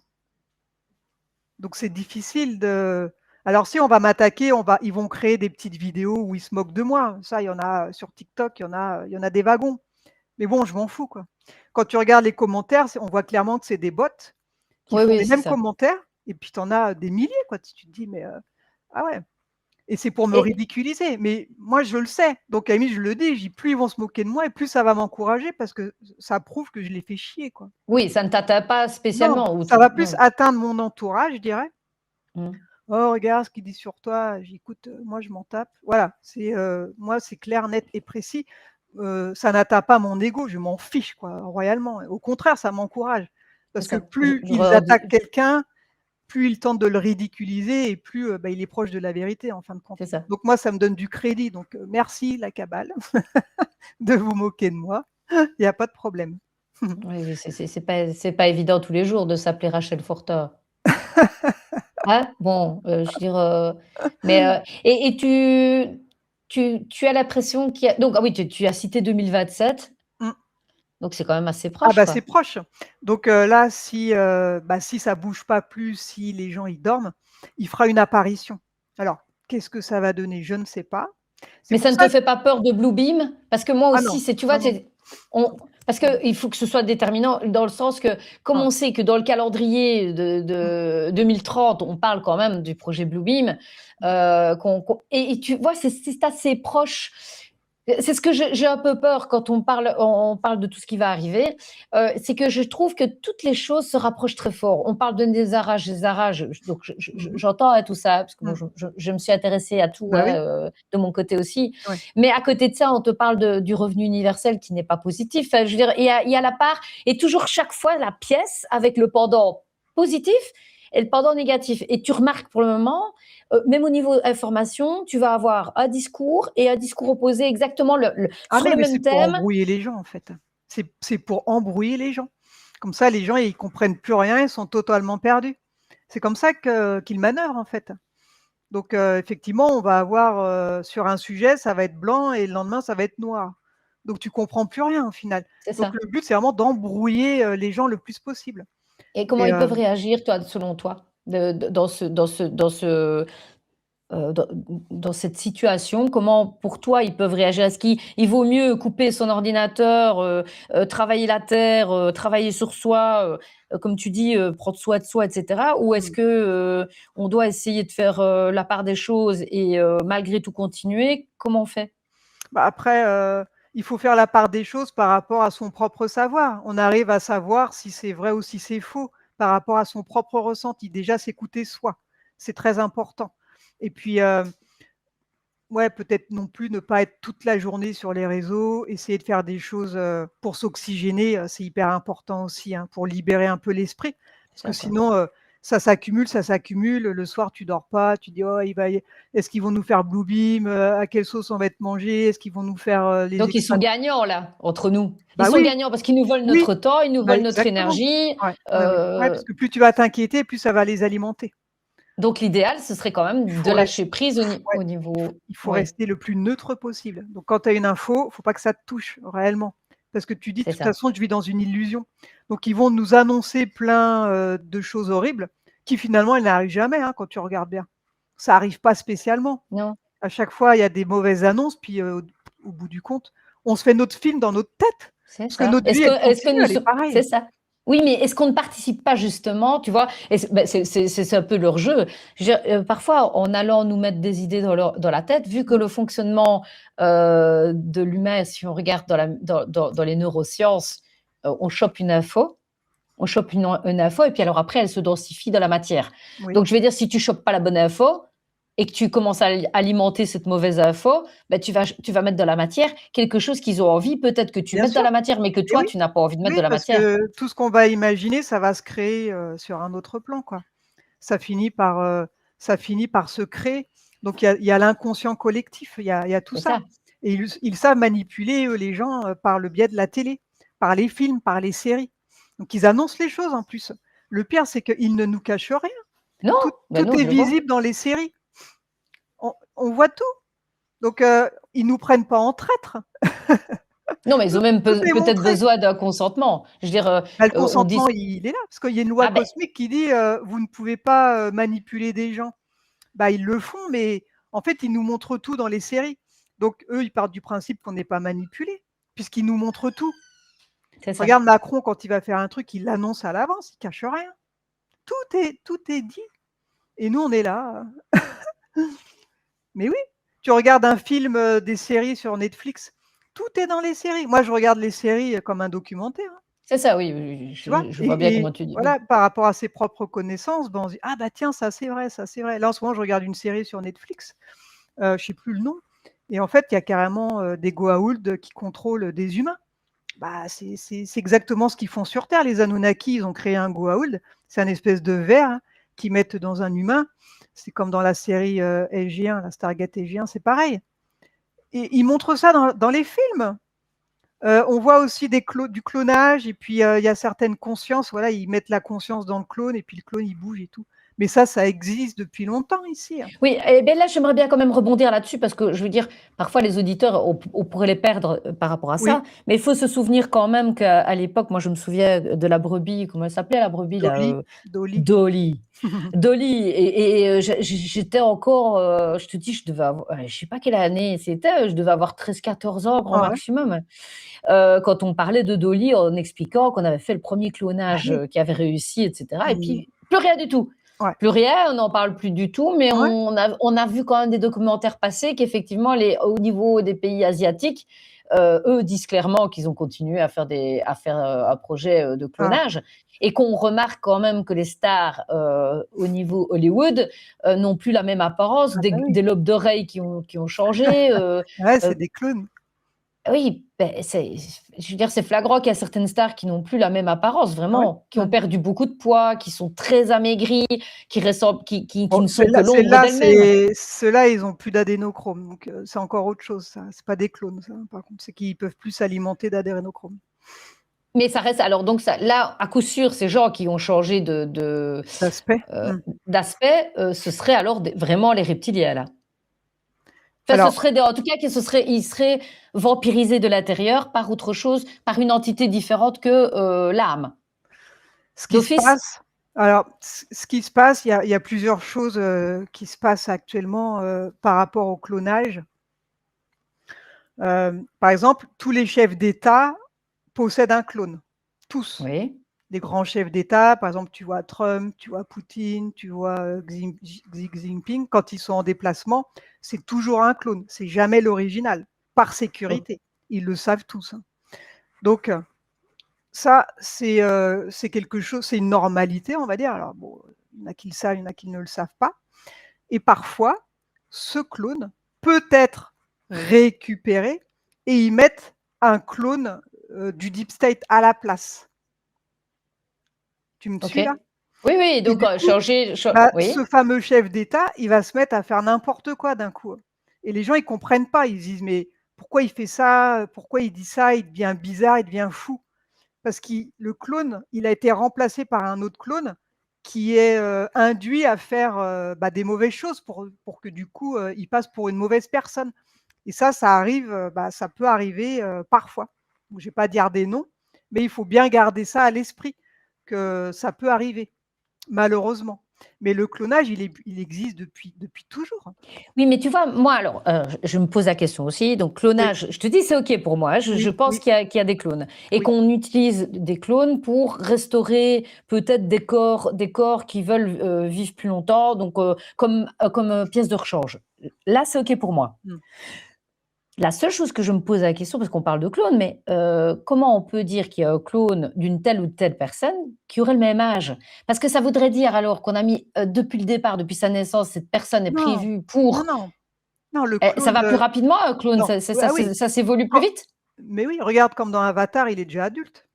Donc c'est difficile de. Alors si on va m'attaquer, ils vont créer des petites vidéos où ils se moquent de moi. Ça, il y en a sur TikTok, il y en a des wagons. Mais bon, je m'en fous, quoi. Quand tu regardes les commentaires, on voit clairement que c'est des bots qui Oui, font oui, les c'est mêmes ça. commentaires, et puis tu en as des milliers, quoi. Tu te dis, mais ah ouais. Et c'est pour me Et ridiculiser. Mais moi, je le sais. Donc, à la limite, je le dis. Je dis, plus ils vont se moquer de moi, et plus ça va m'encourager, parce que ça prouve que je les fais chier, quoi. oui, ça ne t'atteint pas Non, spécialement. ça va plus Non. atteindre mon entourage, je dirais. Mm. Oh, regarde ce qu'il dit sur toi. J'écoute, moi, je m'en tape. Voilà. Moi, c'est clair, net et précis. Ça n'atteint pas mon ego. Je m'en fiche, quoi, royalement. Au contraire, ça m'encourage. C'est Parce que ça. plus ils attaquent quelqu'un, plus ils tentent de le ridiculiser, et plus bah, il est proche de la vérité, en fin de compte. C'est ça. Donc moi, ça me donne du crédit. Donc merci, la cabale, de vous moquer de moi. Il n'y a pas de problème. Oui, oui, c'est pas évident tous les jours de s'appeler Rachel Forta. Hein? Bon, je veux dire, mais et tu as l'impression qu'il y a donc ah oui, tu as cité 2027, Mm. donc c'est quand même assez Ah proche, bah c'est quoi. proche. Donc là, si ça bouge pas plus, si les gens ils dorment, il fera une apparition. Alors, qu'est-ce que ça va donner? Je ne sais pas. C'est Mais pour ça ne ça te que. fait pas peur de Blue Beam? Parce que moi Ah aussi, non, c'est tu non, vois, non. parce qu'il faut que ce soit déterminant dans le sens que, comme Ah, on sait que dans le calendrier mm. de 2030, on parle quand même du projet Blue Beam, et tu vois, c'est assez proche. C'est ce que j'ai un peu peur quand on parle de tout ce qui va arriver, c'est que je trouve que toutes les choses se rapprochent très fort. On parle de des arages, donc Mhm. j'entends tout ça, parce que bon, Mm. je me suis intéressée à tout, Bah oui, de mon côté aussi. ouais. Mais à côté de ça, on te parle du revenu universel qui n'est pas positif. Enfin, je veux dire, il y a la part, et toujours chaque fois la pièce avec le pendant positif et le pendant négatif. Et tu remarques pour le moment, même au niveau information, tu vas avoir un discours et un discours opposé exactement Ah sur le mais c'est même pour thème. embrouiller les gens, en fait. C'est pour embrouiller les gens. Comme ça, les gens, ils comprennent plus rien, ils sont totalement perdus. C'est comme ça qu'ils manœuvrent, en fait. Donc effectivement, on va avoir, sur un sujet, ça va être blanc, et le lendemain, ça va être noir. Donc tu comprends plus rien, au final. C'est Donc ça. le but, c'est vraiment d'embrouiller, les gens le plus possible. Et comment Et ils peuvent réagir, toi, selon toi, dans ce dans cette situation? Comment, pour toi, ils peuvent réagir? Est-ce qu'il vaut mieux couper son ordinateur, travailler la terre, travailler sur soi, comme tu dis, prendre soin de soi, et cetera? Ou est-ce Mmh. que, on doit essayer de faire, la part des choses et malgré tout continuer? Comment on fait? Bah, après, il faut faire la part des choses par rapport à son propre savoir. On arrive à savoir si c'est vrai ou si c'est faux par rapport à son propre ressenti. Déjà, s'écouter soi, c'est très important et puis, ouais, peut-être non plus ne pas être toute la journée sur les réseaux, essayer de faire des choses, pour s'oxygéner, c'est hyper important aussi, hein, pour libérer un peu l'esprit. Parce que D'accord. sinon, ça s'accumule. Le soir, tu dors pas, tu dis: «Oh, il va y est-ce qu'ils vont nous faire Bluebeam? À quelle sauce on va être mangé? Est-ce qu'ils vont nous faire, les Donc ils sont extracts?» gagnants là, entre nous. Ils Bah sont oui, gagnants parce qu'ils nous volent oui, notre temps, ils nous bah volent notre exactement. énergie, Ouais, ouais, ouais. Ouais, parce heu, que plus tu vas t'inquiéter, plus ça va les alimenter. donc l'idéal, ce serait quand Il même de faut lâcher rester prise ouais. au niveau Il faut oui, rester le plus neutre possible. Donc quand tu as une info, faut pas que ça te touche réellement. Parce que tu dis: «De c'est toute ça. façon, je vis dans une illusion». Donc ils vont nous annoncer plein, de choses horribles qui finalement, elles n'arrivent jamais, hein, quand tu regardes bien. Ça arrive pas spécialement. Non, À chaque fois, il y a des mauvaises annonces, puis, au bout du compte, on se fait notre film dans notre tête. c'est Parce que ça. notre vie, elle Est-ce que continue, nous elle est se pareille. c'est ça. Oui, mais est-ce qu'on ne participe pas justement, tu vois? Et c'est un peu leur jeu. Je veux dire, parfois, en allant nous mettre des idées dans la tête, vu que Mmh. le fonctionnement, de l'humain, si on regarde dans les neurosciences, on chope une info et puis alors après, elle se densifie dans la matière. Oui, Donc, je vais dire, si tu chopes pas la bonne info et que tu commences à alimenter cette mauvaise info, ben, tu vas mettre dans la matière quelque chose qu'ils ont envie, peut-être que tu bien mettes dans sûr. la matière, mais que Et toi, oui, tu n'as pas envie de mettre oui, dans la parce matière. que tout ce qu'on va imaginer, ça va se créer, sur un autre plan, quoi. Ça finit par, ça finit par se créer. Donc il y a l'inconscient collectif, il y a tout C'est ça ça, et ils savent manipuler, eux, les gens, par le biais de la télé, par les films, par les séries. Donc ils annoncent les choses en plus. Le pire, c'est qu'ils ne nous cachent rien. non, Tout ben tout non, est je le vois. visible dans les séries. On voit tout. Donc ils nous prennent pas en traîtres. Non, mais ils Tout ont même tout est peut-être montré. besoin d'un consentement. Je veux dire, Bah, le on dit, consentement, il est là, parce qu'il y a une loi ah ben, cosmique qui dit, vous ne pouvez pas, manipuler des gens. Bah, ils le font, mais en fait, ils nous montrent tout dans les séries. Donc eux, ils partent du principe qu'on n'est pas manipulés, puisqu'ils nous montrent tout. c'est ça. Regarde Macron, quand il va faire un truc, il l'annonce à l'avance, il cache rien. Tout est dit et nous, on est là, mais oui, tu regardes un film, des séries sur Netflix, tout est dans les séries. Moi, je regarde les séries, comme un documentaire, hein, C'est ça, oui, oui, oui, tu vois? je vois bien Et comment tu dis, oui. voilà, par rapport à ses propres connaissances, ben, on se dit: «Ah bah tiens, ça c'est vrai, ça c'est vrai». Là, en ce moment, je regarde une série sur Netflix, je sais plus le nom et en fait, il y a carrément, des Goa'uld qui contrôlent des humains. Bah, c'est exactement ce qu'ils font sur terre. Les Anunnaki, ils ont créé un Goa'uld. C'est un espèce de ver, hein, qu'ils mettent dans un humain. C'est comme dans la série, SG1, la Stargate SG1, c'est pareil et ils montrent ça dans les films. On voit aussi du clonage et puis, il y a certaines consciences, voilà, ils mettent la conscience dans le clone et puis le clone, il bouge et tout. Mais ça existe depuis longtemps ici, hein. Oui, et beh, là, j'aimerais bien quand même rebondir là-dessus parce que je veux dire, parfois les auditeurs, on pourrait les perdre, par rapport à Oui, ça, mais il faut se souvenir quand même qu'à l'époque, moi je me souviens de la brebis, comment elle s'appelait la brebis là? Dolly. Dolly. Dolly et j'étais encore, je te dis, je devais avoir, je sais pas quelle année c'était, je devais avoir 13-14 ans grand Ah ouais? maximum, quand on parlait de Dolly en expliquant qu'on avait fait le premier Bah clonage, oui. qui avait réussi et cetera et Mmh. puis plus rien du tout. Ouais. Plus rien, on n'en parle plus du tout, mais Ouais. on a vu quand même des documentaires passer qu'effectivement au niveau des pays asiatiques, eux disent clairement qu'ils ont continué à faire, un projet, de Ouais. clonage et qu'on remarque quand même que les stars, au niveau Hollywood, n'ont plus la même apparence, Ah bah oui. des lobes d'oreilles qui ont changé, Ouais, c'est heu, des clones. oui, beh, je veux dire, c'est flagrant qu'il y a certaines stars qui n'ont plus la même apparence, Ouais. vraiment, qui Ouais. ont perdu beaucoup de poids, qui sont très amaigries, qui Bon, ne sont que celles-là l'ombre celles-là, d'elles-mêmes. c'est ceux-là, ils ont plus d'adénochrome, donc c'est encore autre chose ça. C'est pas des clones ça, par contre, c'est qu'ils peuvent plus s'alimenter d'adénochrome. Mais ça reste alors donc ça là, à coup sûr, ces gens qui ont changé D'aspect. heu, Mmh. d'aspect, ce serait alors des vraiment les reptiliens, là. Enfin, ce Alors, serait en tout cas, que ils seraient vampirisés de l'intérieur par autre chose, par une entité différente que, l'âme. ce qui se D'office? passe Alors, ce qui se passe, il y a plusieurs choses qui se passent actuellement par rapport au clonage. Par exemple, tous les chefs d'État possèdent un clone. Tous. Oui, Des grands chefs d'État, par exemple, tu vois Trump, tu vois Poutine, tu vois Xi Jinping, quand ils sont en déplacement, c'est toujours un clone, c'est jamais l'original, par o- sécurité. Ils le savent tous, hein. Donc, ça, c'est quelque chose, c'est une normalité, on va dire. Alors, bon, il y en a qui le savent, il y en a qui ne le savent pas. Et parfois, ce clone peut être récupéré et ils mettent un clone du Deep State à la place. Tu me ok. suis là? Oui, oui, Et donc du coup, bah, ce oui. fameux chef d'État, il va se mettre à faire n'importe quoi d'un coup. Et les gens, ils comprennent pas. Ils se disent: «Mais pourquoi il fait ça? Pourquoi il dit ça?» Il devient bizarre, il devient fou. Parce que le clone, il a été remplacé par un autre clone qui est, induit à faire, bah, des mauvaises choses pour que du coup, il passe pour une mauvaise personne. Et ça arrive, bah, ça peut arriver, parfois. Donc je vais pas dire des noms, mais il faut bien garder ça à l'esprit, que ça peut arriver, malheureusement. Mais le clonage, il existe depuis toujours, hein. Oui, mais tu vois, moi, alors, je me pose la question aussi. Donc, Oui, clonage, je te dis, c'est OK pour moi, hein. Je oui, pense oui, qu'il y a des clones et oui. qu'on utilise des clones pour restaurer peut-être des corps qui veulent vivre plus longtemps, donc comme pièce de rechange. Là, c'est OK pour moi. Mmh. La seule chose que je me pose la question, parce qu'on parle de clone, mais comment on peut dire qu'il y a un clone d'une telle ou telle personne qui aurait le même âge? Parce que ça voudrait dire alors qu'on a mis depuis le départ, depuis sa naissance, cette personne est Non, prévue non, pour non, non, le ça clone, va plus rapidement un clone? non. Ah oui, Ça s'évolue plus quand vite? mais oui, regarde comme dans Avatar, il est déjà adulte.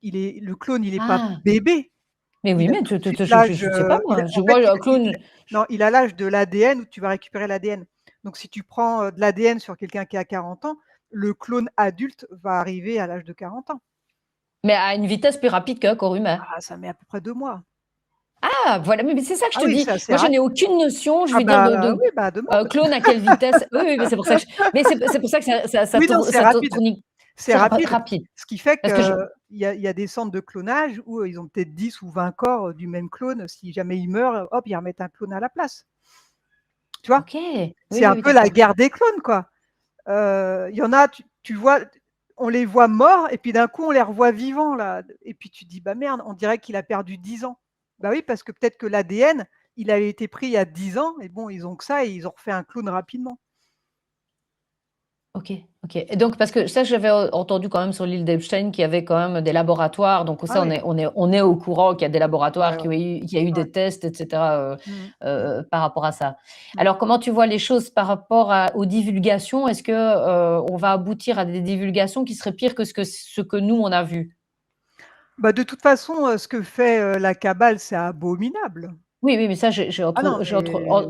Le clone, il est pas Ah! bébé. Mais oui, Il a mais tout de suite je l'âge, sais pas il a moi. en fait, Moi un clone non, il a l'âge de l'ADN où tu vas récupérer l'ADN. Donc si tu prends, de l'ADN sur quelqu'un qui a 40 ans, le clone adulte va arriver à l'âge de 40 ans. mais à une vitesse plus rapide qu'un corps humain. Ah, ça met à peu près 2 mois. Ah! Voilà, mais c'est ça que je Ah te oui, dis. c'est assez Moi, je n'ai rapide. aucune notion, je Ah veux dire bah, de oui, bah, demande. clone à quelle vitesse oui, oui, mais c'est pour ça que c'est pour ça que Oui, non, c'est ça rapide, tourne c'est c'est rapide. rapide. Ce qui fait Parce que je qu'il y a des centres de clonage où, ils ont peut-être 10 ou 20 corps, du même clone. Si jamais il meurt, hop, ils remettent un clone à la place. Tu vois? OK. Oui, C'est oui, un oui, peu la d'accord. guerre des clones, quoi. Il y en a, tu vois, on les voit morts et puis d'un coup, on les revoit vivants là et puis tu dis: «Bah merde, on dirait qu'il a perdu 10 ans». Bah oui, parce que peut-être que l'ADN, il avait été pris il y a 10 ans et bon, ils ont que ça et ils ont refait un clone rapidement. OK, OK et donc parce que ça, j'avais entendu quand même sur l'île d'Epstein qu'il y avait quand même des laboratoires, donc Ah ça, oui, on est au courant qu'il y a des laboratoires ouais, ouais, qui a eu ouais. des tests et cetera, Mmh mh. par rapport à ça. Mmh. Alors comment tu vois les choses par rapport aux divulgations? Est-ce que, on va aboutir à des divulgations qui seraient pires que ce que nous, on a vu? Bah, de toute façon, ce que fait, la cabale, c'est abominable. Oui, oui, mais ça, Ah non, mais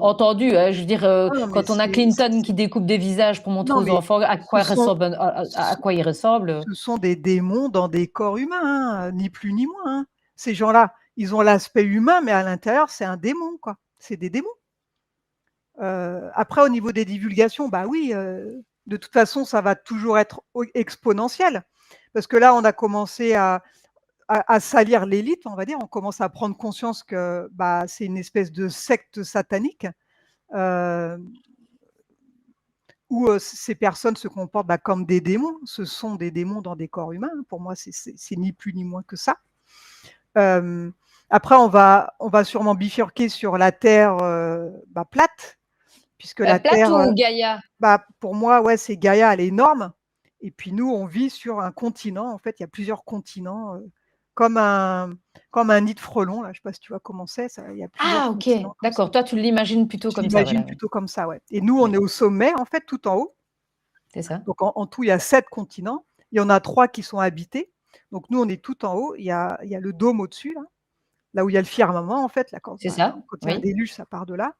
entendu, hein. Je veux dire, ah non, mais quand on a Clinton qui découpe des visages pour montrer non, aux mais enfants à ce quoi sont ressemble ce à quoi ils ressemblent. ce sont des démons dans des corps humains, hein, ni plus ni moins, hein. Ces gens-là, ils ont l'aspect humain, mais à l'intérieur, c'est un démon, quoi. C'est des démons. Après au niveau des divulgations, bah oui, de toute façon, ça va toujours être exponentiel. Parce que là, on a commencé à salir l'élite, on va dire. On commence à prendre conscience que, bah, c'est une espèce de secte satanique, heu, où, ces personnes se comportent, bah, comme des démons. Ce sont des démons dans des corps humains, hein. Pour moi, c'est ni plus ni moins que ça. Hem, Après on va sûrement bifurquer sur la terre, bah, plate, puisque la Plate terre, ou Gaïa? bah, pour moi, ouais, c'est Gaïa, elle est énorme et puis nous, on vit sur un continent. En fait, il y a plusieurs continents, comme un nid de frelons, là, je sais pas si tu vois comment c'est, ça il y a plusieurs Ah OK, continents comme ça. d'accord. Toi, tu l'imagines plutôt Je comme ça, l'imagine voilà, oui. plutôt comme ça, ouais et nous, on est Oui, au sommet, en fait, tout en haut. c'est ça. Donc en tout, il y a 7 continents. Il y en a 3 qui sont habités. Donc nous, on est tout en haut. Il y a le dôme au-dessus, là où il y a le firmament, en fait, là, quand C'est ça, quand il y a un oui, déluge, ça part de là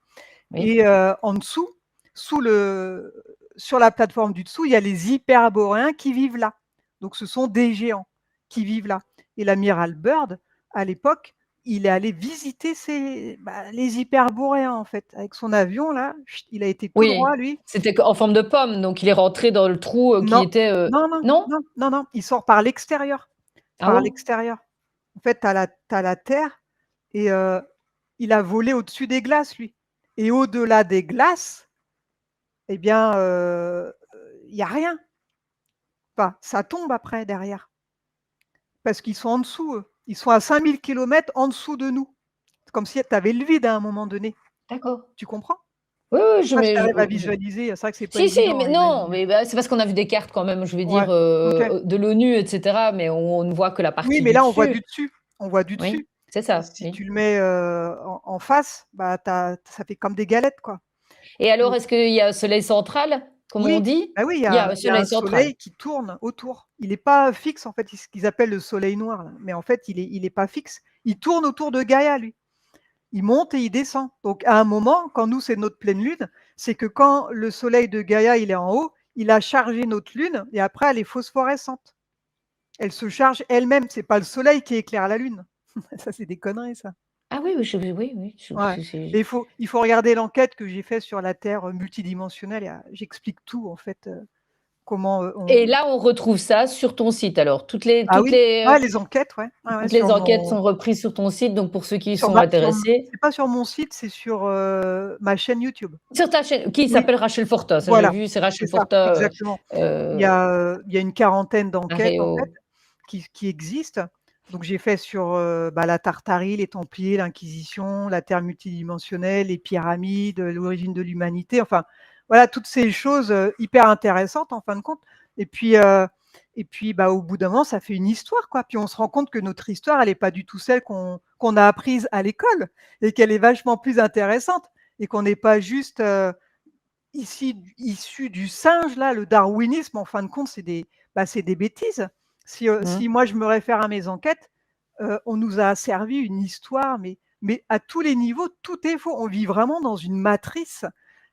oui. et en dessous, sous le sur la plateforme du dessous, il y a les hyperboréens qui vivent là. Donc ce sont des géants qui vivent là et l'amiral Byrd, à l'époque, il est allé visiter les hyperboréens, en fait. Avec son avion là, chut, il a été tout Oui, droit lui. c'était q en forme de pomme, donc il est rentré dans le trou, qui Non, était, non, non, non? non, non, non, il sort par l'extérieur, Ah par bon? l'extérieur. En fait, tu as la terre, et il a volé au-dessus des glaces, lui. Et au-delà des glaces, eh bien, il y a rien. Enfin, ça tombe après, derrière. Parce qu'ils sont en dessous, eux. Ils sont à 5000 kilomètres en dessous de nous. C'est comme si tu avais le vide à un moment donné. D'accord. Tu comprends? Oui, oui, Je sais pas si tu arrives à je visualiser, c'est vrai que c'est pas si, si, évident mais à non, imaginer. mais bah, c'est parce qu'on a vu des cartes quand même, je vais Ouais, dire, OK. de l'ONU et cetera, mais on ne voit que la Oui, partie mais du là, on voit dessus. du dessus. On voit du Oui, dessus. c'est ça, Si oui. tu le mets, en face, bah, ça fait comme des galettes, quoi. Et alors, Donc est-ce qu'il y a un soleil central, comme on oui, dit? bah, oui, Il y a un il y a un soleil central. soleil qui tourne autour. Il est pas fixe, en fait, c'est ce qu'ils appellent le soleil noir, là, mais en fait, il est pas fixe. Il tourne autour de Gaïa, lui. Il monte et il descend. Donc à un moment, quand nous, c'est notre pleine lune, c'est que quand le soleil de Gaïa, il est en haut, il a chargé notre lune et après elle est phosphorescente. Elle se charge elle-même, c'est pas le soleil qui éclaire la lune. Ça, c'est des conneries, ça. Ah oui, oui, oui, oui, Ouais. c'est Et il faut regarder l'enquête que j'ai faite sur la Terre, multidimensionnelle et j'explique tout en fait, comment, et on là, on retrouve ça sur ton site alors? ah oui, ouais, les enquêtes, ouais. Ouais, ouais, toutes sur les enquêtes mon sont reprises sur ton site, donc pour ceux qui sur sont ma sur intéressés. c'est pas sur mon site, c'est sur, ma chaîne YouTube. Sur ta chaîne, qui Oui. s'appelle Rachel Forta, ça j'ai Voilà, vu, c'est c'est Rachel ça, Forta, exactement. Il y a une quarantaine d'enquêtes, en fait, Aréo. qui existent. Donc j'ai fait sur, bah, la Tartarie, les Templiers, l'Inquisition, la Terre multidimensionnelle, les pyramides, l'origine de l'humanité, enfin, voilà, toutes ces choses, hyper intéressantes, en fin de compte. Et puis, bah, au bout d'un moment, ça fait une histoire, quoi. Puis on se rend compte que notre histoire, elle est pas du tout celle qu'on a apprise à l'école et qu'elle est vachement plus intéressante et qu'on n'est pas juste, issu du singe là, le darwinisme, en fin de compte, c'est des bêtises. Si Mmh. moi je me réfère à mes enquêtes, on nous a servi une histoire, mais à tous les niveaux, tout est faux. On vit vraiment dans une matrice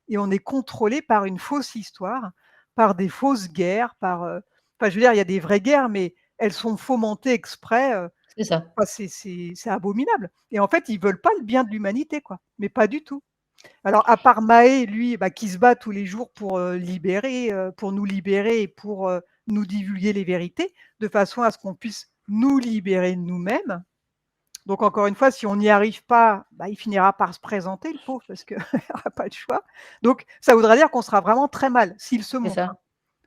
et on est contrôlé par une fausse histoire, par des fausses guerres, enfin je veux dire, il y a des vraies guerres, mais elles sont fomentées exprès, C'est ça. enfin c'est abominable et en fait, ils veulent pas le bien de l'humanité, quoi, mais pas du tout. Alors à part Maé, lui, bah, qui se bat tous les jours pour nous libérer et pour, nous divulguer les vérités, de façon à ce qu'on puisse nous libérer nous-mêmes. Donc encore une fois, si on n'y arrive pas, bah, il finira par se présenter le pauvre parce qu'il aura pas de choix. Donc ça voudra dire qu'on sera vraiment très mal s'il se C'est montre, hein. ça.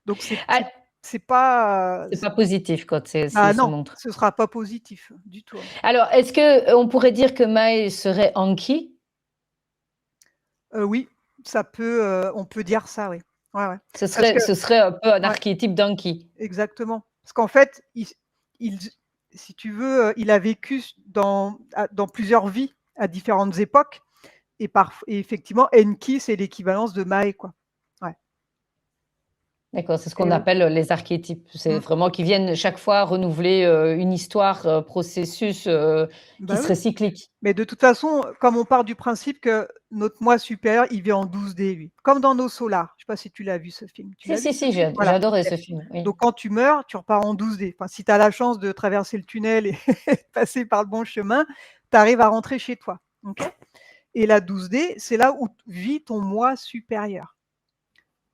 Donc Ah, c'est pas, c'est pas positif quand s'il ah se non, montre. ce sera pas positif du tout, hein. Alors, est-ce que on pourrait dire que Maë serait Anki? Oui, on peut dire ça, oui. Ouais, ouais. Ce Parce serait que ce serait un peu un ouais. archétype d'Anki. Exactement. Parce qu'en fait, il si tu veux, il a vécu dans plusieurs vies, à différentes époques et effectivement, Enki, c'est l'équivalence de Maé, quoi. Ouais D'accord, c'est ce qu'on et oui. appelle, les archétypes. C'est Mmh. vraiment qui viennent chaque fois renouveler, une histoire, processus, qui Bah, oui. serait cyclique. Mais de toute façon, comme on part du principe que notre moi supérieur, il vit en 12D, lui. Comme dans Nos solars. Je sais pas si tu l'as vu ce film. Tu Si, l'as vu si, ce si, film? j'ai Voilà, adoré OK. ce film, oui. Donc quand tu meurs, tu repars en 12D. Enfin, si tu as la chance de traverser le tunnel et de passer par le bon chemin, tu arrives à rentrer chez toi. OK? Et la 12D, c'est là où vit ton moi supérieur,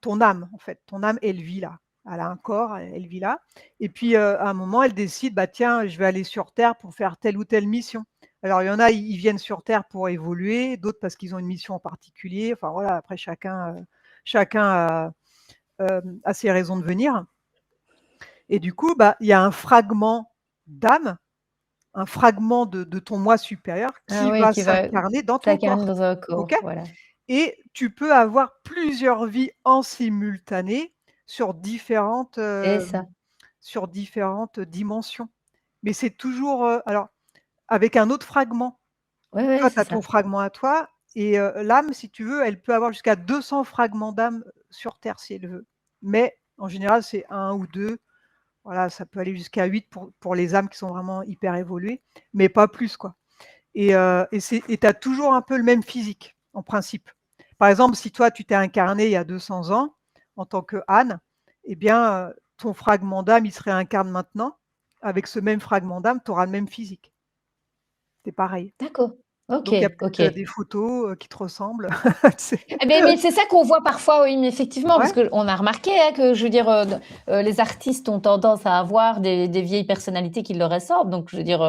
ton âme en fait. Ton âme, elle vit là. Elle a un corps, elle vit là. Et puis à un moment, elle décide, bah tiens, je vais aller sur Terre pour faire telle ou telle mission. Alors il y en a, ils viennent sur Terre pour évoluer, d'autres parce qu'ils ont une mission en particulier. Enfin voilà, après chacun a ses raisons de venir. Et du coup, bah il y a un fragment d'âme, un fragment de ton moi supérieur Ah qui oui, va qui va s'incarner dans ton s'incarner corps. dans un OK? corps, voilà. Et tu peux avoir plusieurs vies en simultané sur différentes, C'est ça. dimensions. Mais c'est toujours, alors avec un autre fragment. Ouais, ouais, Toi, tu c'est as ton ça. fragment à toi et l'âme, si tu veux, elle peut avoir jusqu'à 200 fragments d'âme, sur terre si elle veut. Mais en général, c'est un ou 2. Voilà, ça peut aller jusqu'à 8 pour les âmes qui sont vraiment hyper évoluées, mais pas plus, quoi. Et tu as toujours un peu le même physique, en principe. Par exemple, si toi, tu t'es incarné il y a 200 ans en tant que Anne, eh bien, ton fragment d'âme, il se réincarne maintenant. Avec ce même fragment d'âme, tu auras le même physique. C'est pareil. D'accord. OK, Donc il y a peut-être, OK. des photos, qui te ressemblent. C'est Eh beh, mais c'est ça qu'on voit parfois, oui, mais effectivement, parce ouais. qu'on a remarqué, hein, que je veux dire, les artistes ont tendance à avoir des vieilles personnalités qui leur ressemblent, donc je veux dire,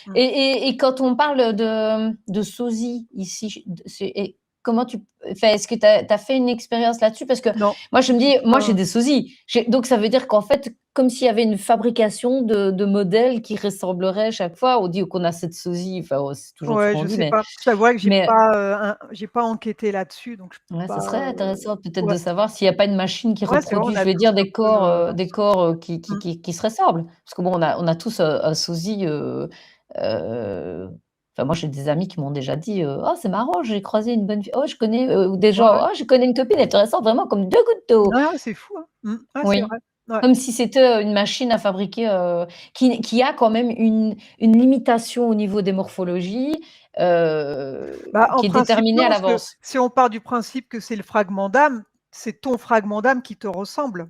Mmh. et quand on parle de sosie ici, comment tu enfin, est-ce que tu as fait une expérience là-dessus? Parce que Non, moi, je me dis, moi, j'ai non, des sosies, donc ça veut dire qu'en fait, comme s'il y avait une fabrication de modèles qui ressembleraient chaque fois. On dit qu'on a cette sosie, enfin, c'est toujours ce ouais, qu'on je dit, sais pas. Je t'avouerai que mais j'ai pas enquêté là-dessus, donc je peux ouais, ce pas, serait intéressant peut-être de ouais. savoir s'il y a pas une machine qui Ouais, c'est vrai, reproduit, on je a vais tous dire un peu le des corps, mmh. qui se ressemblent. Parce que bon, on a tous, un sosie, enfin moi j'ai des amis qui m'ont déjà dit, «Oh c'est marrant, j'ai croisé une bonne fille. Oh je connais», ou des Ouais, ouais. gens: «Oh je connais une copine, elle te ressemble vraiment comme 2 gouttes d'eau». Ouais, ouais, c'est fou, hein. Mmh. Ouais, c'est Oui, vrai. Ouais. comme si c'était, une machine à fabriquer, qui a quand même une limitation au niveau des morphologies, Bah, en qui est principe, déterminée non, à parce que l'avance. si on part du principe que c'est le fragment d'âme, c'est ton fragment d'âme qui te ressemble.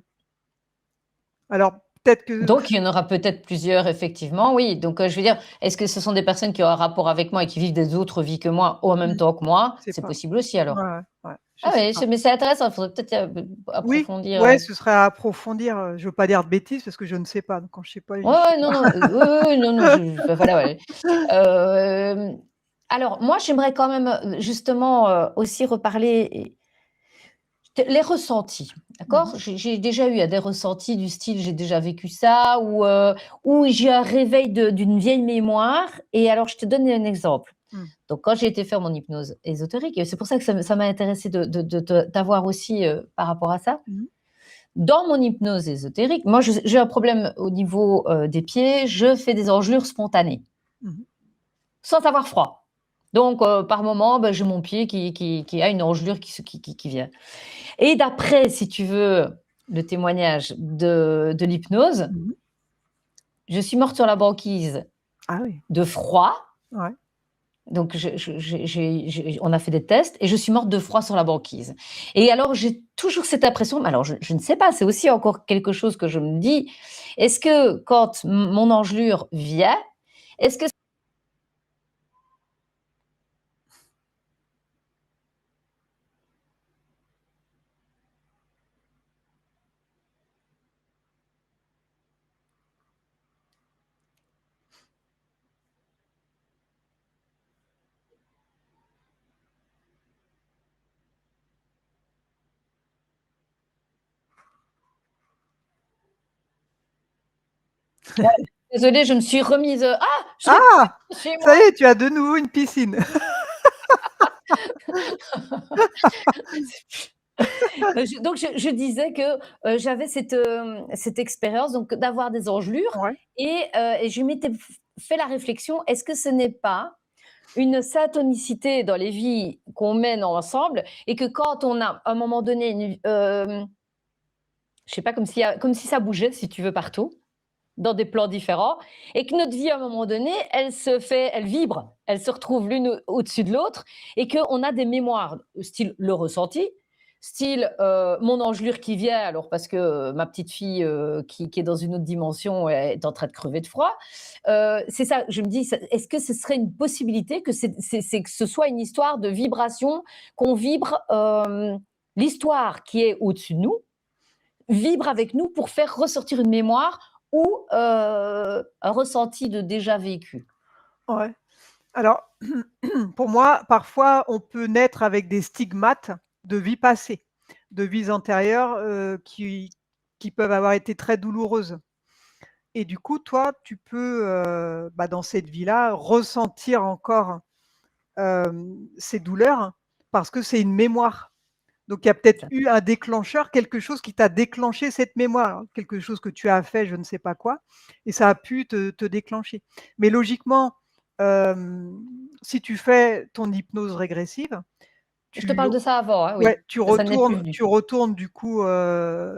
Alors peut-être que Donc il y en aura peut-être plusieurs effectivement, oui. Donc, je veux dire, est-ce que ce sont des personnes qui ont un rapport avec moi et qui vivent des autres vies que moi en même mmh, temps que moi? je sais C'est pas. possible aussi alors. Ouais, ouais, ouais, je Ah sais oui, pas. mais c'est intéressant, il faudrait peut-être, Oui, approfondir, ouais, ce serait à approfondir, je veux pas dire de bêtises parce que je ne sais pas, donc quand je sais pas, ouais, je sais ouais, non, pas. non, oui, oui, oui, non, non, enfin voilà, ouais. Hem, alors moi j'aimerais quand même, justement, aussi reparler les ressentis, Mmh mh. d'accord? J'ai déjà eu, des ressentis du style, j'ai déjà vécu ça ou j'ai un réveil d'une vieille mémoire et alors je te donne un exemple. Mmh. Donc quand j'ai été faire mon hypnose ésotérique et c'est pour ça que ça m'a intéressé de t'avoir aussi, par rapport à ça. Mmh mh. Dans mon hypnose ésotérique, moi j'ai un problème au niveau, des pieds, je fais des engelures spontanées, Mmh mh. sans avoir froid. Donc par moment, bah, j'ai mon pied qui a une engelure qui vient. Et d'après, si tu veux, le témoignage de l'hypnose, Mmh mh. je suis morte sur la banquise Ah oui, de froid. ouais. Donc, on a fait des tests et je suis morte de froid sur la banquise. Et alors, j'ai toujours cette impression, mais alors je ne sais pas, c'est aussi encore quelque chose que je me dis, est-ce que quand mon engelure vient, est-ce que ouais, désolée, je me suis remise, ah! Je Ah! retourne chez Ça y moi. est, tu as de nouveau une piscine. Donc je disais que, j'avais cette expérience donc d'avoir des engelures Ouais. et je m'étais fait la réflexion, est-ce que ce n'est pas une syntonicité dans les vies qu'on mène ensemble et que quand on a, à un moment donné, je sais pas, comme si ça bougeait, si tu veux, partout, dans des plans différents, et que notre vie, à un moment donné, elle vibre, elle se retrouve l'une au-dessus de l'autre, et qu'on a des mémoires, style le ressenti, style mon engelure qui vient, alors parce que ma petite fille qui est dans une autre dimension est en train de crever de froid. C'est ça, je me dis, est-ce que ce serait une possibilité que, que ce soit une histoire de vibration, qu'on vibre l'histoire qui est au-dessus de nous, vibre avec nous pour faire ressortir une mémoire ou un ressenti de déjà vécu. Ouais. Alors, pour moi, parfois, on peut naître avec des stigmates de vies passées, de vies antérieures, qui peuvent avoir été très douloureuses et du coup, toi, tu peux, bah, dans cette vie-là, ressentir encore, ces douleurs parce que c'est une mémoire. Donc il y a peut-être Ça, eu un déclencheur, quelque chose qui t'a déclenché cette mémoire, hein, quelque chose que tu as fait, je ne sais pas quoi et ça a pu te déclencher. Mais logiquement, si tu fais ton hypnose régressive, je te tu parle de ça avant, hein, ouais, oui. Ça n'est plus venu. tu retournes du coup, bah,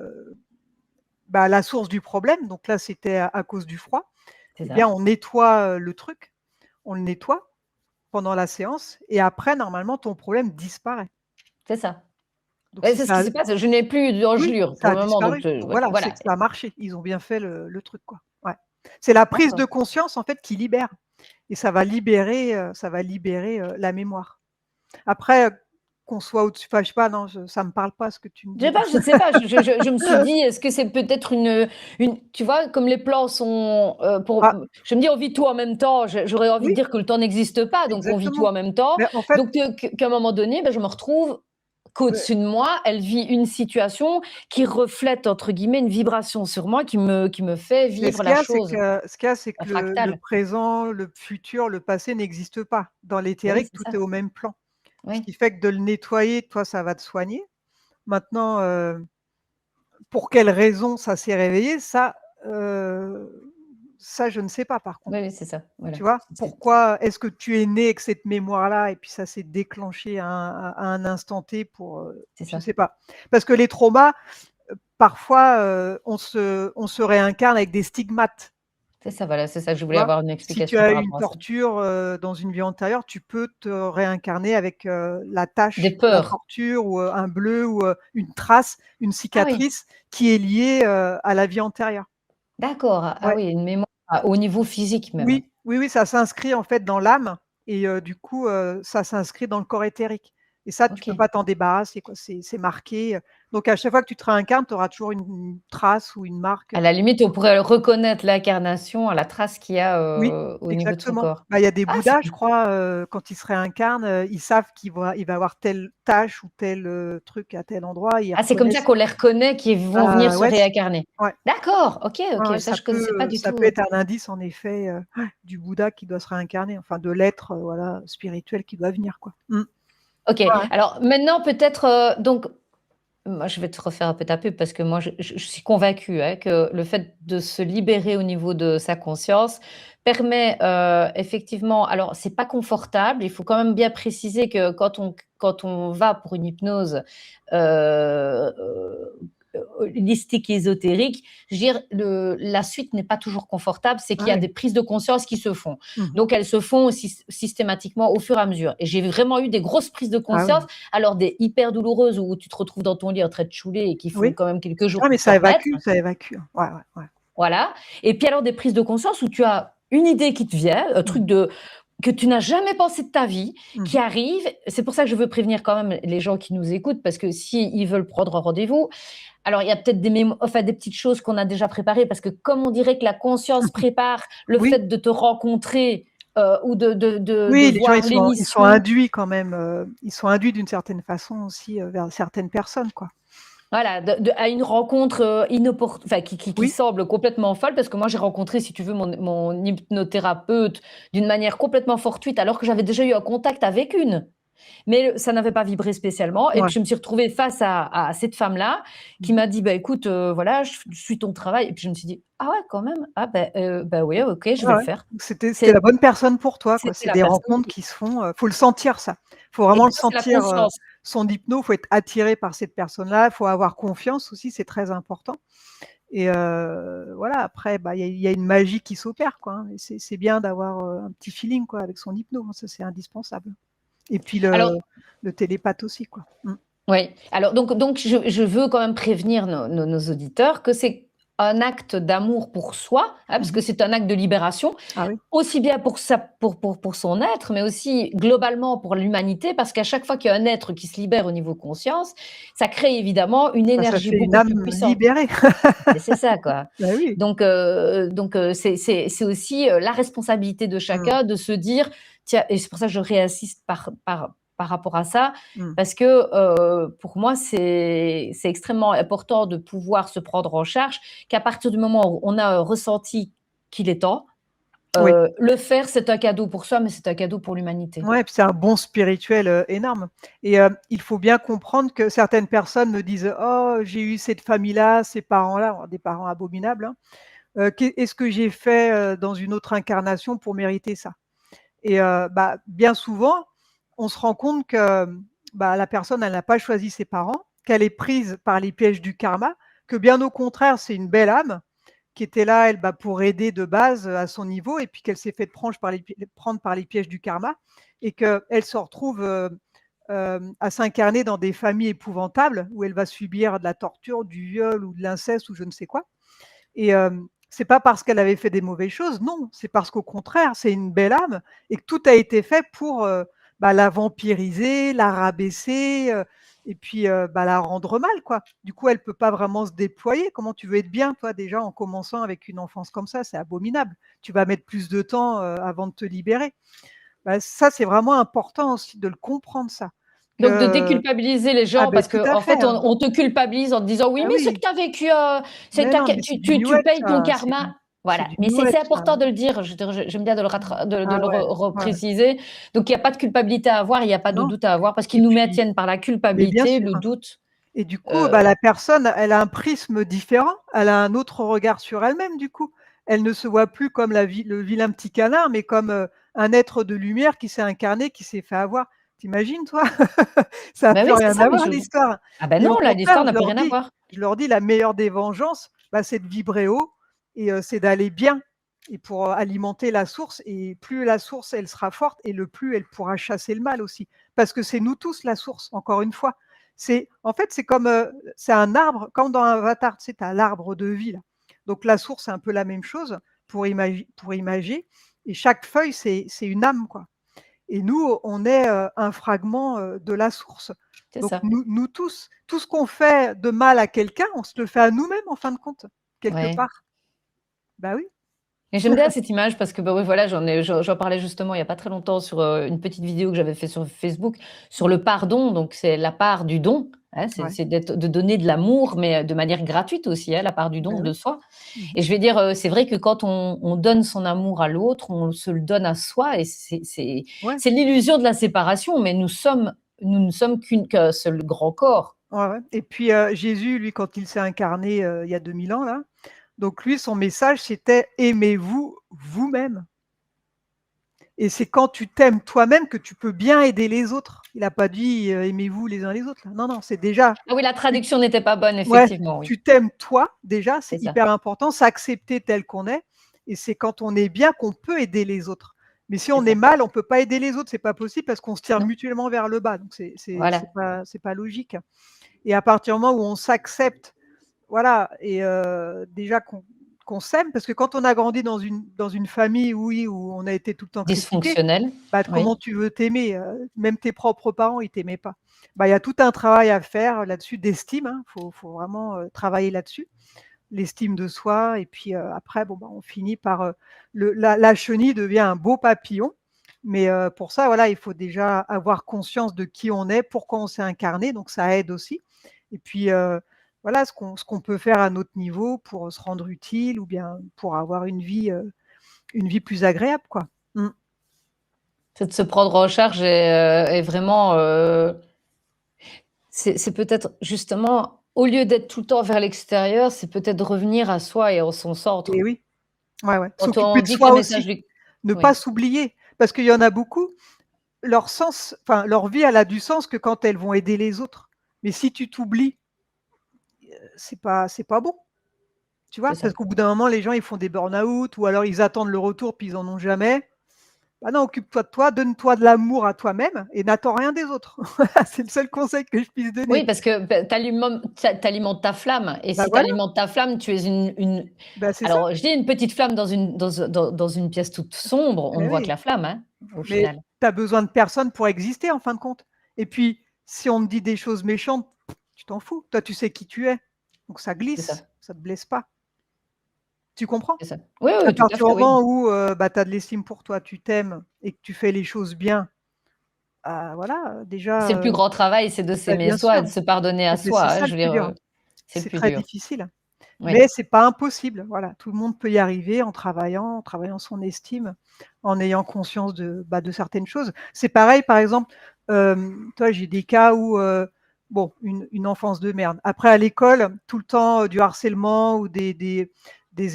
à la source du problème, donc là, c'était à cause du froid. C'est Eh bien, ça, on nettoie, le truc, on le nettoie pendant la séance et après normalement ton problème disparaît. c'est ça. Donc Ouais, si c'est ce ça qui se passe. Je n'ai plus Oui, d'engelure ça pour a le moment, donc disparu. Donc ouais, voilà, c'est voilà. que ça a marché. Ils ont bien fait le truc, quoi. Ouais. C'est la prise D'accord. de conscience, en fait, qui libère et ça va libérer la mémoire. Après, qu'on soit au-dessus, enfin, je sais pas, non, ça me parle pas ce que tu me dis là. Je ne sais pas, je me suis dit: «Est-ce que c'est peut-être une» tu vois, comme les plans sont, pour Ah, je me dis: «On vit tout en même temps», j'aurais envie de oui, dire que le temps n'existe pas, donc on vit tout exactement. en même temps. Mais en fait, Donc qu'à un moment donné, je me retrouve ouais, qu'au-dessus de moi, elle vit une situation qui reflète, entre guillemets, «une vibration» sur moi qui me fait mais vivre la chose ce qu'il y a, c'est en que le fractal. présent, le futur, le passé n'existent pas. Dans Ben oui, l'éthérique, c'est tout ça. est au même plan. Ce Oui. qui fait que de le nettoyer, toi, ça va te soigner. Maintenant, pour quelle raison ça s'est réveillé, ça, je ne sais pas par Oui, contre. oui, c'est ça. Voilà. Tu vois? C'est Pourquoi est-ce que tu es né avec cette mémoire-là et puis ça s'est déclenché à un instant T pour, c'est je ça. sais pas. Parce que les traumas, parfois, on se réincarne avec des stigmates. C'est ça, voilà, c'est ça, je Tu voulais vois? avoir une Si tu explication as par eu une rapport à ça. torture, dans une vie antérieure, tu peux te réincarner avec, la tache Des de la peurs. torture ou, un bleu ou, une trace, une Ah oui! cicatrice qui est liée, à la vie antérieure. D'accord. Ah Ouais. oui, une mémoire au niveau physique même. Oui, oui, oui, ça s'inscrit en fait dans l'âme et du coup, ça s'inscrit dans le corps éthérique et ça, tu peux OK. pas t'en débarrasser quoi, c'est marqué, donc à chaque fois que tu te réincarnes, tu auras toujours une trace ou une marque, À la limite, on pourrait reconnaître l'incarnation à la trace qu'il y a, oui, au niveau de son exactement. corps. Bah, il y a des Ah, c'est bouddhas, je crois, quand ils se réincarnent, ils savent il va avoir telle tâche ou tel, truc à tel endroit, ils c'est comme ça reconnaissent. qu'on les reconnaît qui vont venir se Ouais, réincarner. ouais. D'accord, OK, Ouais, OK, ouais, ça je connaissais pas du ça tout, peut être un indice en effet, ouais, du Bouddha qui doit se réincarner, enfin de l'être, voilà, spirituel qui doit venir quoi. Mmh. OK. Ouais, ouais. Alors maintenant peut-être, donc moi je vais te refaire un peu ta pub parce que moi je suis convaincue, hein, que le fait de se libérer au niveau de sa conscience permet, effectivement alors c'est pas confortable, il faut quand même bien préciser que quand on va pour une hypnose, holistique et ésotérique, je veux dire la suite n'est pas toujours confortable, c'est qu'il Ah y a oui. des prises de conscience qui se font. Mmh mh. Donc elles se font systématiquement au fur et à mesure et j'ai vraiment eu des grosses prises de Ah conscience, oui. alors des hyper douloureuses où tu te retrouves dans ton lit en train de chouler et qu'il faut Oui. quand même quelques jours Ah mais pour t'en remettre, ça évacue, hein. Ouais, ouais, ouais. voilà. Et puis alors des prises de conscience où tu as une idée qui te vient, un Mmh. truc que tu n'as jamais pensé de ta vie, Mmh qui mh. arrive. C'est pour ça que je veux prévenir quand même les gens qui nous écoutent, parce que s'ils veulent prendre un rendez-vous, alors il y a peut-être enfin des petites choses qu'on a déjà préparées, parce que comme on dirait que la conscience prépare le Oui, fait de te rencontrer, ou de oui, les gens voir ils sont l'émission. induits quand même, ils sont induits d'une certaine façon aussi, vers certaines personnes quoi. Voilà, à une rencontre, enfin qui Oui, semble complètement folle parce que moi j'ai rencontré, si tu veux, mon hypnothérapeute d'une manière complètement fortuite alors que j'avais déjà eu un contact avec une. Mais ça n'avait pas vibré spécialement et ouais. puis je me suis retrouvée face à cette femme-là qui Mmh. m'a dit: «Bah, écoute, voilà, je suis ton travail» et puis je me suis dit: «Ah ouais, quand même? Ah bah, oui, OK, je vais Ouais, le ouais. faire». C'était la bonne personne pour toi quoi. C'était C'est la des personne rencontres qui qui se font, faut le sentir ça. Faut et vraiment le ça, c'est la sentir, conscience. son hypno, faut être attiré par cette personne-là, faut avoir confiance aussi, c'est très important et voilà après, bah, il y a une magie qui s'opère quoi, hein et c'est bien d'avoir, un petit feeling quoi avec son hypno, hein, ça c'est indispensable et puis Alors le télépathe aussi quoi. Mmh. oui, alors donc je veux quand même prévenir nos auditeurs que c'est un acte d'amour pour soi, hein, parce Mmh que mh. c'est un acte de libération, Ah oui, aussi bien pour son être, mais aussi globalement pour l'humanité, parce qu'à chaque fois qu'il y a un être qui se libère au niveau conscience, ça crée évidemment une bah, ça énergie fait une beaucoup plus âme puissante. libérée. Et c'est ça, quoi. Bah oui. Donc c'est aussi, la responsabilité de Mmh. chacun de se dire: «Tiens» et c'est pour ça que je réinsiste par rapport à ça, Mmh. parce que, pour moi, c'est extrêmement important de pouvoir se prendre en charge, qu'à partir du moment où on a, ressenti qu'il est temps, Oui. le faire, c'est un cadeau pour soi, mais c'est un cadeau pour l'humanité. Ouais, puis c'est un bond spirituel, énorme et il faut bien comprendre que certaines personnes me disent: «Oh, j'ai eu cette famille-là, ces parents-là», alors des parents abominables, hein, Est-ce que j'ai fait, dans une autre incarnation pour mériter ça?» et bah, bien souvent, on se rend compte que, bah, la personne, elle n'a pas choisi ses parents, qu'elle est prise par les pièges du karma, que bien au contraire, c'est une belle âme qui était là, elle, bah, pour aider de base, à son niveau et puis qu'elle s'est fait prendre par les pièges du karma et qu'elle se retrouve, à s'incarner dans des familles épouvantables où elle va subir de la torture, du viol ou de l'inceste ou je ne sais quoi et c'est pas parce qu'elle avait fait des mauvaises choses, non, c'est parce qu'au contraire, c'est une belle âme et que tout a été fait pour, la vampiriser, la rabaisser, et puis, la rendre mal, quoi. Du coup, elle peut pas vraiment se déployer. Comment tu veux être bien, toi, déjà, en commençant avec une enfance comme ça? C'est abominable. Tu vas mettre plus de temps, avant de te libérer. Ça, c'est vraiment important aussi de le comprendre ça, Donc de que déculpabiliser les gens parce tout à qu'en fait, fait, hein. on te culpabilise en te disant: «Oui, Ah mais ce que oui, tu as vécu, c'est mais ta non, mais c'est du tu New Age payes ton ça, karma». c'est Voilà, du mais New c'est Age ça. important de le dire, j'aime bien de le Mmh. de Ah le ouais, ouais, ouais. repréciser. Donc il y a pas de culpabilité à avoir, il y a pas de Non doute à avoir parce et qu'ils nous puis maintiennent par la mais bien culpabilité, sûr le doute, et du coup, heu la personne, elle a un prisme différent, elle a un autre regard sur elle-même, du coup. Elle ne se voit plus comme le vilain petit canard, mais comme, un être de lumière qui s'est incarné, qui s'est fait avoir. Tu imagines, toi? Ça a bah plus oui, c'est rien ça, à mais voir l'histoire ah ben et non, au là, contraire, l'histoire n'a plus rien à voir. je leur dis: «La meilleure des vengeances, c'est de vibrer haut et c'est d'aller bien et pour, alimenter la source et plus la source, elle sera forte et le plus elle pourra chasser le mal aussi». Parce que c'est nous tous la source, encore une fois. C'est en fait, c'est comme, c'est un arbre, comme dans Avatar, tu sais, tu as l'arbre de vie là. Donc la source, c'est un peu la même chose pour imager et chaque feuille, c'est une âme, quoi et nous, on est, un fragment, de la source. C'est Donc ça. nous tous, tout ce qu'on fait de mal à quelqu'un, on se le fait à nous-mêmes en fin de compte, quelque Ouais. part. Bah oui. Et j'aime bien cette image parce que, bah, oui, voilà, j'en parlais justement il y a pas très longtemps sur, une petite vidéo que j'avais fait sur Facebook sur le pardon, donc c'est la part du don, hein, Ouais, c'est de donner de l'amour, mais, de manière gratuite aussi, hein, la part du bah don oui. de soi. Mmh. Et je vais dire, c'est vrai que quand on donne son amour à l'autre, on se le donne à soi et Ouais, c'est l'illusion de la séparation, mais nous ne sommes qu'un seul grand corps. ouais, ouais et puis, Jésus, lui, quand il s'est incarné, il y a 2000 ans là, donc lui, son message, c'était: «Aimez-vous vous-même». Et c'est quand tu t'aimes toi-même que tu peux bien aider les autres. Il a pas dit, «Aimez-vous les uns les autres» là. Non, non, c'est déjà Ah oui, la tu traduction n'était pas bonne, ouais, effectivement, oui, tu t'aimes toi, déjà, c'est c'est ça, hyper important, s'accepter tel qu'on est et c'est quand on est bien qu'on peut aider les autres. Mais si c'est on est ça. mal, on peut pas aider les autres, c'est pas possible parce qu'on se tire Non, mutuellement vers le bas, donc voilà, c'est pas logique et à partir du moment où on s'accepte, voilà et déjà qu'on s'aime parce que quand on a grandi dans une famille, oui, où on a été tout le temps critiqué, dysfonctionnel, oui. comment tu veux t'aimer? Même tes propres parents, ils t'aimaient pas. Il y a tout un travail à faire là-dessus d'estime, hein. Faut vraiment, travailler là-dessus. L'estime de soi et puis, après bon, on finit par, la chenille devient un beau papillon. Mais, pour ça, voilà, il faut déjà avoir conscience de qui on est, pourquoi on s'est incarné, donc ça aide aussi. Et puis, voilà, ce qu'on peut faire à notre niveau pour, se rendre utile ou bien pour avoir une vie plus agréable, quoi. Mmh. C'est de se prendre en charge et vraiment, c'est peut-être justement, au lieu d'être tout le temps vers l'extérieur, c'est peut-être de revenir à soi et en son Et centre. oui. Ouais, ouais, Quand s'occuper on de dit que les soi messages aussi, du ne pas oui, s'oublier. Parce qu'il y en a beaucoup, leur sens enfin leur vie, elle a du sens que quand elles vont aider les autres. Mais si tu t'oublies, c'est pas bon, tu c'est vois? ça. Parce qu'au bout d'un moment, les gens, ils font des burn-out ou alors ils attendent le retour puis ils en ont jamais. Bah non, occupe-toi de toi, donne-toi de l'amour à toi-même et n'attends rien des autres. Voilà, c'est le seul conseil que je puisse Oui, donner. parce que, tu alimentes ta flamme et Bah si tu voilà, alimentes ta flamme, tu es une bah c'est ça. alors je dis une petite flamme dans une pièce toute sombre, on ne Eh voit que oui, la flamme, hein, au mais final. tu as besoin de personne pour exister en fin de compte. Et puis, si on te dit des choses méchantes, tu t'en fous. Toi, tu sais qui tu es. Donc ça C'est glisse, ça, ça te blesse pas. Tu comprends? c'est ça. Oui, À oui, tout à partir fait, du oui. moment où, tu as de l'estime pour toi, tu t'aimes et que tu fais les choses bien, ah voilà, C'est déjà, le plus grand travail, c'est de s'aimer bien soi sûr, et de se pardonner à et beh, soi, c'est hein, ça je le veux plus dire, dur. c'est le C'est plus très dur. difficile, Oui, mais c'est pas impossible, voilà. Tout le monde peut y arriver en travaillant son estime, en ayant conscience de certaines choses. C'est pareil, par exemple, tu vois, j'ai des cas où, bon, une enfance de merde. Après à l'école, tout le temps, du harcèlement ou des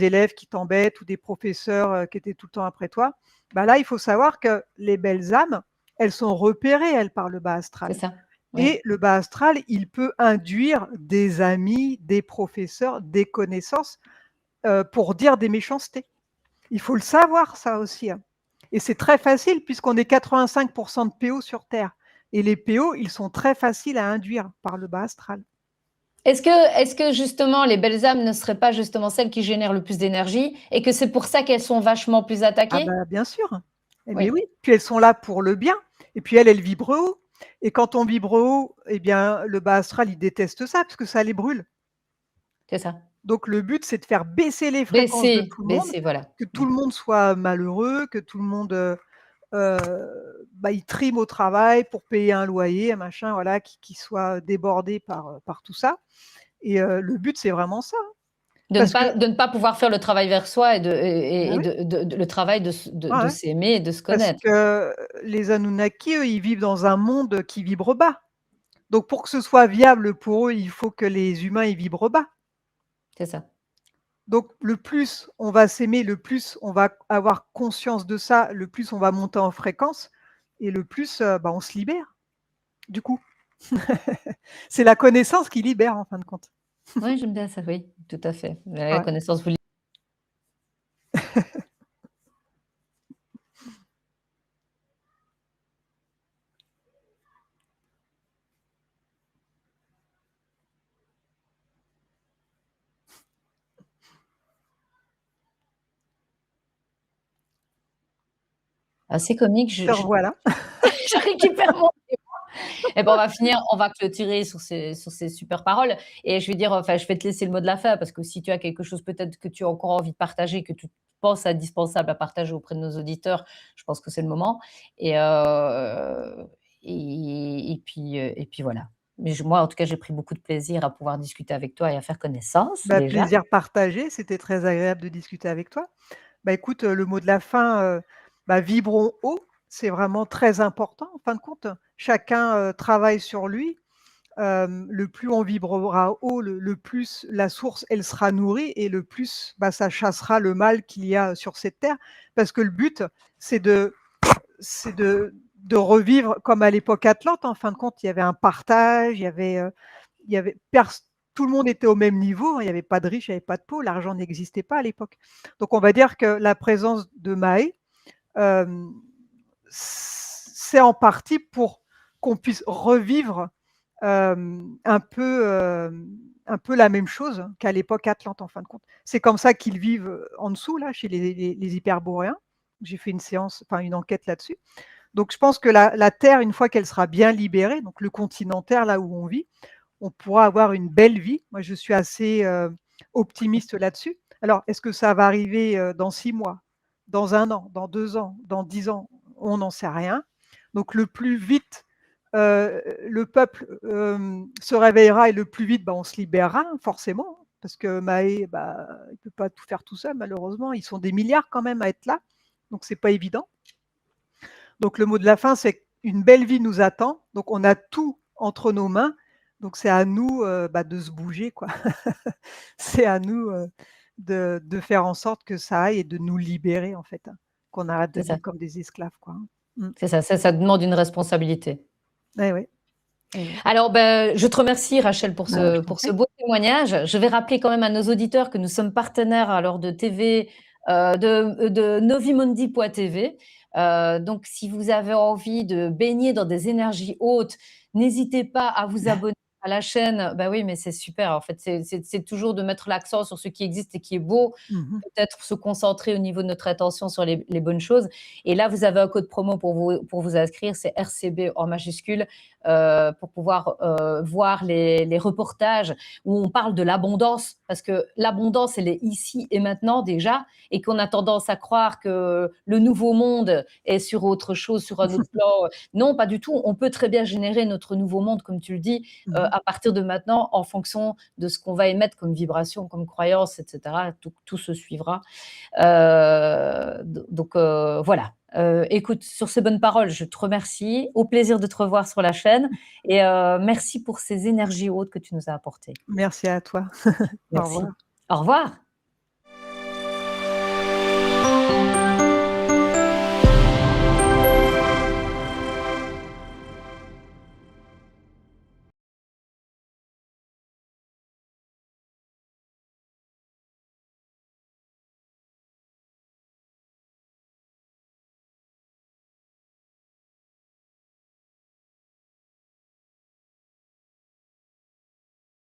élèves qui t'embêtent ou des professeurs, qui étaient tout le temps après toi. Là, il faut savoir que les belles âmes, elles sont repérées, elles, par le bas c'est astral. ça. Oui, Et le bas astral, il peut induire des amis, des professeurs, des connaissances, pour dire des méchancetés. Il faut le savoir ça aussi, hein. Et c'est très facile puisqu'on est 85 de PO sur terre et les PO, ils sont très faciles à induire par le bas astral. Est-ce que justement les belles âmes ne seraient pas justement celles qui génèrent le plus d'énergie et que c'est pour ça qu'elles sont vachement plus Ah attaquées? bah, bien sûr. Eh mais Oui, oui, puis elles sont là pour le bien et puis elles vibrent haut et quand on vibre haut, eh bien, le bas astral, il déteste ça parce que ça les brûle. c'est ça. Donc le but, c'est de faire baisser les fréquences de Baisser, tout le monde, baisser, voilà. que tout Mmh. le monde soit malheureux, que tout le monde, bah, il trime au travail pour payer un loyer, un machin, voilà, qui soit débordé par tout ça et le but, c'est vraiment ça. Parce que De ne pas pouvoir faire le travail vers soi bah, et oui, le travail ouais, de ouais, s'aimer et de se parce connaître. que les Anunnaki, eux, ils vivent dans un monde qui vibre bas. Donc pour que ce soit viable pour eux, il faut que les humains, ils vibrent bas. C'est ça. Donc le plus on va s'aimer, le plus on va avoir conscience de ça, le plus on va monter en fréquence et le plus, bah, on se libère, du coup. C'est la connaissance qui libère en fin de compte. Oui, j'aime bien ça, oui, tout à fait. La Ouais. connaissance vous. Assez comique, Te revoilà. je récupère mon. Et ben, on va clôturer sur ces super paroles. Et je vais dire, enfin, je vais te laisser le mot de la fin parce que si tu as quelque chose peut-être que tu as encore envie de partager, que tu penses indispensable à partager auprès de nos auditeurs, je pense que c'est le moment. Et, et puis voilà. Mais moi, en tout cas, j'ai pris beaucoup de plaisir à pouvoir discuter avec toi et à faire connaissance Bah, déjà. plaisir partagé, c'était très agréable de discuter avec toi. Bah, écoute, le mot de la fin, bah, vibrons haut, c'est vraiment très important en fin de compte. Chacun, travaille sur lui. Le plus on vibrera haut, le plus la source, elle sera nourrie et le plus, bah, ça chassera le mal qu'il y a sur cette terre. Parce que le but, c'est de revivre comme à l'époque atlante. En fin de compte, il y avait un partage, il y avait pers tout le monde était au même niveau, hein, il n'y avait pas de riches, il n'y avait pas de pauvres, l'argent n'existait pas à l'époque. Donc on va dire que la présence de Maé, hem, c'est en partie pour qu'on puisse revivre, un peu la même chose qu'à l'époque atlante en fin de compte. C'est comme ça qu'ils vivent, en dessous là, chez les hyperboréens. J'ai fait une séance, enfin une enquête là-dessus. Donc je pense que la Terre, une fois qu'elle sera bien libérée, donc le continent Terre, là où on vit, on pourra avoir une belle vie. Moi, je suis assez optimiste là-dessus. Alors, est-ce que ça va arriver dans 6 mois, dans 1 an, dans 2 ans, dans 10 ans? On n'en sait rien. Donc, le plus vite le peuple se réveillera et le plus vite, bah, on se libérera forcément, parce que Maé, bah, il ne peut pas tout faire tout seul, malheureusement. Ils sont des milliards quand même à être là, donc c'est pas évident. Donc le mot de la fin, c'est qu'une belle vie nous attend. Donc on a tout entre nos mains. Donc c'est à nous bah, de se bouger, quoi. C'est à nous de faire en sorte que ça aille et de nous libérer, en fait, hein, qu'on arrête de C'est ça. vivre comme des esclaves, quoi. Hein. Mm. C'est ça. Ça demande une responsabilité. Eh oui, eh oui. Alors, ben, je te remercie, Rachel, Bah, je t'en pour ce prie. beau témoignage. Je vais rappeler quand même à nos auditeurs que nous sommes partenaires alors de TV, de Novimondi.tv. Donc, si vous avez envie de baigner dans des énergies hautes, n'hésitez pas à vous abonner à la chaîne. Ben oui, mais c'est super. En fait, c'est toujours de mettre l'accent sur ce qui existe et qui est beau. Mhm. Peut-être se concentrer au niveau de notre attention sur les bonnes choses. Et là, vous avez un code promo pour vous inscrire, c'est RCB en majuscule, pour pouvoir voir les reportages où on parle de l'abondance, parce que l'abondance, elle est ici et maintenant déjà, et qu'on a tendance à croire que le nouveau monde est sur autre chose, sur un autre plan. Non, pas du tout. On peut très bien générer notre nouveau monde, comme tu le dis, Mhm. à partir de maintenant, en fonction de ce qu'on va émettre comme vibration, comme croyance, etc. Tout se suivra. Donc voilà. Écoute, sur ces bonnes paroles, je te remercie. Au plaisir de te revoir sur la chaîne. Et merci pour ces énergies hautes que tu nous as apportées. Merci à toi. Au revoir. Merci. Au revoir.